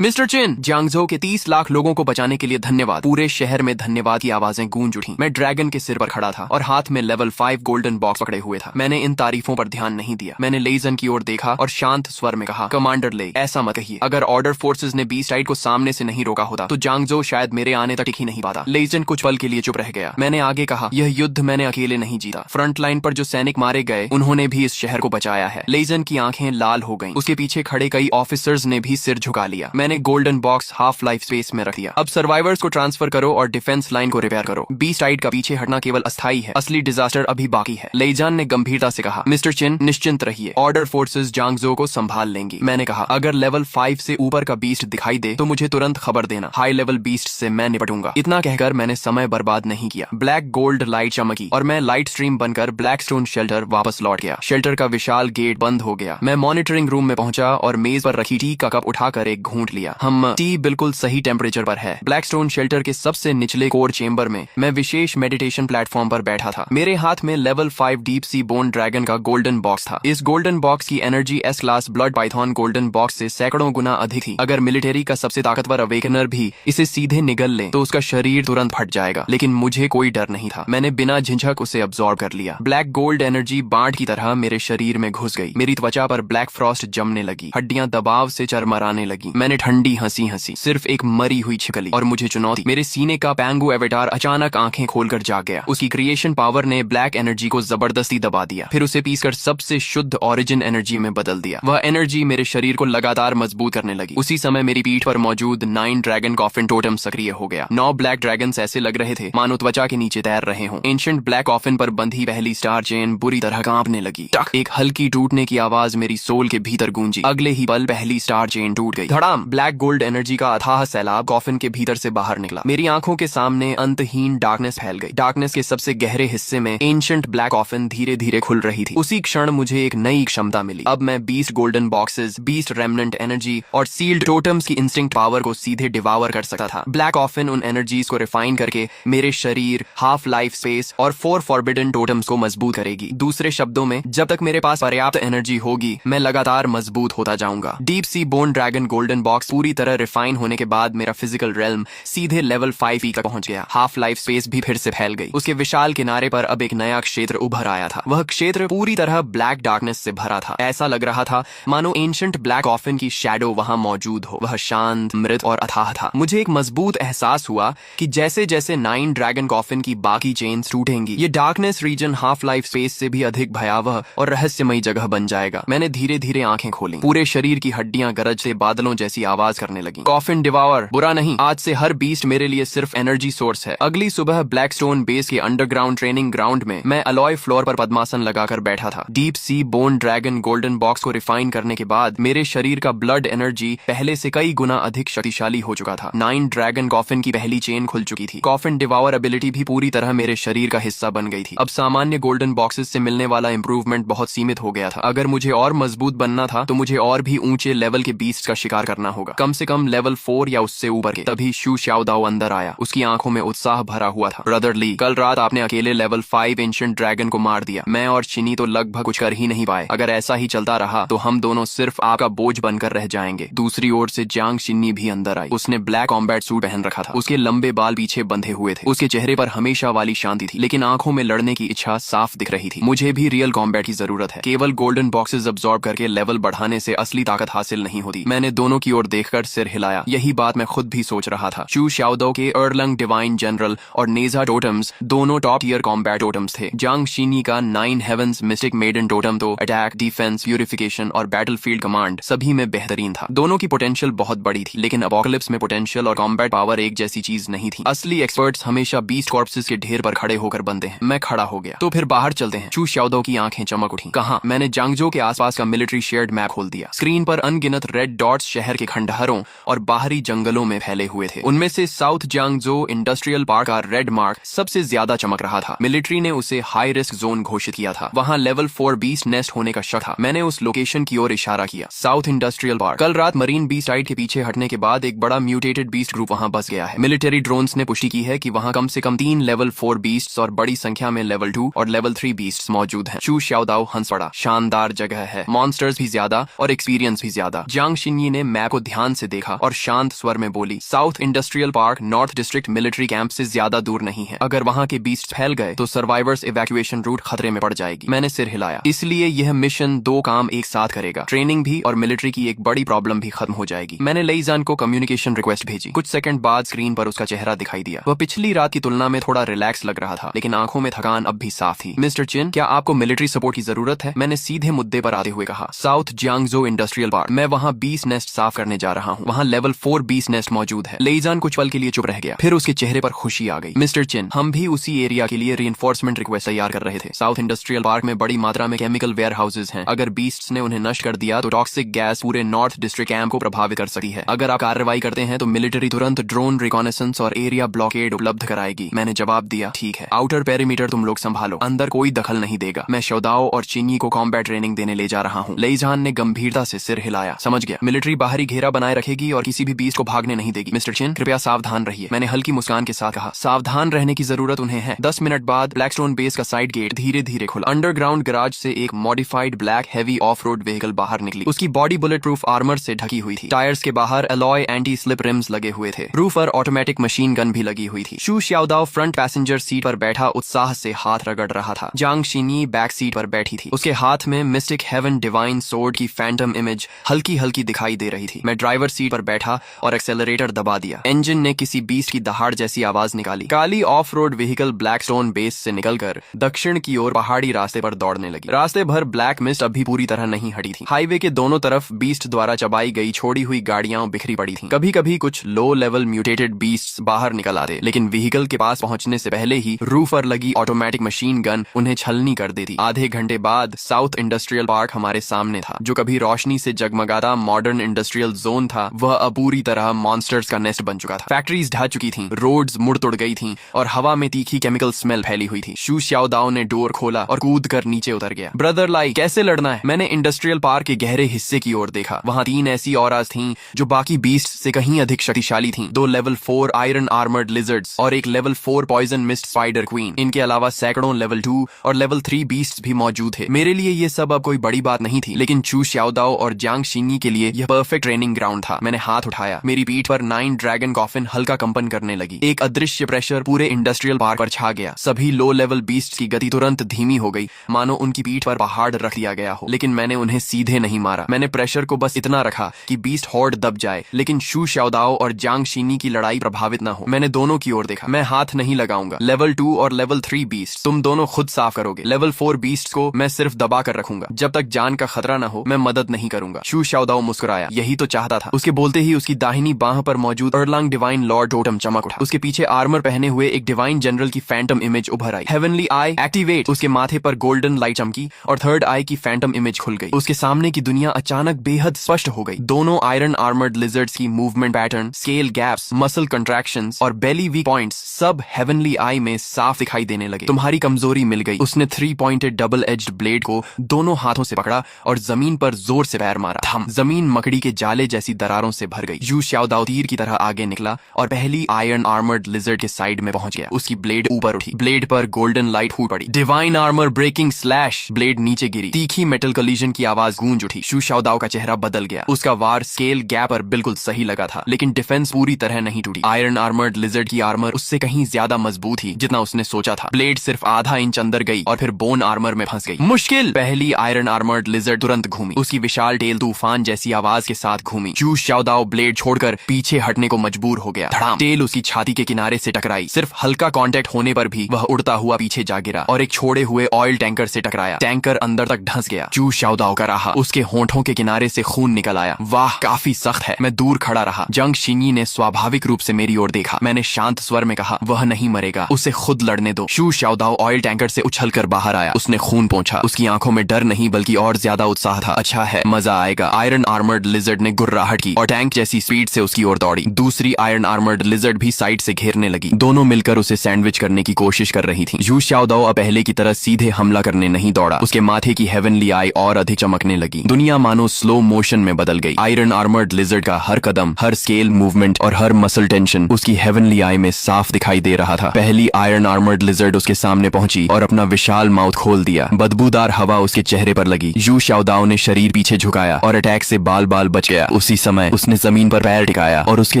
चिन, जांगजो के 30 लाख लोगों को बचाने के लिए धन्यवाद। पूरे शहर में धन्यवाद की आवाजें गूंज उठी। मैं ड्रैगन के सिर पर खड़ा था और हाथ में लेवल 5 गोल्डन बॉक्स पकड़े हुए था। मैंने इन तारीफों पर ध्यान नहीं दिया। मैंने लेजन की ओर देखा और शांत स्वर में कहा, कमांडर ले, ऐसा मत कहिए। अगर ऑर्डर फोर्सेस ने बीस्ट राइड को सामने से नहीं रोका होता तो जांगजो शायद मेरे आने तक टिक ही नहीं पाता। लेजन कुछ पल के लिए चुप रह गया। मैंने आगे कहा, यह युद्ध मैंने अकेले नहीं जीता। फ्रंट लाइन पर जो सैनिक मारे गए उन्होंने भी इस शहर को बचाया है। लेजन की आंखें लाल हो गईं। उसके पीछे खड़े कई ऑफिसर्स ने भी सिर झुका लिया। मैंने golden box half life space में रख दिया। अब सर्वाइवर्स को ट्रांसफर करो और डिफेंस लाइन को रिपेयर करो। बीस्ट राइड का पीछे हटना केवल अस्थायी है, असली डिजास्टर अभी बाकी है। लेजान ने गंभीरता से कहा, मिस्टर चिन निश्चिंत रहिए, ऑर्डर फोर्सेस जांगजो को संभाल लेंगी। मैंने कहा, अगर लेवल 5 से ऊपर का बीस्ट दिखाई दे तो मुझे तुरंत खबर देना। हाई लेवल बीस्ट से मैं निपटूंगा। इतना कहकर मैंने समय बर्बाद नहीं किया। ब्लैक गोल्ड लाइट चमकी और मैं लाइट स्ट्रीम बनकर ब्लैक स्टोन शेल्टर वापस लौट गया। शेल्टर का विशाल गेट बंद हो गया। मैं मॉनिटरिंग रूम में पहुंचा और मेज पर रखी टी का कप उठाकर एक घूंट लिया। टी बिल्कुल सही टेम्परेचर पर है। ब्लैक स्टोन शेल्टर के सबसे निचले कोर चेंबर में मैं विशेष मेडिटेशन प्लेटफॉर्म पर बैठा था। मेरे हाथ में लेवल 5 डीप सी बोन ड्रैगन का गोल्डन बॉक्स था। इस गोल्डन बॉक्स की energy S class blood Python golden box से सैकड़ों गुना अधिक थी। अगर मिलिट्री का सबसे ताकतवर अवेकनर भी इसे सीधे निगल ले तो उसका शरीर तुरंत फट जाएगा, लेकिन मुझे कोई डर नहीं था। मैंने बिना झिझक उसे अब्सॉर्ब कर लिया। ब्लैक गोल्ड एनर्जी बाढ़ की तरह मेरे शरीर में घुस गई। मेरी त्वचा पर ब्लैक फ्रॉस्ट जमने लगी, हड्डियां दबाव से चरमराने लगी। मैंने ठंडी हंसी हंसी, सिर्फ एक मरी हुई छिपकली और मुझे चुनौती। मेरे सीने का पैंगो एवेटार अचानक आंखें खोलकर जाग गया। उसकी क्रिएशन पावर ने ब्लैक एनर्जी को जबरदस्ती दबा दिया, फिर उसे पीसकर सबसे शुद्ध ओरिजिन एनर्जी में बदल दिया। वह एनर्जी मेरे शरीर को लगातार मजबूत करने लगी। उसी समय मेरी पीठ पर मौजूद 9 ड्रैगन कॉफिन टोटम सक्रिय हो गया। 9 ब्लैक ड्रैगन्स ऐसे लग रहे थे मानो त्वचा के नीचे तैर रहे हों। एंशिएंट ब्लैक कॉफिन पर बंधी पहली स्टार चेन बुरी तरह कांपने लगी। टक, एक हल्की टूटने की आवाज मेरी सोल के भीतर गूंजी। अगले ही पल पहली स्टार चेन टूट गई। धड़ाम, ब्लैक गोल्ड एनर्जी का अथाह सैलाब कॉफिन के भीतर से बाहर निकला। मेरी आंखों के सामने अंतहीन डार्कनेस फैल गई। डार्कनेस के सबसे गहरे हिस्से में एंशिएंट ब्लैक कॉफिन धीरे धीरे खुल रही थी। उसी क्षण मुझे एक नई क्षमता मिली। अब मैं 20 गोल्डन बॉक्सेस, 20 रेमनेंट एनर्जी और सील्ड टोटम्स की इंस्टिंक्ट पावर को सीधे डिवावर कर सकता था। ब्लैक कॉफिन उन एनर्जीज को रिफाइन करके मेरे शरीर, हाफ लाइफ स्पेस और 4 फॉरबिडन टोटम्स को मजबूत करेगी। दूसरे शब्दों में, जब तक मेरे पास पर्याप्त एनर्जी होगी मैं लगातार मजबूत होता जाऊंगा। Deep sea bone dragon golden box पूरी तरह रिफाइन होने के बाद मेरा फिजिकल रेल्म सीधे लेवल 5 तक पहुंच गया। हाफ लाइफ स्पेस भी फिर से फैल गई। उसके विशाल किनारे पर अब एक नया क्षेत्र उभर आया था। वह क्षेत्र पूरी तरह ब्लैक डार्कनेस से भरा था। ऐसा लग रहा था मानो एंशिएंट ब्लैक कॉफिन की शैडो वहां मौजूद हो। वह शांत, मृत और अथाह था। मुझे एक मजबूत एहसास हुआ कि जैसे जैसे 9 ड्रैगन कॉफिन की बाकी चेन्स टूटेंगी, ये darkness region half life space से भी अधिक भयावह और रहस्यमयी जगह बन जाएगा। मैंने धीरे धीरे आंखें खोली। पूरे शरीर की हड्डियां गरजते बादलों जैसी आवाज करने लगी। कॉफिन डिवावर, बुरा नहीं, आज से हर बीस्ट मेरे लिए सिर्फ एनर्जी सोर्स है। अगली सुबह ब्लैकस्टोन बेस के अंडरग्राउंड ट्रेनिंग ग्राउंड में मैं अलॉय फ्लोर पर पद्मासन लगाकर बैठा था। Deep sea bone dragon golden box को रिफाइन करने के बाद मेरे शरीर का ब्लड एनर्जी पहले से कई गुना अधिक शक्तिशाली हो चुका था। 9 ड्रैगन कॉफिन की पहली चेन खुल चुकी थी। कॉफिन डिवावर एबिलिटी भी पूरी तरह मेरे शरीर का हिस्सा बन गई थी। अब सामान्य गोल्डन बॉक्सेस से मिलने वाला इंप्रूवमेंट बहुत सीमित हो गया था। अगर मुझे और मजबूत बनना था तो मुझे और भी ऊंचे लेवल के बीस्ट का शिकार करना होगा, कम से कम लेवल 4 या उससे ऊपर के। तभी शू शाओदाओ अंदर आया। उसकी आंखों में उत्साह भरा हुआ था। ब्रदर ली, कल रात आपने अकेले लेवल 5 एंशिएंट ड्रैगन को मार दिया। मैं और चिनी तो लगभग कुछ कर ही नहीं पाए। अगर ऐसा ही चलता रहा तो हम दोनों सिर्फ आपका बोझ बनकर रह जाएंगे। दूसरी ओर से जांग शिन्नी भी अंदर आई। उसने ब्लैक कॉम्बैट सूट पहन रखा था। उसके लंबे बाल पीछे बंधे हुए थे। उसके चेहरे पर हमेशा वाली शांति थी, लेकिन आंखों में लड़ने की इच्छा साफ दिख रही थी। मुझे भी रियल कॉम्बैट की जरूरत है। केवल गोल्डन बॉक्सेस अब्सॉर्ब करके लेवल बढ़ाने से असली ताकत हासिल नहीं होती। मैंने दोनों की ओर देखकर सिर हिलाया। यही बात मैं खुद भी सोच रहा था। शू शाओदाओ के अर्लंग डिवाइन जनरल और नेजा टोटम्स दोनों टॉप टियर कॉम्बैट टोटम्स थे। जांग शिनी का 9 हेवंस मिस्टिक मेडन टोटम तो अटैक, डिफेंस, प्यूरिफिकेशन और बैटलफील्ड कमांड सभी में बेहतरीन था। दोनों की पोटेंशियल बहुत बड़ी थी, लेकिन अपोकलिप्स में पोटेंशियल और कॉम्बैट पावर एक जैसी चीज नहीं थी। असली एक्सपर्ट्स हमेशा बीस्ट कॉर्प्सेस के ढेर पर खड़े होकर बनते हैं। मैं खड़ा हो गया। तो फिर बाहर चलते हैं। शू शाओदाओ की आंखें चमक उठी। कहां? मैंने जांगजो के आसपास का मिलिट्री शेयर्ड मैप खोल दिया। स्क्रीन पर अनगिनत रेड डॉट्स शहर के खंडहरों और बाहरी जंगलों में फैले हुए थे। उनमें से साउथ जांगजो इंडस्ट्रियल पार्क का रेड मार्क सबसे ज्यादा चमक रहा था। मिलिट्री ने उसे हाई रिस्क जोन घोषित किया था। वहां लेवल 4 बीस्ट नेस्ट होने का शक था। मैंने उस लोकेशन की ओर इशारा किया। South industrial park. कल रात मरीन बीस्ट राइड के पीछे हटने के बाद एक बड़ा म्यूटेटेड बीस्ट ग्रुप वहां बस गया है। मिलिट्री ड्रोन्स ने पुष्टि की है कि वहां कम से कम 3 लेवल 4 बीस्ट्स और बड़ी संख्या में लेवल 2 और लेवल 3 बीस्ट्स मौजूद हैं। शू शाओदाओ हंस पड़ा। शानदार जगह है, मॉन्स्टर्स भी ज्यादा और एक्सपीरियंस भी ज्यादा। जांग शिन्नी ने मैप को ध्यान से देखा और शांत स्वर में बोली, south industrial park north district military camp से ज्यादा दूर नहीं है। अगर वहाँ के बीस्ट फैल गए तो सर्वाइवर्स इवैक्यूएशन रूट खतरे में पड़ जाएगी। मैंने सिर हिलाया। इसलिए यह मिशन 2 काम एक साथ करेगा, ट्रेनिंग भी और मिलिट्री की एक बड़ी प्रॉब्लम भी खत्म हो जाएगी। मैंने लेईजान को कम्युनिकेशन रिक्वेस्ट भेजी। कुछ सेकंड बाद स्क्रीन पर उसका चेहरा दिखाई दिया। वह पिछली रात की तुलना में थोड़ा रिलैक्स लग रहा था, लेकिन आंखों में थकान अब भी साफ थी। मिस्टर चिन, क्या आपको मिलिट्री सपोर्ट की जरूरत है? मैंने सीधे मुद्दे पर आते हुए कहा। साउथ जियांगजो इंडस्ट्रियल पार्क, मैं वहाँ बीस नेस्ट साफ करने जा रहा हूँ। वहाँ लेवल 4 बीस नेस्ट मौजूद है। लेईजान कुछ पल के लिए चुप रह गया, फिर उसके चेहरे पर खुशी आ गई। मिस्टर चिन, हम भी उसी एरिया के लिए रीइंफोर्समेंट रिक्वेस्ट तैयार कर रहे थे। साउथ इंडस्ट्रियल पार्क में बड़ी मात्रा में केमिकल वेयर हाउसेज हैं। अगर बीस्ट्स ने उन्हें नष्ट कर दिया तो टॉक्सिक गैस पूरे नॉर्थ डिस्ट्रिक्ट कैंप को प्रभावित कर सकती है। अगर आप कार्रवाई करते हैं तो मिलिट्री तुरंत ड्रोन रिकॉनेसेंस और एरिया ब्लॉकेड उपलब्ध कराएगी। मैंने जवाब दिया, ठीक है, आउटर पेरीमीटर तुम लोग संभालो, अंदर कोई दखल नहीं देगा। मैं शौदाओ और चीनी को कॉम्बैट ट्रेनिंग देने ले जा रहा हूँ। लेईजान ने गंभीरता से सिर हिलाया। समझ गया, मिलिट्री बाहरी घेरा बनाए रखेगी और किसी भी बीस्ट को भागने नहीं देगी। मिस्टर चिन, कृपया सावधान रहिए। मैंने हल्की मुस्कान के साथ कहा। सावधान रहने की जरूरत उन्हें है। 10 मिनट बाद ब्लैकस्टोन बेस का साइड गेट धीरे धीरे खुला। अंडरग्राउंड गैराज से एक modified black heavy of road vehicle बाहर निकली। उसकी बॉडी बुलेट प्रूफ आर्मर से ढकी हुई थी। टायर्स के बाहर अलॉय एंटी स्लिप रिम्स लगे हुए थे। रूफ पर ऑटोमेटिक मशीन गन भी लगी हुई थी। शू शाओदाओ फ्रंट पैसेंजर सीट पर बैठा उत्साह से हाथ रगड़ रहा था। जांग शिनी बैक सीट पर बैठी थी। उसके हाथ में मिस्टिक हेवन डिवाइन सोर्ड की फैंटम इमेज हल्की हल्की दिखाई दे रही थी। मैं ड्राइवर सीट पर बैठा और एक्सेलरेटर दबा दिया। इंजन ने किसी बीस्ट की दहाड़ जैसी आवाज निकाली। काली off road vehicle Blackstone base से निकलकर दक्षिण की ओर पहाड़ी रास्ते पर दौड़ने लगी। रास्ते भर ब्लैक मिस्ट अभी पूरी तरह नहीं हटी थी। हाईवे के दोनों तरफ बीस्ट द्वारा चबाई गई छोड़ी हुई गाड़ियां बिखरी पड़ी थीं। कभी कभी कुछ लो लेवल म्यूटेटेड बीस्ट्स बाहर निकल आते, लेकिन व्हीकल के पास पहुंचने से पहले ही रूफ पर लगी ऑटोमेटिक मशीन गन उन्हें छलनी कर देती। आधे घंटे बाद साउथ इंडस्ट्रियल पार्क हमारे सामने था। जो कभी रोशनी से जगमगाता मॉडर्न इंडस्ट्रियल जोन था, वह अब पूरी तरह मॉन्स्टर्स का नेस्ट बन चुका था। फैक्ट्रीज ढह चुकी थीं, रोड्स मुड़ तुड़ गई थीं और हवा में तीखी केमिकल स्मेल फैली हुई थी। शू शाओदाओ ने डोर खोला और कूद कर नीचे उतर गया। ब्रदर लाई, कैसे लड़ना है? मैंने इंडस्ट्रियल पार्क के गहरे हिस्से की ओर देखा। वहाँ 3 ऐसी ऑराज थीं जो बाकी बीस्ट से कहीं अधिक शक्तिशाली थीं। 2 लेवल 4 आयरन आर्मर्ड लिजर्ड्स और एक level 4 poison mist spider queen. इनके अलावा सैकड़ों लेवल 2 और लेवल 3 बीस्ट भी मौजूद थे। मेरे लिए ये सब अब कोई बड़ी बात नहीं थी, लेकिन चू शाओदाओ और जांग शिनी के लिए यह परफेक्ट ट्रेनिंग ग्राउंड था। मैंने हाथ उठाया। मेरी पीठ पर 9 ड्रैगन कॉफिन हल्का कंपन करने लगी। एक अदृश्य प्रेशर पूरे इंडस्ट्रियल पार्क पर छा गया। सभी लो लेवल बीस्ट की गति तुरंत धीमी हो गई, मानो उनकी पीठ पर पहाड़ रख दिया गया हो। लेकिन मैंने उन्हें सीधे नहीं मारा। मैंने प्रेशर को बस इतना रखा कि बीस्ट हॉर्ड दब जाए, लेकिन शू शाओदाओ और जांग शिनी की लड़ाई प्रभावित न हो। मैंने दोनों की ओर देखा। मैं हाथ नहीं लगाऊंगा। लेवल 2 और लेवल 3 बीस्ट तुम दोनों खुद साफ करोगे। लेवल 4 बीस्ट को मैं सिर्फ दबा कर रखूंगा। जब तक जान का खतरा न हो मैं मदद नहीं करूंगा। शू शाओदाओ मुस्कुराया। यही तो चाहता था। उसके बोलते ही उसकी दाहिनी बाह पर मौजूद अर्लांग डिवाइन लॉर्ड टोटम चमक उठा। उसके पीछे आर्मर पहने हुए एक डिवाइन जनरल की फैंटम इमेज उभर आई। हेवनली आई एक्टिवेट। उसके माथे पर गोल्डन लाइट चमकी और थर्ड आई की फैंटम इमेज खुल गई। उसके सामने की दुनिया अचानक बेहद स्पष्ट हो गई। दोनों आयरन आर्मर्ड लिजर्ड्स की movement pattern, scale gaps, muscle contractions और बेली वीक पॉइंट्स सब हेवनली आई में साफ दिखाई देने लगे। तुम्हारी कमजोरी मिल गई। उसने 3 पॉइंटेड डबल एज्ड ब्लेड को दोनों हाथों से पकड़ा और जमीन पर जोर से पैर मारा। थम। जमीन मकड़ी के जाले जैसी दरारों से भर गई। यू शाओदाओ तीर की तरह आगे निकला और पहली आयरन आर्मर्ड लिजर्ड के साइड में पहुंच गया। उसकी ब्लेड ऊपर उठी। ब्लेड पर गोल्डन लाइट फूट पड़ी। Divine armour breaking slash. Blade नीचे गिरी। तीखी मेटल कलीजन की आवाज गूंज उठी। शू शाओदाओ का चेहरा बदल गया। उसका वार स्केल गैप पर बिल्कुल सही लगा था, लेकिन डिफेंस पूरी तरह नहीं टूटी। आयरन आर्मर्ड लिजर्ड की आर्मर उससे कहीं ज्यादा मजबूत थी जितना उसने सोचा था। ब्लेड सिर्फ आधा इंच अंदर गई और फिर बोन आर्मर में फंस गई। मुश्किल। पहली आयरन आर्मर्ड लिजर्ड तुरंत घूमी। उसकी विशाल टेल तूफान जैसी आवाज के साथ घूमी। चू शाओदाओ ब्लेड छोड़कर पीछे हटने को मजबूर हो गया। धड़ाम। टेल उसकी छाती के किनारे से टकराई। सिर्फ हल्का कांटेक्ट होने पर भी वह उड़ता हुआ पीछे जा गिरा और एक छोड़े हुए ऑयल टैंकर से टकराया। टैंकर अंदर तक धंस गया। चू शाओदाओ का रहा। उसके होंठों के किनारे से खून निकल आया। वाह, काफी सख्त है। मैं दूर खड़ा रहा। जंग शिनी ने स्वाभाविक रूप से मेरी ओर देखा। मैंने शांत स्वर में कहा, वह नहीं मरेगा, उसे खुद लड़ने दो। शू शाओदाओ ऑयल टैंकर से उछलकर बाहर आया। उसने खून पोंछा। उसकी आंखों में डर नहीं बल्कि और ज्यादा उत्साह था। अच्छा है, मजा आएगा। आयरन आर्मर्ड लिजर्ड ने गुर्राहट की और टैंक जैसी स्पीड से उसकी ओर दौड़ी। दूसरी आयरन आर्मर्ड लिजर्ड भी साइड से घेरने लगी। दोनों मिलकर उसे सैंडविच करने की कोशिश कर रही थी। यू शाओदाओ अब पहले की तरह सीधे हमला करने नहीं दौड़ा। उसके माथे की हेवनली आई और अधिक चमकने लगी। दुनिया मानो स्लो मोशन में बदल गई। आयरन आर्मर्ड लिजर्ड का हर कदम, हर स्केल मूवमेंट और हर मसल टेंशन उसकी हेवनली आई में साफ दिखाई दे रहा था। पहली आयरन आर्मर्ड लिजर्ड उसके सामने पहुंची और अपना विशाल माउथ खोल दिया। बदबूदार हवा उसके चेहरे पर लगी। यू शाओदाओ ने शरीर पीछे झुकाया और अटैक से बाल बाल बच गया। उसी समय उसने जमीन पर पैर टिकाया और उसके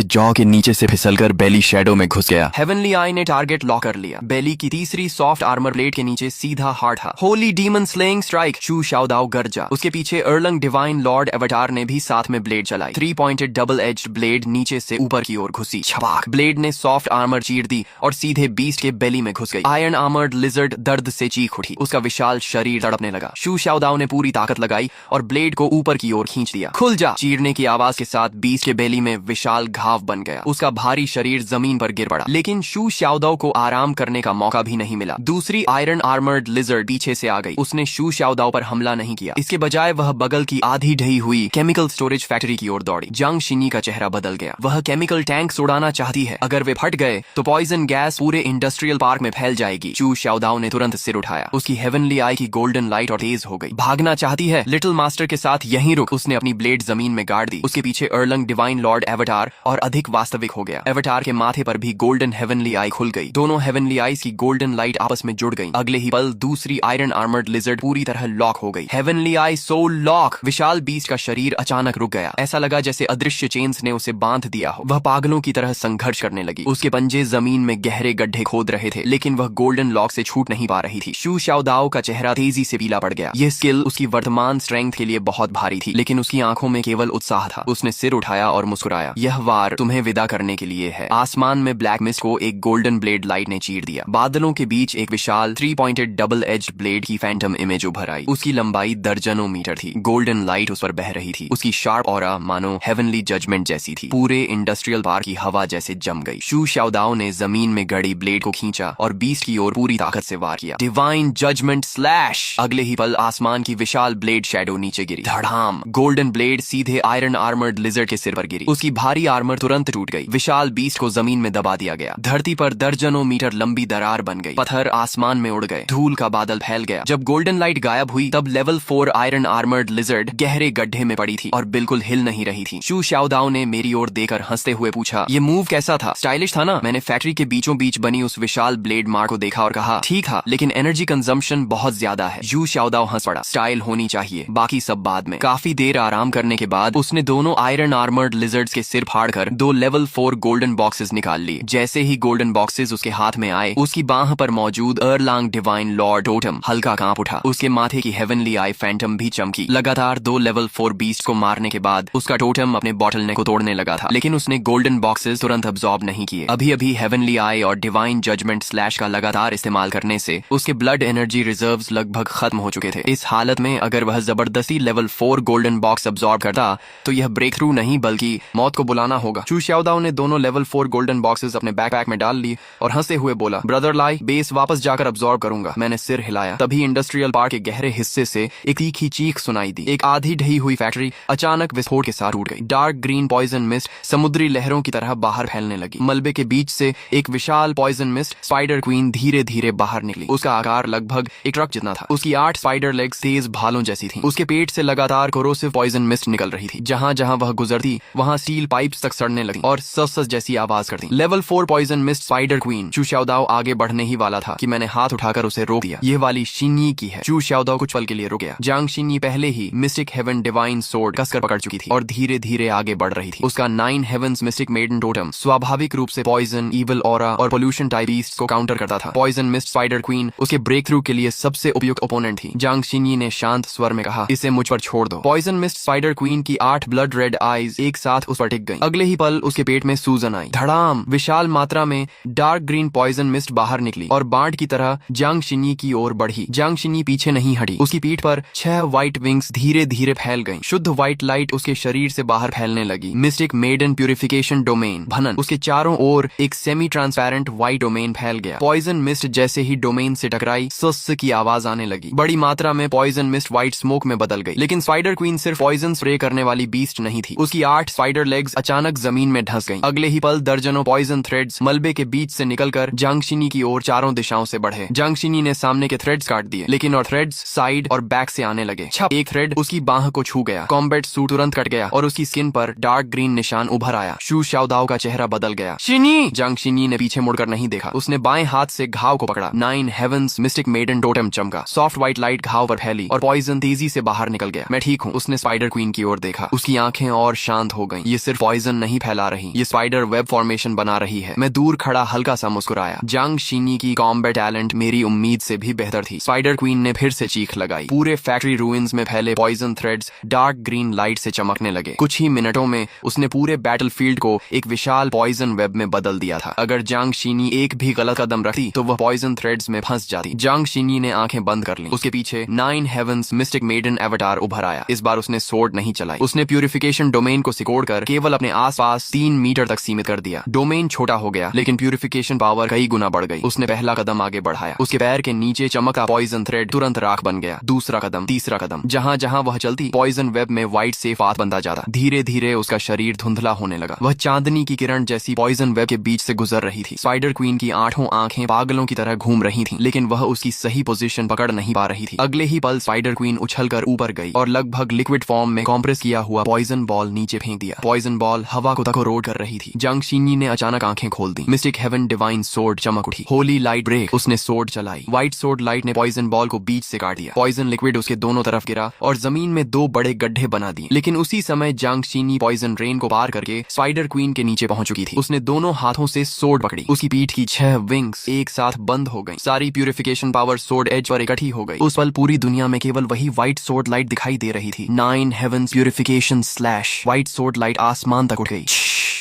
जॉ के नीचे से फिसलकर बेली शैडो में घुस गया। हेवनली आई ने टारगेट लॉक कर लिया। बेली की तीसरी सॉफ्ट आर्मर प्लेट के नीचे सीधा हार्ट था। Holy demon slaying strike. Xu Shaodao गरजा। उसके पीछे अर्लंग डिवाइन लॉर्ड एवाटार ने भी साथ में ब्लेड चलाई। 3 पॉइंटेड डबल एज्ड ब्लेड नीचे से ऊपर की ओर घुसी। छपाक। ब्लेड ने सॉफ्ट आर्मर चीर दी और सीधे बीस्ट के बेली में घुस गई। आयरन आर्मर्ड लिजर्ड दर्द से चीख उठी। उसका विशाल शरीर तड़पने लगा। शू शाओदाओ ने पूरी ताकत लगाई और ब्लेड को ऊपर की ओर खींच दिया। खुल जा। चीरने की आवाज के साथ बीस्ट के बेली में विशाल घाव बन गया। उसका भारी शरीर जमीन पर गिर पड़ा, लेकिन शू शाओदाओ को आराम करने का मौका भी नहीं मिला। दूसरी आयरन आर्मर्ड लिजर्ड पीछे से आ गई। उसने शू शाओदाओ पर हमला नहीं किया। इसके बजाय वह बगल की आधी ढही हुई केमिकल स्टोरेज फैक्ट्री की ओर दौड़ी। जांग शिनी का चेहरा बदल गया। वह केमिकल टैंक उड़ाना चाहती है। अगर वे फट गए तो पॉइजन गैस पूरे इंडस्ट्रियल पार्क में फैल जाएगी। शू शाओदाओ ने तुरंत सिर उठाया। उसकी हेवनली आई की गोल्डन लाइट और तेज हो गई। भागना चाहती है? लिटिल मास्टर के साथ यहीं रुक। उसने अपनी ब्लेड जमीन में गाड़ दी। उसके पीछे अर्लंग डिवाइन लॉर्ड एवाटार और अधिक वास्तविक हो गया। एवाटार के माथे पर भी गोल्डन हेवनली आई खुल गई। दोनों हेवनली आईज की गोल्डन लाइट आपस में जुड़ गई। अगले ही पल दूसरी आयरन आर्मर्ड लिजर्ड पूरी तरह लॉक हो गई। हेवनली आई सोल लॉक। विशाल बीस्ट का शरीर अचानक रुक गया। ऐसा लगा जैसे अदृश्य चेन्स ने उसे बांध दिया हो। वह पागलों की तरह संघर्ष करने लगी। उसके पंजे जमीन में गहरे गड्ढे खोद रहे थे, लेकिन वह गोल्डन लॉक से छूट नहीं पा रही थी। शू शाओदाओ का चेहरा तेजी से पीला पड़ गया। यह स्किल उसकी वर्तमान स्ट्रेंथ के लिए बहुत भारी थी, लेकिन उसकी आंखों में केवल उत्साह था। उसने सिर उठाया और मुस्कुराया। यह वार तुम्हें विदा करने के लिए है। आसमान में ब्लैक मिस्ट को एक गोल्डन ब्लेड लाइट ने चीर दिया। बादलों के बीच एक विशाल 3 पॉइंटेड डबल एज्ड ब्लेड की फैंटम इमेज उभर आई। उसकी लंबाई दर्जनों मीटर थी। गोल्डन लाइट उस पर बह रही थी। उसकी शार्प ऑरा मानो हेवनली जजमेंट जैसी थी। पूरे इंडस्ट्रियल पार्क की हवा जैसे जम गई। शू शाओदाओ ने जमीन में गड़ी ब्लेड को खींचा और बीस्ट की ओर पूरी ताकत से वार किया। Divine judgement slash. अगले ही पल आसमान की विशाल ब्लेड शैडो नीचे गिरी। धड़ाम। गोल्डन ब्लेड सीधे आयरन आर्मर्ड लिजर्ड के सिर पर गिरी। उसकी भारी आर्मर तुरंत टूट गई। विशाल बीस्ट को जमीन में दबा दिया गया। धरती पर दर्जनों मीटर लंबी दरार बन गई। पत्थर आसमान में उड़ गए। धूल का बादल फैल गया। जब गोल्डन लाइट गायब हुई तब लेवल 4 आयरन आर्मर्ड लिजर्ड गहरे गड्ढे में पड़ी थी और बिल्कुल हिल नहीं रही थी। शू शाओदाओ ने मेरी ओर देकर हंसते हुए पूछा, ये मूव कैसा था? स्टाइलिश था ना? मैंने फैक्ट्री के बीचों बीच बनी उस विशाल ब्लेड मार्क को देखा और कहा, ठीक था, लेकिन एनर्जी कंजम्पशन बहुत ज्यादा है। शू शाओदाओ हंस पड़ा। स्टाइल होनी चाहिए, बाकी सब बाद में। काफी देर आराम करने के बाद उसने दोनों आयरन आर्मर्ड लिजर्ड्स के सिर फाड़कर 2 लेवल 4 गोल्डन बॉक्सेस निकाल लिए। जैसे ही गोल्डन बॉक्सेस उसके हाथ में आए, उसकी बाह पर मौजूद अर्लांग डिवाइन लॉर्ड टोटम हल्का कांप उठा। उसके माथे की हेवनली आई फैंटम भी चमकी। लगातार 2 लेवल 4 बीस्ट को मारने के बाद उसका टोटम अपने बॉटल नेक को तोड़ने लगा था, लेकिन उसने गोल्डन बॉक्सेस तुरंत अब्सॉर्ब नहीं किए। अभी अभी हेवनली आई और डिवाइन जजमेंट स्लैश का लगातार इस्तेमाल करने से उसके ब्लड एनर्जी रिजर्व्स लगभग खत्म हो चुके थे। इस हालत में अगर वह जबरदस्ती लेवल 4 गोल्डन बॉक्स अब्सॉर्ब करता तो यह ब्रेक थ्रू नहीं बल्कि मौत को बुलाना होगा। शू शाओदाओ ने दोनों लेवल 4 गोल्डन बॉक्सेस अपने बैकपैक में डाल ली और हंसते हुए बोला, ब्रदर लाई, बेस वापस जाकर अब्सॉर्ब करूंगा। मैंने सिर हिलाया। तभी इंडस्ट्रियल पार्क के गहरे हिस्से से एक तीखी चीख सुनाई दी। एक आधी ढही हुई फैक्ट्री अचानक विस्फोट के साथ टूट गई। डार्क ग्रीन पॉइजन मिस्ट समुद्री लहरों की तरह बाहर फैलने लगी। मलबे के बीच से एक विशाल पॉइजन मिस्ट स्पाइडर क्वीन धीरे धीरे बाहर निकली। उसका आकार लगभग एक ट्रक जितना था। उसकी 8 स्पाइडर लेग्स तेज भालों जैसी थी। उसके पेट से लगातार कोरोसिव पॉइजन मिस्ट निकल रही थी। जहां जहां वह गुजरती वहां स्टील पाइप्स तक सड़ने लगी और सस जैसी आवाज करती। Level 4 poison mist spider queen. Xu Shaodao आगे बढ़ने ही वाला था कि मैंने हाथ उठाकर उसे रोक दिया। ये वाली शिन्यी की है। शू शाओदाओ कुछ पल के लिए रुक गया। जांग शिन्यी पहले ही मिस्टिक हेवन डिवाइन सोर्ड कसकर पकड़ चुकी थी और धीरे धीरे आगे बढ़ रही थी। उसका 9 हेवंस मिस्टिक मेडन टोटम स्वाभाविक रूप से पॉइजन, ईविल ऑरा और पोल्यूशन टाइप बीस्ट्स को काउंटर करता था। पॉइजन मिस्ट स्पाइडर क्वीन उसके ब्रेक थ्रू के लिए सबसे उपयुक्त ओपोनेंट थी। जांग शिन्यी ने शांत स्वर में कहा, इसे मुझ पर छोड़ दो। पॉइजन मिस्ट स्पाइडर क्वीन की 8 ब्लड रेड आईज एक साथ उस पर टिक गईं। अगले ही पल उसके पेट में सूजन आई। धड़ाम। विशाल मात्रा में डार्क ग्रीन पॉइजन मिस्ट बाहर निकली और बाढ़ की तरह जांग शिन्यी की ओर बढ़ी। जांग शिन्यी पीछे नहीं हटी। उसकी पीठ पर 6 व्हाइट विंग्स धीरे धीरे फैल गईं। शुद्ध व्हाइट लाइट उसके शरीर से बाहर फैलने लगी। मिस्टिक मेडन प्यूरिफिकेशन डोमेन भनन। उसके चारों ओर एक सेमी ट्रांसपेरेंट व्हाइट डोमेन फैल गया। पॉइजन मिस्ट जैसे ही डोमेन से टकराई, सस की आवाज आने लगी। बड़ी मात्रा में पॉइजन मिस्ट व्हाइट स्मोक में बदल गई। लेकिन स्पाइडर क्वीन सिर्फ पॉइजन स्प्रे करने वाली बीस्ट नहीं थी। उसकी 8 स्पाइडर लेग्स अचानक जमीन में धंस गईं। अगले ही पल दर्जनों पॉइजन थ्रेड्स मलबे के बीच से निकलकर जांग शिन्यी की ओर चारों दिशाओं से बढ़े। जांग शिन्यी ने सामने के थ्रेड्स काट दिए, लेकिन और थ्रेड्स साइड और बैक से आने लगे। छप। एक थ्रेड उसकी बाह को छू गया। कॉम्बैट सूट तुरंत कट गया और उसकी स्किन पर डार्क ग्रीन निशान उभर आया। शू शाओदाओ का चेहरा बदल गया। शिन्यी! जांग शिन्यी ने पीछे मुड़कर नहीं देखा। उसने बाएं हाथ से घाव को पकड़ा। 9 हेवंस मिस्टिक मेडन टोटम चमका। सॉफ्ट व्हाइट लाइट घाव पर फैली और पॉइजन तेजी से बाहर निकल गया। मैं ठीक हूँ। उसने स्पाइडर क्वीन की ओर देखा। उसकी आंखें और शांत हो गईं। ये सिर्फ पॉइजन नहीं फैला रही, ये स्पाइडर वेब फॉर्मेशन फॉर्मेशन बना रही है। मैं दूर खड़ा हल्का सा मुस्कुराया। जांग शीनी की कॉम्बैट टैलेंट मेरी उम्मीद से भी बेहतर थी। स्पाइडर क्वीन ने फिर से चीख लगाई। पूरे फैक्ट्री रूइंस में फैले poison threads dark green light से चमकने लगे। कुछ ही मिनटों में उसने पूरे बैटलफील्ड को एक विशाल पॉइजन वेब में बदल दिया था। अगर जांग शीनी एक भी गलत कदम रखती तो वह पॉइजन थ्रेड्स में फंस जाती। जांग शीनी ने आंखें बंद कर ली। उसके पीछे 9 हेवंस मिस्टिक मेडन एवटार उभर आया। इस बार उसने सोर्ड नहीं चलाई। उसने प्यूरिफिकेशन डोमेन को सिकोड़कर केवल अपने आसपास 3 मीटर तक सीमित कर दिया। डोमेन छोटा हो गया लेकिन प्यूरिफिकेशन पावर कई गुना बढ़ गई। उसने पहला कदम आगे बढ़ाया। उसके पैर के नीचे चमका पॉइजन थ्रेड तुरंत राख बन गया। दूसरा कदम, तीसरा कदम, जहां जहां वह चलती पॉइजन वेब में व्हाइट सेफ पाथ बनता जाता। धीरे धीरे उसका शरीर धुंधला होने लगा। वह चांदनी की किरण जैसी पॉइजन वेब के बीच से गुजर रही थी। स्पाइडर क्वीन की 8 आंखें पागलों की तरह घूम रही थीं, लेकिन वह उसकी सही पोजीशन पकड़ नहीं पा रही थी। अगले ही पल स्पाइडर क्वीन उछलकर ऊपर गई और लगभग लिक्विड फॉर्म में कॉम्प्रेस किया हुआ पॉइजन बॉल नीचे फेंक दिया। पॉइजन बॉल हवा को तकोरोड कर रही थी। जांग शीनी ने अचानक आंखें खोल दी। मिस्टिक हेवन डिवाइन सोर्ड चमक उठी। Holy light break. उसने सोर्ड चलाई। व्हाइट सोर्ड लाइट ने पॉइजन बॉल को बीच से काट दिया। पॉइजन लिक्विड उसके दोनों तरफ गिरा और जमीन में 2 बड़े गड्ढे बना दिए। लेकिन उसी समय जांग शीनी पॉइजन रेन को पार करके स्पाइडर क्वीन के नीचे पहुंच चुकी थी। उसने दोनों हाथों से सोर्ड पकड़ी। उसकी पीठ की 6 विंग्स एक साथ बंद हो गई। सारी purification power sword as per इकट्ठी हो गई। उस पल पूरी दुनिया में केवल वही व्हाइट सोर्ड लाइट दिखाई दे रही थी। 9 heavens purification slash. White sword light आसमान तक उठ गई।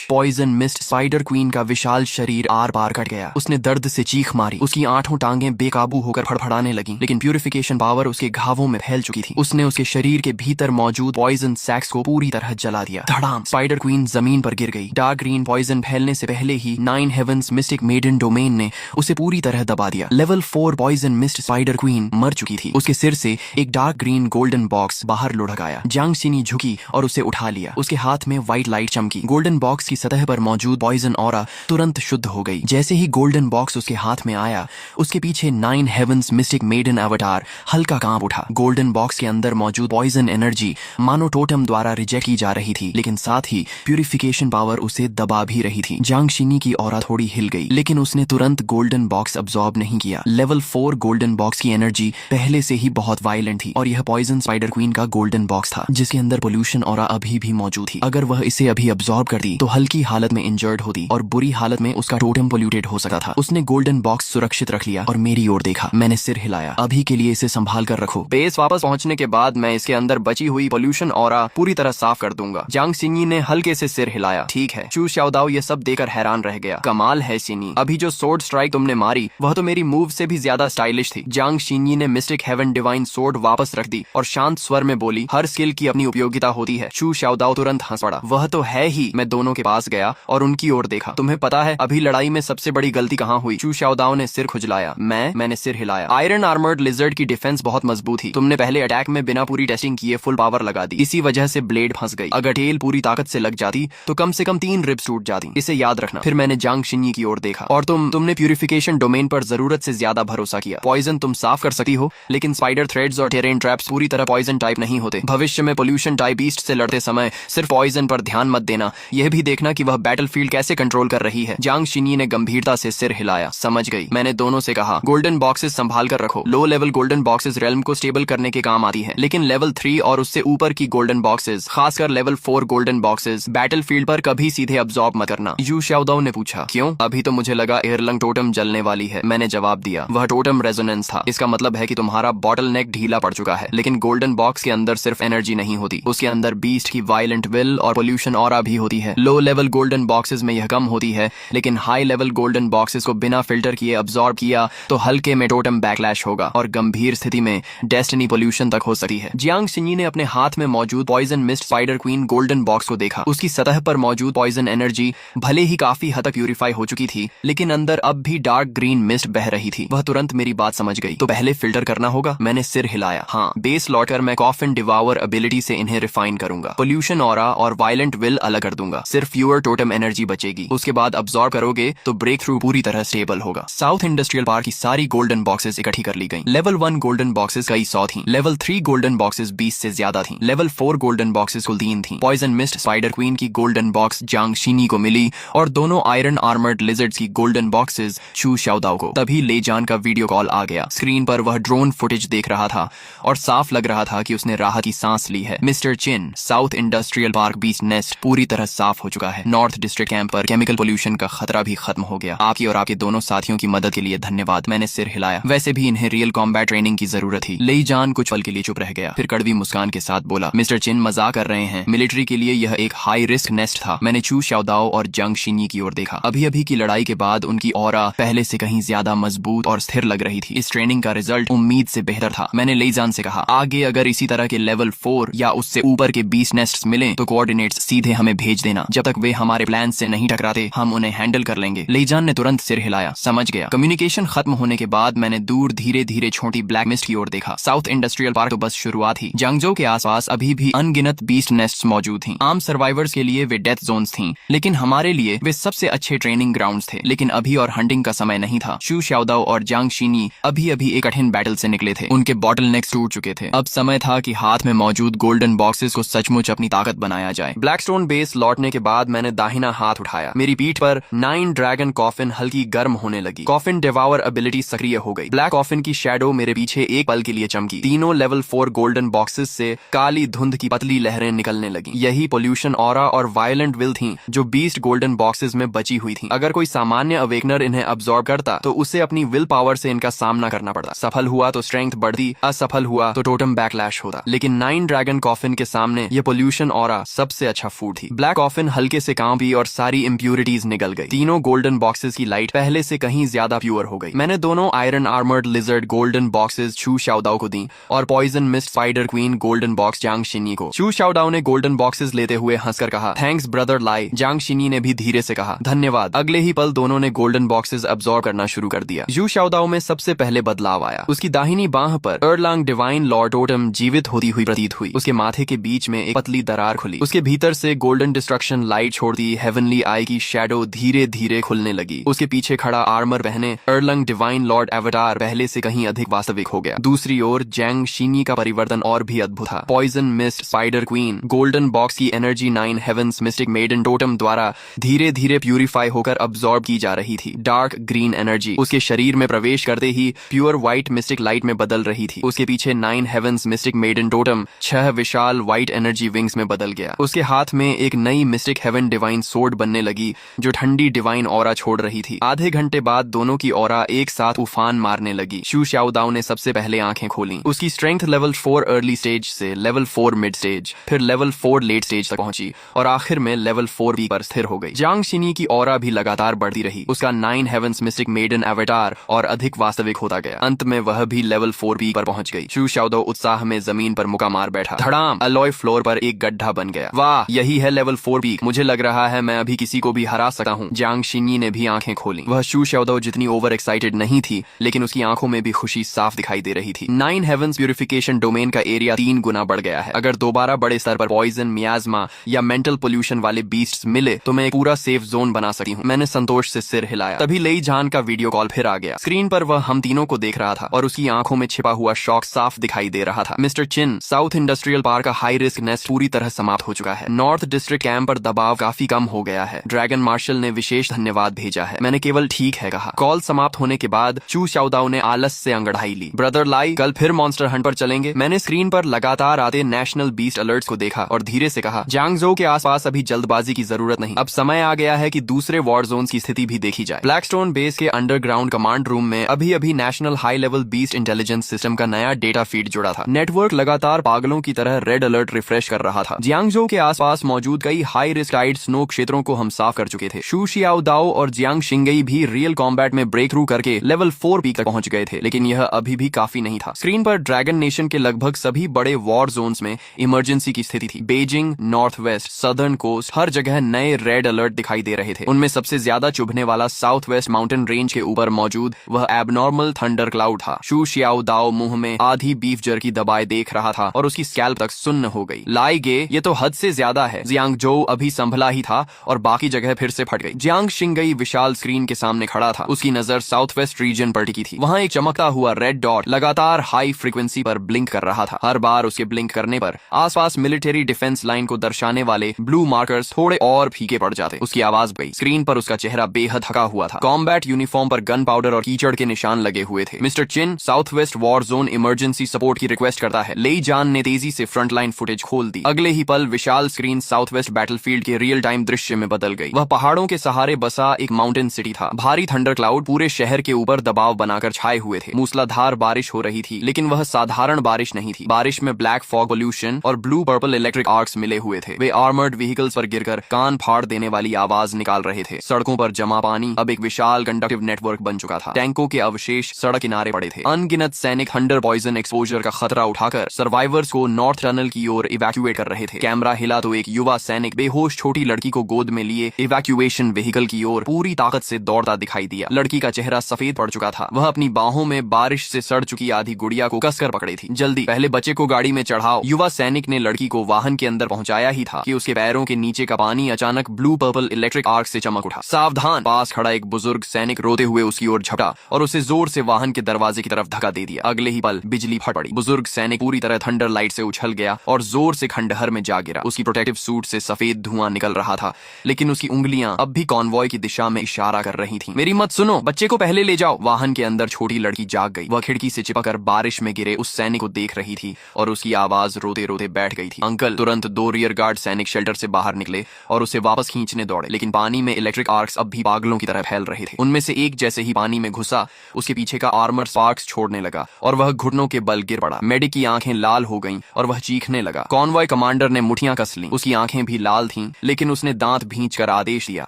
पॉइजन मिस्ट स्पाइडर क्वीन का विशाल शरीर आर पार कट गया। उसने दर्द से चीख मारी। उसकी 8 टांगें बेकाबू होकर फड़फड़ाने लगीं, लेकिन प्यूरिफिकेशन पावर उसके घावों में फैल चुकी थी। उसने उसके शरीर के भीतर मौजूद पॉइजन सैक्स को पूरी तरह जला दिया। धड़ाम! स्पाइडर क्वीन जमीन पर गिर गई। डार्क ग्रीन पॉइजन फैलने से पहले ही 9 हेवंस मिस्टिक मेडन डोमेन ने उसे पूरी तरह दबा दिया। Level 4 poison mist spider queen मर चुकी थी। उसके सिर से एक डार्क ग्रीन गोल्डन बॉक्स बाहर लुढ़क आया। जांग शीनी झुकी और उसे उठा लिया। उसके हाथ में व्हाइट लाइट चमकी। गोल्डन बॉक्स की सतह पर मौजूद पॉइजन ऑरा तुरंत शुद्ध हो गई। जैसे ही गोल्डन बॉक्स उसके हाथ में आया, उसके पीछे 9 हेवंस मिस्टिक मेडन अवतार हल्का कांप उठा। गोल्डन बॉक्स के अंदर मौजूद पॉइजन एनर्जी मानो टोटम द्वारा रिजेक्ट की जा रही थी, लेकिन साथ ही प्यूरिफिकेशन पावर उसे दबा भी रही थी। जांग शीनी की ऑरा थोड़ी हिल गई, लेकिन उसने तुरंत गोल्डन बॉक्स अब्सॉर्ब नहीं किया। लेवल 4 गोल्डन बॉक्स की एनर्जी पहले से ही बहुत वायलेंट थी और यह पॉइजन स्पाइडर क्वीन का गोल्डन बॉक्स था, जिसके अंदर पोल्यूशन ऑरा अभी भी मौजूद थी। अगर वह इसे अभी अब्सॉर्ब करती तो हल्की हालत में इंजर्ड होती और बुरी हालत में उसका टोटम पोल्यूटेड हो सकता था। उसने गोल्डन बॉक्स सुरक्षित रख लिया और मेरी ओर देखा। मैंने सिर हिलाया। अभी के लिए इसे संभाल कर रखो। बेस वापस पहुंचने के बाद मैं इसके अंदर बची हुई पोल्यूशन ऑरा पूरी तरह साफ कर दूंगा। जांग शीनी ने हल्के से सिर हिलाया। ठीक है। चू शाओदाओ ये सब देकर हैरान रह गया। कमाल है शीनी, अभी जो सोर्ड स्ट्राइक तुमने मारी वह तो मेरी मूव से भी ज्यादा स्टाइलिश थी। जांग शीनी ने मिस्टिक हेवन डिवाइन सोर्ड वापस रख दी और शांत स्वर में बोली, हर स्किल की अपनी उपयोगिता होती है। चू शाओदाओ तुरंत हंस पड़ा। वह तो है ही। मैं दोनों के पास गया और उनकी ओर देखा। तुम्हें पता है अभी लड़ाई में सबसे बड़ी गलती कहाँ हुई? चू शाओदाओ ने सिर खुजलाया। मैंने सिर हिलाया। आयरन आर्मर्ड लिजर्ड की डिफेंस बहुत मजबूत थी। तुमने पहले अटैक में बिना पूरी टेस्टिंग किए फुल पावर लगा दी। इसी वजह से ब्लेड फंस गई। अगर टेल पूरी ताकत से लग जाती तो कम से कम 3 रिब्स टूट जाती। इसे याद रखना। फिर मैंने जांग शीनी की ओर देखा। और तुमने प्यूरिफिकेशन डोमेन पर जरूरत से ज्यादा भरोसा किया। पॉइजन तुम साफ कर सकती हो, लेकिन स्पाइडर थ्रेड्स और टेरेन ट्रैप्स पूरी तरह पॉइजन टाइप नहीं होते। भविष्य में पोल्यूशन टाइप ईस्ट से लड़ते समय सिर्फ पॉइजन पर ध्यान मत देना, यह भी देखना कि वह बैटलफील्ड कैसे कंट्रोल कर रही है। जांग शीनी ने गंभीरता से सिर हिलाया। समझ गई। मैंने दोनों से कहा, गोल्डन बॉक्सेस संभाल कर रखो। Low level golden boxes realm को स्टेबल करने के काम आती है, लेकिन लेवल 3 और उससे ऊपर की गोल्डन बॉक्सेस, खासकर लेवल 4 गोल्डन बॉक्सेस बैटलफील्ड पर कभी सीधे अब्सॉर्ब मत करना। यू शाओदाओ ने पूछा, क्यों? अभी तो मुझे लगा एयरलंग टोटम जलने वाली है। मैंने जवाब दिया, वह टोटम रेजोनेंस था। इसका मतलब है कि तुम्हारा बॉटल नेक ढीला पड़ चुका है। लेकिन गोल्डन बॉक्स के अंदर सिर्फ एनर्जी नहीं होती, उसके अंदर बीस्ट की वायलेंट विल और पोल्यूशन ऑरा भी होती है। लो लेवल गोल्डन बॉक्सेस में यह कम होती है, लेकिन हाई लेवल गोल्डन बॉक्सेस को बिना फिल्टर किए अब्सॉर्ब किया तो हल्के में टोटम बैकलैश होगा और गंभीर स्थिति में डेस्टिनी पोल्यूशन तक हो सकती है। जियांग शिन्यी ने अपने हाथ में मौजूद poison mist spider queen golden box को देखा। उसकी सतह पर मौजूद पॉइजन एनर्जी भले ही काफी हद तक प्यूरिफाई हो चुकी थी, लेकिन अंदर अब भी डार्क ग्रीन मिस्ट बह रही थी। वह तुरंत मेरी बात समझ गई। तो पहले फिल्टर करना होगा। मैंने सिर हिलाया। हाँ, बेस लौटकर मैं कॉफिन डिवावर एबिलिटी से इन्हें रिफाइन करूंगा। पोल्यूशन ऑरा और वायलेंट विल अलग कर दूंगा। सिर्फ फ्यूअर टोटम एनर्जी बचेगी। उसके बाद अब्सॉर्ब करोगे तो ब्रेक थ्रू पूरी तरह स्टेबल होगा। साउथ इंडस्ट्रियल पार्क की सारी गोल्डन बॉक्सेस इकट्ठी कर ली गई। लेवल 1 गोल्डन बॉक्सेस कई 100 थी। लेवल 3 गोल्डन बॉक्सेस 20 से ज्यादा थी। लेवल 4 गोल्डन बॉक्सेस कुल 3 थी। पॉइजन मिस्ट स्पाइडर क्वीन की गोल्डन बॉक्स जांग शिन्यी को मिली और दोनों आयरन आर्मर्ड लिजर्ड्स की गोल्डन बॉक्सेस चू शाओदाओ को। तभी ले जान का वीडियो कॉल आ गया। स्क्रीन पर वह ड्रोन फुटेज देख रहा था और साफ लग रहा था कि उसने राहत की सांस ली है। Mister Chin, south industrial park beast nest पूरी तरह साफ हो चुका है। है। नॉर्थ डिस्ट्रिक्ट कैंप पर केमिकल पोल्यूशन का खतरा भी खत्म हो गया। आपकी और आपके दोनों साथियों की मदद के लिए धन्यवाद। मैंने सिर हिलाया। वैसे भी इन्हें रियल कॉम्बैट ट्रेनिंग की जरूरत थी। लेई जान कुछ पल के लिए चुप रह गया, फिर कड़वी मुस्कान के साथ बोला, मिस्टर चिन मजाक कर रहे हैं। मिलिट्री के लिए यह एक हाई रिस्क नेस्ट था। मैंने चू शाओदाओ और जंग शिन्यी की ओर देखा। अभी अभी की लड़ाई के बाद उनकी ऑरा पहले से कहीं ज्यादा मजबूत और स्थिर लग रही थी। इस ट्रेनिंग का रिजल्ट उम्मीद से बेहतर था। मैंने लेई जान से कहा, आगे अगर इसी तरह के लेवल 4 या उससे ऊपर के 20 नेस्ट्स मिले तो कोऑर्डिनेट्स सीधे हमें भेज देना। जब तक वे हमारे प्लान से नहीं टकराते हम उन्हें हैंडल कर लेंगे। लेई जान ने तुरंत सिर हिलाया, समझ गया। कम्युनिकेशन खत्म होने के बाद मैंने दूर धीरे धीरे छोटी ब्लैक मिस्ट की ओर देखा। साउथ इंडस्ट्रियल पार्क तो बस शुरुआत ही। जांगजो के आसपास अभी भी अनगिनत बीस्ट नेस्ट्स मौजूद थी। आम सर्वाइवर्स के लिए वे डेथ जोन्स थीं, लेकिन हमारे लिए वे सबसे अच्छे ट्रेनिंग ग्राउंड्स थे। लेकिन अभी और हंटिंग का समय नहीं था। शू शाओदाओ और जांग शिन्यी अभी अभी एक कठिन बैटल से निकले थे। उनके बॉटल नेक्स टूट चुके थे। अब समय था कि हाथ में मौजूद गोल्डन बॉक्सेस को सचमुच अपनी ताकत बनाया जाए। ब्लैकस्टोन बेस लौटने के बाद मैंने दाहिना हाथ उठाया। मेरी पीठ पर 9 ड्रैगन कॉफिन हल्की गर्म होने लगी। कॉफिन डिवावर एबिलिटी सक्रिय हो गई। ब्लैक कॉफिन की शैडो मेरे पीछे एक पल के लिए चमकी। तीनों लेवल 4 गोल्डन बॉक्सेस से काली धुंध की पतली लहरें निकलने लगी। यही पोल्यूशन ऑरा और वायलेंट विल थी जो बीस्ट गोल्डन बॉक्सेस में बची हुई थी। अगर कोई सामान्य अवेकनर इन्हें अब्सॉर्ब करता तो उसे अपनी विल पावर से इनका सामना करना पड़ता। सफल हुआ तो स्ट्रेंथ बढ़ती, असफल हुआ तो टोटम बैकलैश होता। लेकिन 9 ड्रैगन कॉफिन के सामने ये पोल्यूशन ऑरा सबसे अच्छा फूड थी। ब्लैक कॉफिन हल्के से कांपी और सारी इम्प्यूरिटीज निकल गई। तीनों गोल्डन बॉक्सेस की लाइट पहले से कहीं ज्यादा प्योर हो गई। मैंने दोनों iron armoured lizard golden boxes Chu Shaodao को दी और poison mist spider queen golden box Zhang Xinyi को। चू शाओदाओ ने गोल्डन बॉक्सेस लेते हुए हंसकर कहा, थैंक्स ब्रदर लाई। जांग शिन्यी ने भी धीरे से कहा, धन्यवाद। अगले ही पल दोनों ने गोल्डन बॉक्सेस अब्सॉर्ब करना शुरू कर दिया। चू शाओदाओ में सबसे पहले बदलाव आया। उसकी दाहिनी बांह पर एर्लांग डिवाइन लॉर्ड टोटम जीवित होती हुई प्रतीत हुई। उसके माथे के बीच में एक पतली दरार खुली। उसके भीतर से गोल्डन डिस्ट्रक्शन लाइट छोड़ती हेवनली आई की शैडो धीरे धीरे खुलने लगी। उसके पीछे खड़ा आर्मर पहने एर्लंग डिवाइन लॉर्ड एवटार पहले से कहीं अधिक वास्तविक हो गया। दूसरी ओर जैंग शिन्यी का परिवर्तन और भी अद्भुत था। Poison mist spider queen golden box की energy 9 heavens mystic maiden totem द्वारा धीरे धीरे प्यूरिफाई होकर अब्सॉर्ब की जा रही थी। डार्क ग्रीन एनर्जी उसके शरीर में प्रवेश करते ही प्योर व्हाइट मिस्टिक लाइट में बदल रही थी। उसके पीछे 9 हेवंस मिस्टिक मेडन टोटम 6 विशाल व्हाइट एनर्जी विंग्स में बदल गया। उसके हाथ में एक नई मिस्टिक हेवन डिवाइन सोर्ड बनने लगी जो ठंडी डिवाइन ऑरा छोड़ रही थी। आधे घंटे बाद दोनों की ऑरा एक साथ उफान मारने लगी। शू शाओदाओ ने सबसे पहले आंखें खोली। उसकी स्ट्रेंथ लेवल 4 अर्ली स्टेज से लेवल 4 मिड स्टेज, फिर लेवल 4 लेट स्टेज तक पहुंची और आखिर में लेवल 4 वीक पर स्थिर हो गई। जांग शिन्यी की ऑरा भी लगातार बढ़ती रही। उसका 9 हेवंस मिस्टिक मेडन एवटार और अधिक वास्तविक होता गया। अंत में वह भी लेवल 4 वीक पर पहुंच गई। शू शाओदाओ उत्साह में जमीन पर मुका मार बैठा। धड़ाम, अलॉय फ्लोर पर एक गड्ढा बन गया। वाह, यही है लेवल 4 पीक। मुझे लग रहा है मैं अभी किसी को भी हरा सकता हूँ। जांग शिन्यी ने भी आंखें खोली। वह शू शाओदाओ जितनी ओवर एक्साइटेड नहीं थी, लेकिन उसकी आंखों में भी खुशी साफ दिखाई दे रही थी। 9 हेवंस प्यूरिफिकेशन डोमेन का एरिया 3 गुना बढ़ गया है। अगर दोबारा बड़े स्तर पर पॉइजन, मियाज्मा या मेंटल पोल्यूशन वाले बीस्ट्स मिले तो मैं एक पूरा सेफ जोन बना सकती हूँ। मैंने संतोष से सिर हिलाया। तभी लेई जान का वीडियो कॉल फिर आ गया। स्क्रीन पर वह हम तीनों को देख रहा था और उसकी आंखों में छिपा हुआ शौक साफ दिखाई दे रहा था। Mister Chin, south industrial park का हाई रिस्क नेस्ट पूरी तरह समाप्त हो चुका है। नॉर्थ डिस्ट्रिक्ट कैंप पर दबाव काफी कम हो गया है। ड्रैगन मार्शल ने विशेष धन्यवाद भेजा है। मैंने केवल ठीक है कहा। कॉल समाप्त होने के बाद चू शाओदाओ ने आलस से अंगड़ाई ली। ब्रदर लाई, कल फिर मॉन्स्टर हंट पर चलेंगे। मैंने स्क्रीन पर लगातार आते नेशनल बीस्ट अलर्ट्स को देखा और धीरे से कहा, जांगजो के आसपास अभी जल्दबाजी की जरूरत नहीं। अब समय आ गया है कि दूसरे वॉर जोन्स की स्थिति भी देखी जाए। ब्लैकस्टोन बेस के अंडरग्राउंड कमांड रूम में अभी अभी national high level beast intelligence system का नया डेटा फीड जुड़ा था। नेटवर्क लगातार पागलों की तरह रेड अलर्ट रिफ्रेश कर रहा था। जियांगजो के आसपास मौजूद कई हाई रिस्क टाइड स्नो क्षेत्रों को हम साफ कर चुके थे। शू शाओदाओ और जियांग शिंगई भी रियल कॉम्बैट में ब्रेक थ्रू करके लेवल 4 पीक तक पहुंच गए थे, लेकिन यह अभी भी काफी नहीं था। स्क्रीन पर ड्रैगन नेशन के लगभग सभी बड़े वॉर जोन्स में इमरजेंसी की स्थिति थी। Beijing, north west, southern coast, हर जगह नए रेड अलर्ट दिखाई दे रहे थे। उनमें सबसे ज्यादा चुभने वाला साउथ वेस्ट माउंटेन रेंज के ऊपर मौजूद वह एबनॉर्मल थंडर क्लाउड था। शू शाओदाओ मुंह में आधी बीफ जर्की दबाए देख रहा था और उसकी स्कैल्प तक सुन्न हो गई। लाई गे, ये तो हद से ज्यादा है। जियांगजो अभी संभला ही था और बाकी जगह फिर से फट गई। जियांग शिंगई विशाल स्क्रीन के सामने खड़ा था। उसकी नजर साउथ वेस्ट रीजन पर टिकी थी। वहां एक चमकता हुआ रेड डॉट लगातार हाई फ्रीक्वेंसी पर ब्लिंक कर रहा था। हर बार उसके ब्लिंक करने पर आसपास मिलिट्री डिफेंस लाइन को दर्शाने वाले ब्लू मार्कर्स थोड़े और फीके पड़ जाते। उसकी आवाज गई। स्क्रीन पर उसका चेहरा बेहद थका हुआ था। कॉम्बैट यूनिफॉर्म पर गन पाउडर और कीचड़ के निशान लगे हुए थे। Mister Chin, south west war zone emergency support की रिक्वेस्ट करता है। लेई जान ने तेजी से फ्रंटलाइन फुटेज खोल दी। अगले ही पल विशाल स्क्रीन साउथ वेस्ट बैटलफील्ड के रियल टाइम दृश्य में बदल गई। वह पहाड़ों के सहारे बसा एक माउंटेन सिटी था। भारी थंडर क्लाउड पूरे शहर के ऊपर दबाव बनाकर छाए हुए थे। मूसलाधार बारिश हो रही थी, लेकिन वह साधारण बारिश नहीं थी। बारिश में ब्लैक फॉग, पोल्यूशन और ब्लू पर्पल इलेक्ट्रिक आर्क्स मिले हुए थे। वे आर्मर्ड व्हीकल्स पर गिरकर कान फाड़ देने वाली आवाज निकाल रहे थे। सड़कों पर जमा पानी अब एक विशाल कंडक्टिव नेटवर्क बन चुका था। टैंकों के अवशेष सड़क किनारे पड़े थे। अनगिनत सैनिक थंडर पॉइजन एक्सपोजर का खतरा उठाकर सर्वाइवर्स को नॉर्थ टनल की ओर इवैक्यूएट कर रहे थे। कैमरा हिला तो एक युवा सैनिक बेहोश छोटी लड़की को गोद में लिए इवैक्यूएशन व्हीकल की ओर पूरी ताकत से दौड़ता दिखाई दिया। लड़की का चेहरा सफेद पड़ चुका था। वह अपनी बाहों में बारिश से सड़ चुकी आधी गुड़िया को कसकर पकड़ी थी। जल्दी, पहले बच्चे को गाड़ी में चढ़ाओ। युवा सैनिक ने लड़की को वाहन के अंदर पहुंचाया ही था कि उसके पैरों के नीचे का पानी अचानक ब्लू पर्पल इलेक्ट्रिक आर्क से चमक उठा। सावधान! पास खड़ा एक बुजुर्ग सैनिक रोते हुए उसकी ओर झपटा और उसे जोर से वाहन के दरवाजे की तरफ धक्का दे दिया। अगले ही पल बिजली फट पड़ी। बुजुर्ग सैनिक पूरी तरह थंडर लाइट से उछल गया और जोर से खंडहर में जा गिरा। उसकी प्रोटेक्टिव सूट से सफेद धुआं निकल रहा था, लेकिन उसकी उंगलियां अब भी कॉन्वॉय की दिशा में इशारा कर रही थीं। मेरी मत सुनो, बच्चे को पहले ले जाओ। वाहन के अंदर छोटी लड़की जाग गई। वह खिड़की से चिपकर बारिश में गिरे उस सैनिक को देख रही थी और उसकी आवाज रोते रोते बैठ गई थी। अंकल! तुरंत दो रियर गार्ड सैनिक शेल्टर से बाहर निकले और उसे वापस खींचने दौड़े, लेकिन पानी में इलेक्ट्रिक आर्क्स अब भी पागलों की तरह फैल रहे थे। उनमें से एक जैसे ही पानी में घुसा, उसके पीछे का आर्मर स्पार्क्स छोड़ने लगा और वह घुटनों के बल गिर पड़ा। मेडिक की आंखें लाल हो गईं और वह चीखने लगा। कॉन्वॉय कमांडर ने मुठियां कस लीं। उसकी आंखें भी लाल थीं, लेकिन उसने दांत भींचकर आदेश दिया,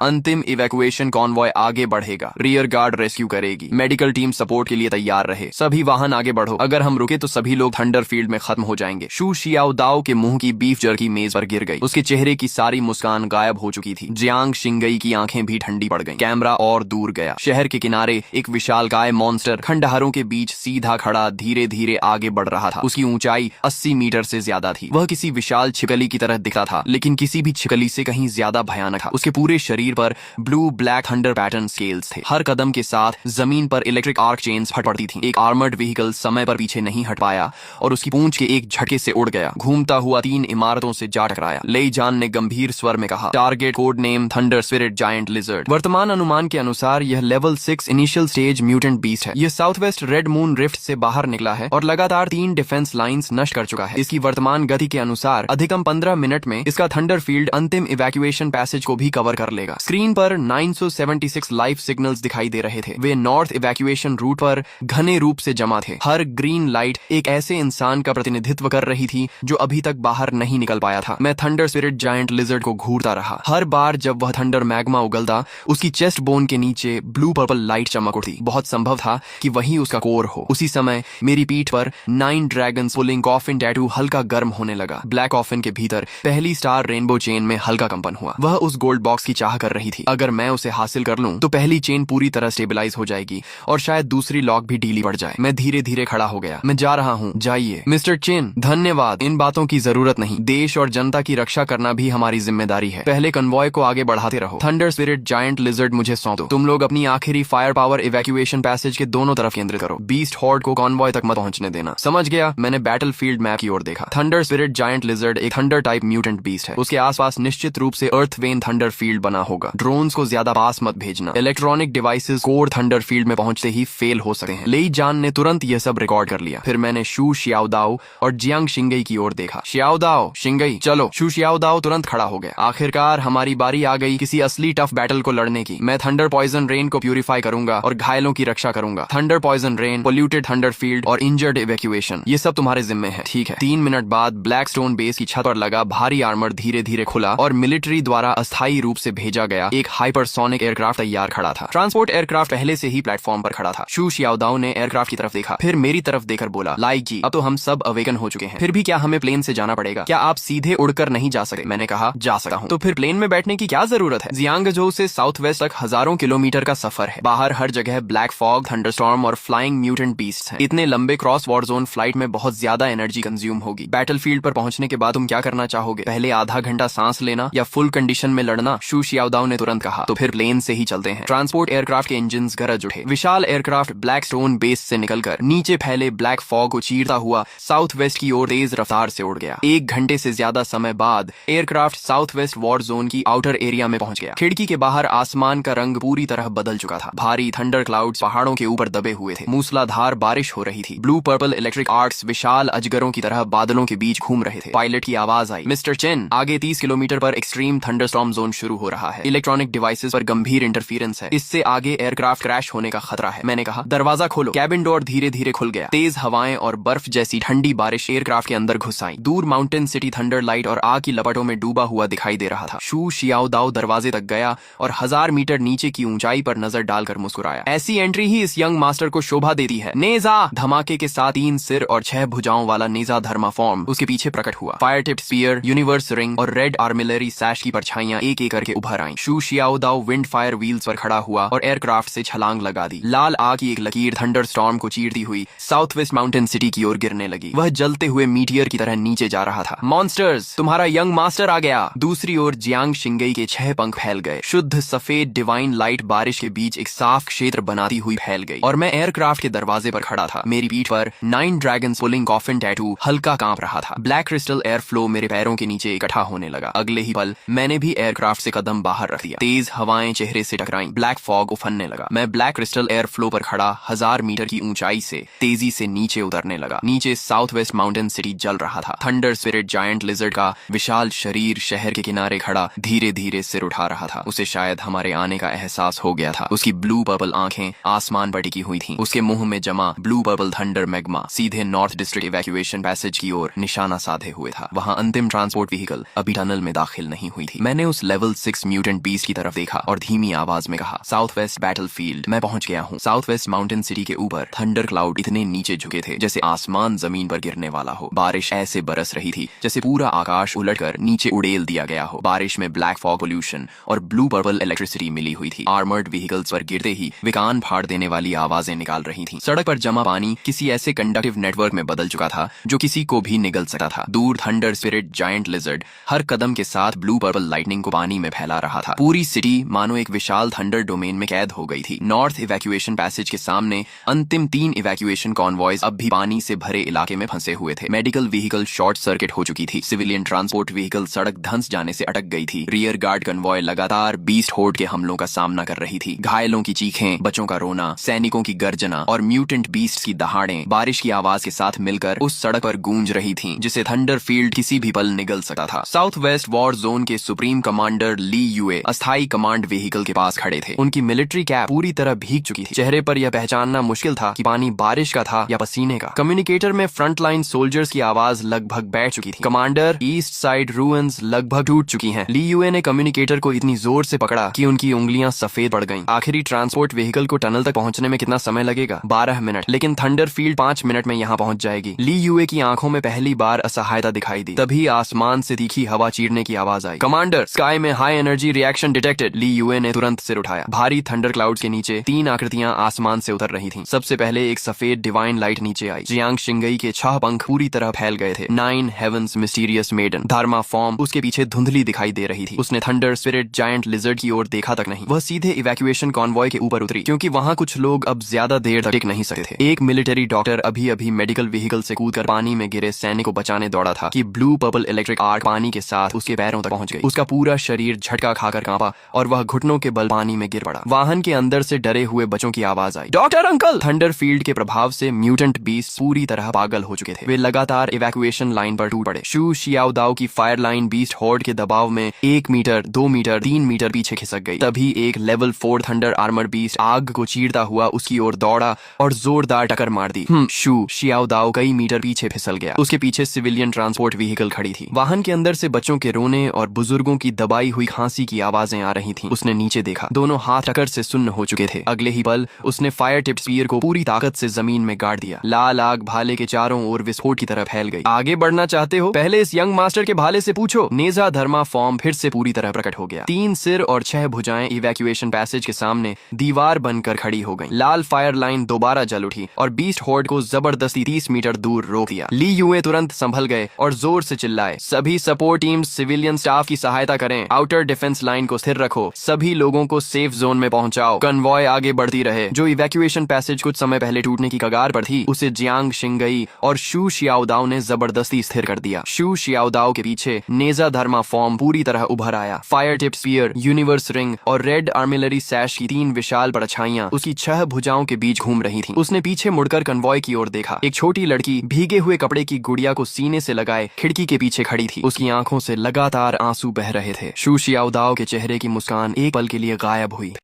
अंतिम इवैक्यूएशन कॉन्वॉय आगे बढ़ेगा। रियर गार्ड रेस्क्यू करेगी। मेडिकल टीम सपोर्ट के लिए तैयार रहे। सभी वाहन आगे बढ़ो। अगर हम रुके तो सभी लोग थंडर फील्ड में खत्म हो जाएंगे। शू शियाओ दाओ के मुंह की बीफ जर्की मेज पर गिर गई। उसके चेहरे की सारी मुस्कान गायब हो चुकी थी। जियांग शिंगई की आंखें भी ठंडी पड़ गईं। कैमरा और दूर गया। शहर के किनारे एक विशालकाय मॉन्स्टर खंडहरों के बीच सीधा खड़ा धीरे धीरे आगे बढ़ रहा था। उसकी ऊंचाई 80 मीटर से ज्यादा थी। वह किसी विशाल छिपकली की तरह दिखता था, लेकिन किसी भी छिपकली से कहीं ज्यादा भयानक था। उसके पूरे शरीर पर blue black thunder pattern scales थे। हर कदम के साथ जमीन पर इलेक्ट्रिक आर्क चेन्स फट पड़ती थीं। एक आर्मर्ड व्हीकल समय पर पीछे नहीं हट पाया और उसकी पूंछ के एक झटके से उड़ गया। घूमता हुआ 3 इमारतों से जा टकराया। लेई जान ने गंभीर स्वर में कहा, target code name thunder spirit giant lizard. वर्तमान अनुमान के अनुसार यह level 6 initial stage mutant beast है। यह south west red moon rift से बाहर निकला है और लगातार 3 डिफेंस लाइंस नष्ट कर चुका है। इसकी वर्तमान गति के अनुसार अधिकतम 15 मिनट में इसका थंडर फील्ड अंतिम इवैक्यूएशन पैसेज को भी कवर कर लेगा। स्क्रीन पर 976 लाइफ सिग्नल्स दिखाई दे रहे थे। वे नॉर्थ इवैक्यूएशन रूट पर घने रूप से जमा थे। हर ग्रीन लाइट एक ऐसे इंसान का प्रतिनिधित्व कर रही थी जो अभी तक बाहर नहीं निकल पाया था। मैं थंडर स्पिरिट जायंट लिजर्ड को घूरता रहा। हर बार जब वह थंडर मैग्मा उगलता, उसकी चेस्ट बोन के नीचे ब्लू पर्पल लाइट चमक उठती। बहुत संभव था कि वही उसका कोर हो। उसी समय मेरी पीठ पर 9 ड्रैगन्स पुलिंग कॉफिन टैटू हल्का गर्म होने लगा। ब्लैक कॉफिन के भीतर पहली स्टार रेनबो चेन में हल्का कंपन हुआ। वह उस गोल्ड बॉक्स की चाह कर रही थी। अगर मैं उसे हासिल कर लूं तो पहली चेन पूरी तरह स्टेबलाइज हो जाएगी और शायद दूसरी लॉक भी ढीली पड़ जाए। मैं धीरे धीरे खड़ा हो गया। मैं जा रहा हूँ, जाइए। मिस्टर चिन, धन्यवाद। इन बातों की जरूरत नहीं। देश और जनता की रक्षा करना भी हमारी जिम्मेदारी है। पहले कन्वॉय को आगे बढ़ाते रहो। थंडर स्पिरिट जायंट लिजर्ड मुझे सौंप दो। तुम लोग अपनी आखिरी फायर पावर इवैक्यूएशन पैसेज के दोनों तरफ केंद्रित करो। बीस्ट हॉर्ड को कॉन्वॉय तक मत पहुंचने देना। समझ गया। मैंने बैटलफील्ड मैप की ओर देखा। थंडर स्पिरिट जायंट लिजर्ड एक थंडर टाइप म्यूटेंट बीस्ट है। उसके आसपास निश्चित रूप से अर्थ वेन थंडर फील्ड बना होगा। ड्रोन्स को ज्यादा पास मत भेजना। Electronic devices core thunder field में पहुंचते ही फेल हो सकते हैं। लेई जान ने तुरंत यह सब रिकॉर्ड कर लिया। फिर मैंने शू शियाओदाओ और जियांग शिंगई की ओर देखा। शियाओदाओ, शिंगई, चलो। शू शियाओदाओ तुरंत खड़ा हो गया। आखिरकार हमारी बारी आ गई किसी असली टफ बैटल को लड़ने की। मैं थंडर पॉइजन रेन को प्यूरिफाई करूंगा और घायलों की रक्षा करूंगा। Thunder poison rain, polluted thunder field और इंजर्ड इवैक्यूएशन, ये सब तुम्हारे जिम्मे है। ठीक है। 3 मिनट बाद ब्लैक स्टोन बेस की छत पर लगा भारी आर्मर धीरे धीरे खुला और मिलिट्री द्वारा अस्थायी रूप से भेजा गया एक हाइपरसोनिक एयरक्राफ्ट तैयार खड़ा था। ट्रांसपोर्ट एयरक्राफ्ट पहले से ही प्लेटफॉर्म पर खड़ा था। शू शियाओदाओ ने एयरक्राफ्ट की तरफ देखा, फिर मेरी तरफ देखकर बोला, लाइक जी, अब तो हम सब अवेकन हो चुके हैं। फिर भी क्या हमें प्लेन से जाना पड़ेगा? क्या आप सीधे उड़कर नहीं जा सकते? मैंने कहा, जा सकता हूँ। तो फिर प्लेन में बैठने की क्या जरूरत है? जियांगजो से साउथ वेस्ट तक हजारों किलोमीटर का सफर है। बाहर हर जगह ब्लैक फॉग, थंडरस्टॉर्म और फ्लाइंग म्यूटेंट बीस्ट्स हैं। इतने लंबे क्रॉस वॉर जोन फ्लाइट में बहुत ज्यादा एनर्जी कंज्यूम होगी। बैटलफील्ड पर पहुंचने के बाद तुम क्या करना चाहोगे? पहले आधा घंटा सांस लेना या फुल कंडीशन में लड़ना? शू शियाओदाओ ने तुरंत कहा, तो फिर प्लेन से ही चलते हैं। ट्रांसपोर्ट एयरक्राफ्ट के इंजन गरज उठे। विशाल एयरक्राफ्ट ब्लैक स्टोन बेस से निकलकर नीचे फैले ब्लैक फॉग को चीरता हुआ साउथ वेस्ट की ओर तेज रफ्तार से उड़ गया। 1 घंटे से ज्यादा समय बाद aircraft south west war zone की आउटर एरिया में पहुंच गया। खिड़की के बाहर आसमान का रंग पूरी तरह बदल चुका था। भारी थंडर क्लाउड्स पहाड़ों के ऊपर दबे हुए थे। मूसलाधार बारिश हो रही थी। ब्लू पर्पल इलेक्ट्रिक आर्क्स विशाल अजगरों की तरह बादलों के बीच घूम रहे थे। पायलट की आवाज आई, मिस्टर चेन, आगे 30 किलोमीटर पर पर एक्सट्रीम थंडरस्टॉर्म जोन शुरू हो रहा है। इलेक्ट्रॉनिक डिवाइसेस पर गंभीर इंटरफेरेंस है। इससे आगे एयरक्राफ्ट क्रैश होने का खतरा है। मैंने कहा, दरवाजा खोलो। कैबिन डोर धीरे धीरे खुल गया। तेज हवाएं और बर्फ जैसी ठंडी बारिश एयरक्राफ्ट के अंदर घुस आई। दूर माउंटेन सिटी थंडर लाइट और आग की लपटों में डूबा हुआ दिखाई दे रहा था। शू शियाओदाओ दरवाजे तक गया और 1000 मीटर नीचे की ऊंचाई पर नजर डालकर मुस्कुराया। ऐसी एंट्री ही इस यंग मास्टर को शोभा देती है। नेजा! धमाके के साथ 3 सिर और 6 भुजाओं वाला नेजा धर्मा फॉर्म उसके पीछे प्रकट हुआ। Fire tipped spear, universe ring और रेड आर्मिलरी सैश की परछाइयां एक एक करके उभर आईं। Shu Xiaodao wind fire wheels पर खड़ा हुआ और एयरक्राफ्ट से छलांग लगा दी। लाल आग की एक लकीर थंडर स्टॉर्म को चीरती हुई साउथ वेस्ट माउंटेन सिटी की ओर गिरने लगी। वह जलते हुए मीटियर की तरह नीचे जा रहा था। मॉन्स्टर्स, तुम्हारा यंग मास्टर आ गया। दूसरी ओर जियांग शिंगई के 6 पंख फैल गए। शुद्ध सफेद डिवाइन लाइट बारिश के बीच एक साफ क्षेत्र बनाती हुई फैल गई और मैं एयरक्राफ्ट के दरवाजे पर खड़ा था। मेरी पीठ पर 9 ड्रैगन्स पुलिंग कॉफिन टैटू हल्का कांप रहा था। ब्लैक क्रिस्टल एयर फ्लो मेरे पैरों के नीचे इकट्ठा होने लगा। अगले ही पल मैंने भी एयरक्राफ्ट से कदम बाहर रख दिया। तेज हवाएं चेहरे से टकराईं। ब्लैक फॉग उफनने लगा। मैं ब्लैक क्रिस्टल एयर फ्लो पर खड़ा 1000 मीटर की ऊंचाई से तेजी से नीचे उतरने लगा। नीचे साउथ वेस्ट माउंटेन सिटी जल रहा था। थंडर स्पिरिट जायंट लिजर्ड का विशाल शरीर शहर के किनारे खड़ा धीरे धीरे सिर उठा रहा था। उसे शायद हमारे आने का एहसास हो गया था। उसकी ब्लू पर्पल आंखें आसमान पर टिकी हुई थीं। उसके मुंह में जमा ब्लू पर्पल थंडर मैग्मा सीधे नॉर्थ डिस्ट्रिक्ट इवैक्यूएशन पैसेज की ओर निशाना साधे हुए था। वहां अंतिम ट्रांसपोर्ट व्हीकल अभी टनल में दाखिल नहीं हुई थी। मैंने उस लेवल 6 म्यूटेंट बीस्ट की तरफ देखा और धीमी आवाज में कहा, साउथ वेस्ट बैटलफील्ड, मैं पहुंच गया हूं। साउथ वेस्ट माउंटेन सिटी के ऊपर थंडर क्लाउड इतने नीचे झुके थे जैसे आसमान जमीन पर गिरने वाला हो। बारिश ऐसे बरस रही थी जैसे पूरा आकाश उलटकर नीचे उड़ेल दिया गया हो। बारिश में ब्लैक फॉग पोल्यूशन और ब्लू पर्पल इलेक्ट्रिसिटी मिली हुई थी। आर्मर्ड व्हीकल्स पर गिरते ही वे कान फाड़ देने वाली आवाजें निकाल रही थीं। सड़क पर जमा पानी किसी ऐसे कंडक्टिव नेटवर्क में बदल चुका था जो किसी को भी निगल सकता था। दूर थंडर स्पिरिट जायंट लिजर्ड हर कदम के साथ ब्लू पर्पल लाइटनिंग को पानी में फैला रहा था। पूरी सिटी मानो एक विशाल थंडर डोमेन में कैद हो गई थी। नॉर्थ इवैक्यूएशन पैसेज के सामने अंतिम 3 इवैक्यूएशन कॉन्वॉयज अब भी पानी से भरे इलाके में फंसे हुए थे। मेडिकल व्हीकल शॉर्ट सर्किट हो चुकी थी। सिविलियन ट्रांसपोर्ट व्हीकल सड़क धंस जाने से अटक गई थी। रियर गार्ड कन्वॉय लगातार बीस्ट होर्ड के हमलों का सामना कर रही थी। घायलों की चीखें, बच्चों का रोना, सैनिकों की गर्जना और म्यूटेंट बीस्ट की दहाड़ें बारिश की आवाज के साथ मिलकर उस सड़क पर गूंज रही थीं जिसे थंडर फील्ड किसी भी पल निगल सकता था। साउथ वेस्ट वॉर जोन के सुप्रीम कमांडर ली यूए अस्थायी कमांड व्हीकल के पास खड़े थे। उनकी मिलिट्री कैप पूरी तरह भीग चुकी थी। चेहरे पर यह पहचानना मुश्किल था कि पानी बारिश का था या पसीने का। कम्युनिकेटर में फ्रंट लाइन सोल्जर्स की आवाज लगभग बैठ चुकी थी। कमांडर, ईस्ट साइड रूइंस लगभग टूट चुकी हैं। ली यूए ने कम्युनिकेटर को इतनी जोर से पकड़ा कि उनकी उंगलियां सफेद पड़ गईं। आखिरी ट्रांसपोर्ट व्हीकल को टनल तक पहुंचने में कितना समय लगेगा? 12 मिनट, लेकिन थंडर फील्ड 5 मिनट में यहाँ पहुंच जाएगी। ली यूए की आंखों में पहली बार असहायता दिखाई दी। तभी आसमान से तीखी हवा चीरने की आवाज आई। कमांडर, स्काई में हाई एनर्जी रिएक्शन डिटेक्टेड। ली यूए ने तुरंत सिर उठाया। भारी थंडर क्लाउड्स के नीचे 3 आकृतियां आसमान से उतर रही थीं। सबसे पहले एक सफेद डिवाइन लाइट नीचे आई। जियांग शिंगई के 6 पंख पूरी तरह फैल गए थे। 9 हेवंस मिस्टीरियस मेडन धर्मा फॉर्म उसके पीछे धुंधली दिखाई दे रही थी। उसने थंडर स्पिरिट जायंट लिजर्ड की ओर देखा तक नहीं। वह सीधे इवैक्यूएशन कॉन्वॉय के ऊपर उतरी क्योंकि वहां कुछ लोग अब ज्यादा देर तक टिक नहीं सकते थे। एक मिलिट्री डॉक्टर अभी अभी मेडिकल व्हीकल से कूदकर पानी में गिरे सैनिक को बचाने दौड़ा था कि ब्लू पर्पल इलेक्ट्रिक आर्क पानी के साथ उसके पैरों तक पहुंच गई। उसका पूरा शरीर झटका खाकर कांपा और वह घुटनों के बल पानी में गिर पड़ा। वाहन के अंदर से डरे हुए बच्चों की आवाज आई, डॉक्टर अंकल! थंडर फील्ड के प्रभाव से म्यूटेंट बीस्ट पूरी तरह पागल हो चुके थे। वे लगातार इवैक्यूएशन लाइन पर टूट पड़े। शू शियाओदाओ की फायर लाइन बीस्ट हॉर्ड के दबाव में 1 मीटर, 2 मीटर, 3 मीटर पीछे खिसक गई। तभी एक लेवल 4 थंडर आर्मर बीस्ट आग को चीरता हुआ उसकी ओर दौड़ा और जोरदार टक्कर मार दी। शू शियाओदाओ कई मीटर पीछे फिसल गया। उसके पीछे सिविलियन ट्रांसपोर्ट व्हीकल खड़ी थी। वाहन के अंदर से बच्चों के रोने और बुजुर्गों की दबाई हुई खांसी की आवाजें आ रही थीं। उसने नीचे देखा। दोनों हाथ टक्कर से सुन्न हो चुके थे। अगले ही पल उसने फायर टिप्ड स्पीयर को पूरी ताकत से जमीन में गाड़ दिया। लाल आग भाले के चारों ओर विस्फोट की तरह फैल गई। आगे बढ़ना चाहते हो? पहले इस यंग मास्टर के भाले से पूछो। नेजा धर्मा फॉर्म फिर से पूरी तरह प्रकट हो गया। 3 सिर और 6 भुजाएं इवैक्यूएशन पैसेज के सामने दीवार बनकर खड़ी हो गईं। लाल फायर लाइन दोबारा जल उठी और बीस्ट हॉर्ड को जबरदस्ती 30 मीटर दूर रोक दिया। ली यूए तुरंत संभल गए और जोर से चिल्लाए, सभी सपोर्ट टीम्स सिविलियन स्टाफ की सहायता करें। आउटर डिफेंस लाइन को स्थिर रखो। सभी लोगों को सेफ जोन में पहुंचाओ। कन्वॉय आगे बढ़ती रहे। जो इवैक्यूएशन पैसेज कुछ समय पहले टूटने की कगार पर थी उसे जियांग शिंगई और शू शियाओदाओ ने जबरदस्ती स्थिर कर दिया। शू शियाओदाओ के पीछे नेजा धर्मा फॉर्म पूरी तरह उभर आया। Fire tipped spear, universe ring और रेड आर्मिलरी सैश की 3 विशाल परछाइयां उसकी 6 भुजाओं के बीच घूम रही थीं। उसने पीछे मुड़कर कन्वॉय की ओर देखा। एक छोटी लड़की भीगे हुए कपड़े की गुड़िया को सीने से लगाए खिड़की के पीछे खड़ी थी। उसकी आंखों से लगातार लगातार आंसू बह रहे थे। शू शियाओदाओ के चेहरे की मुस्कान एक पल के लिए गायब हुई।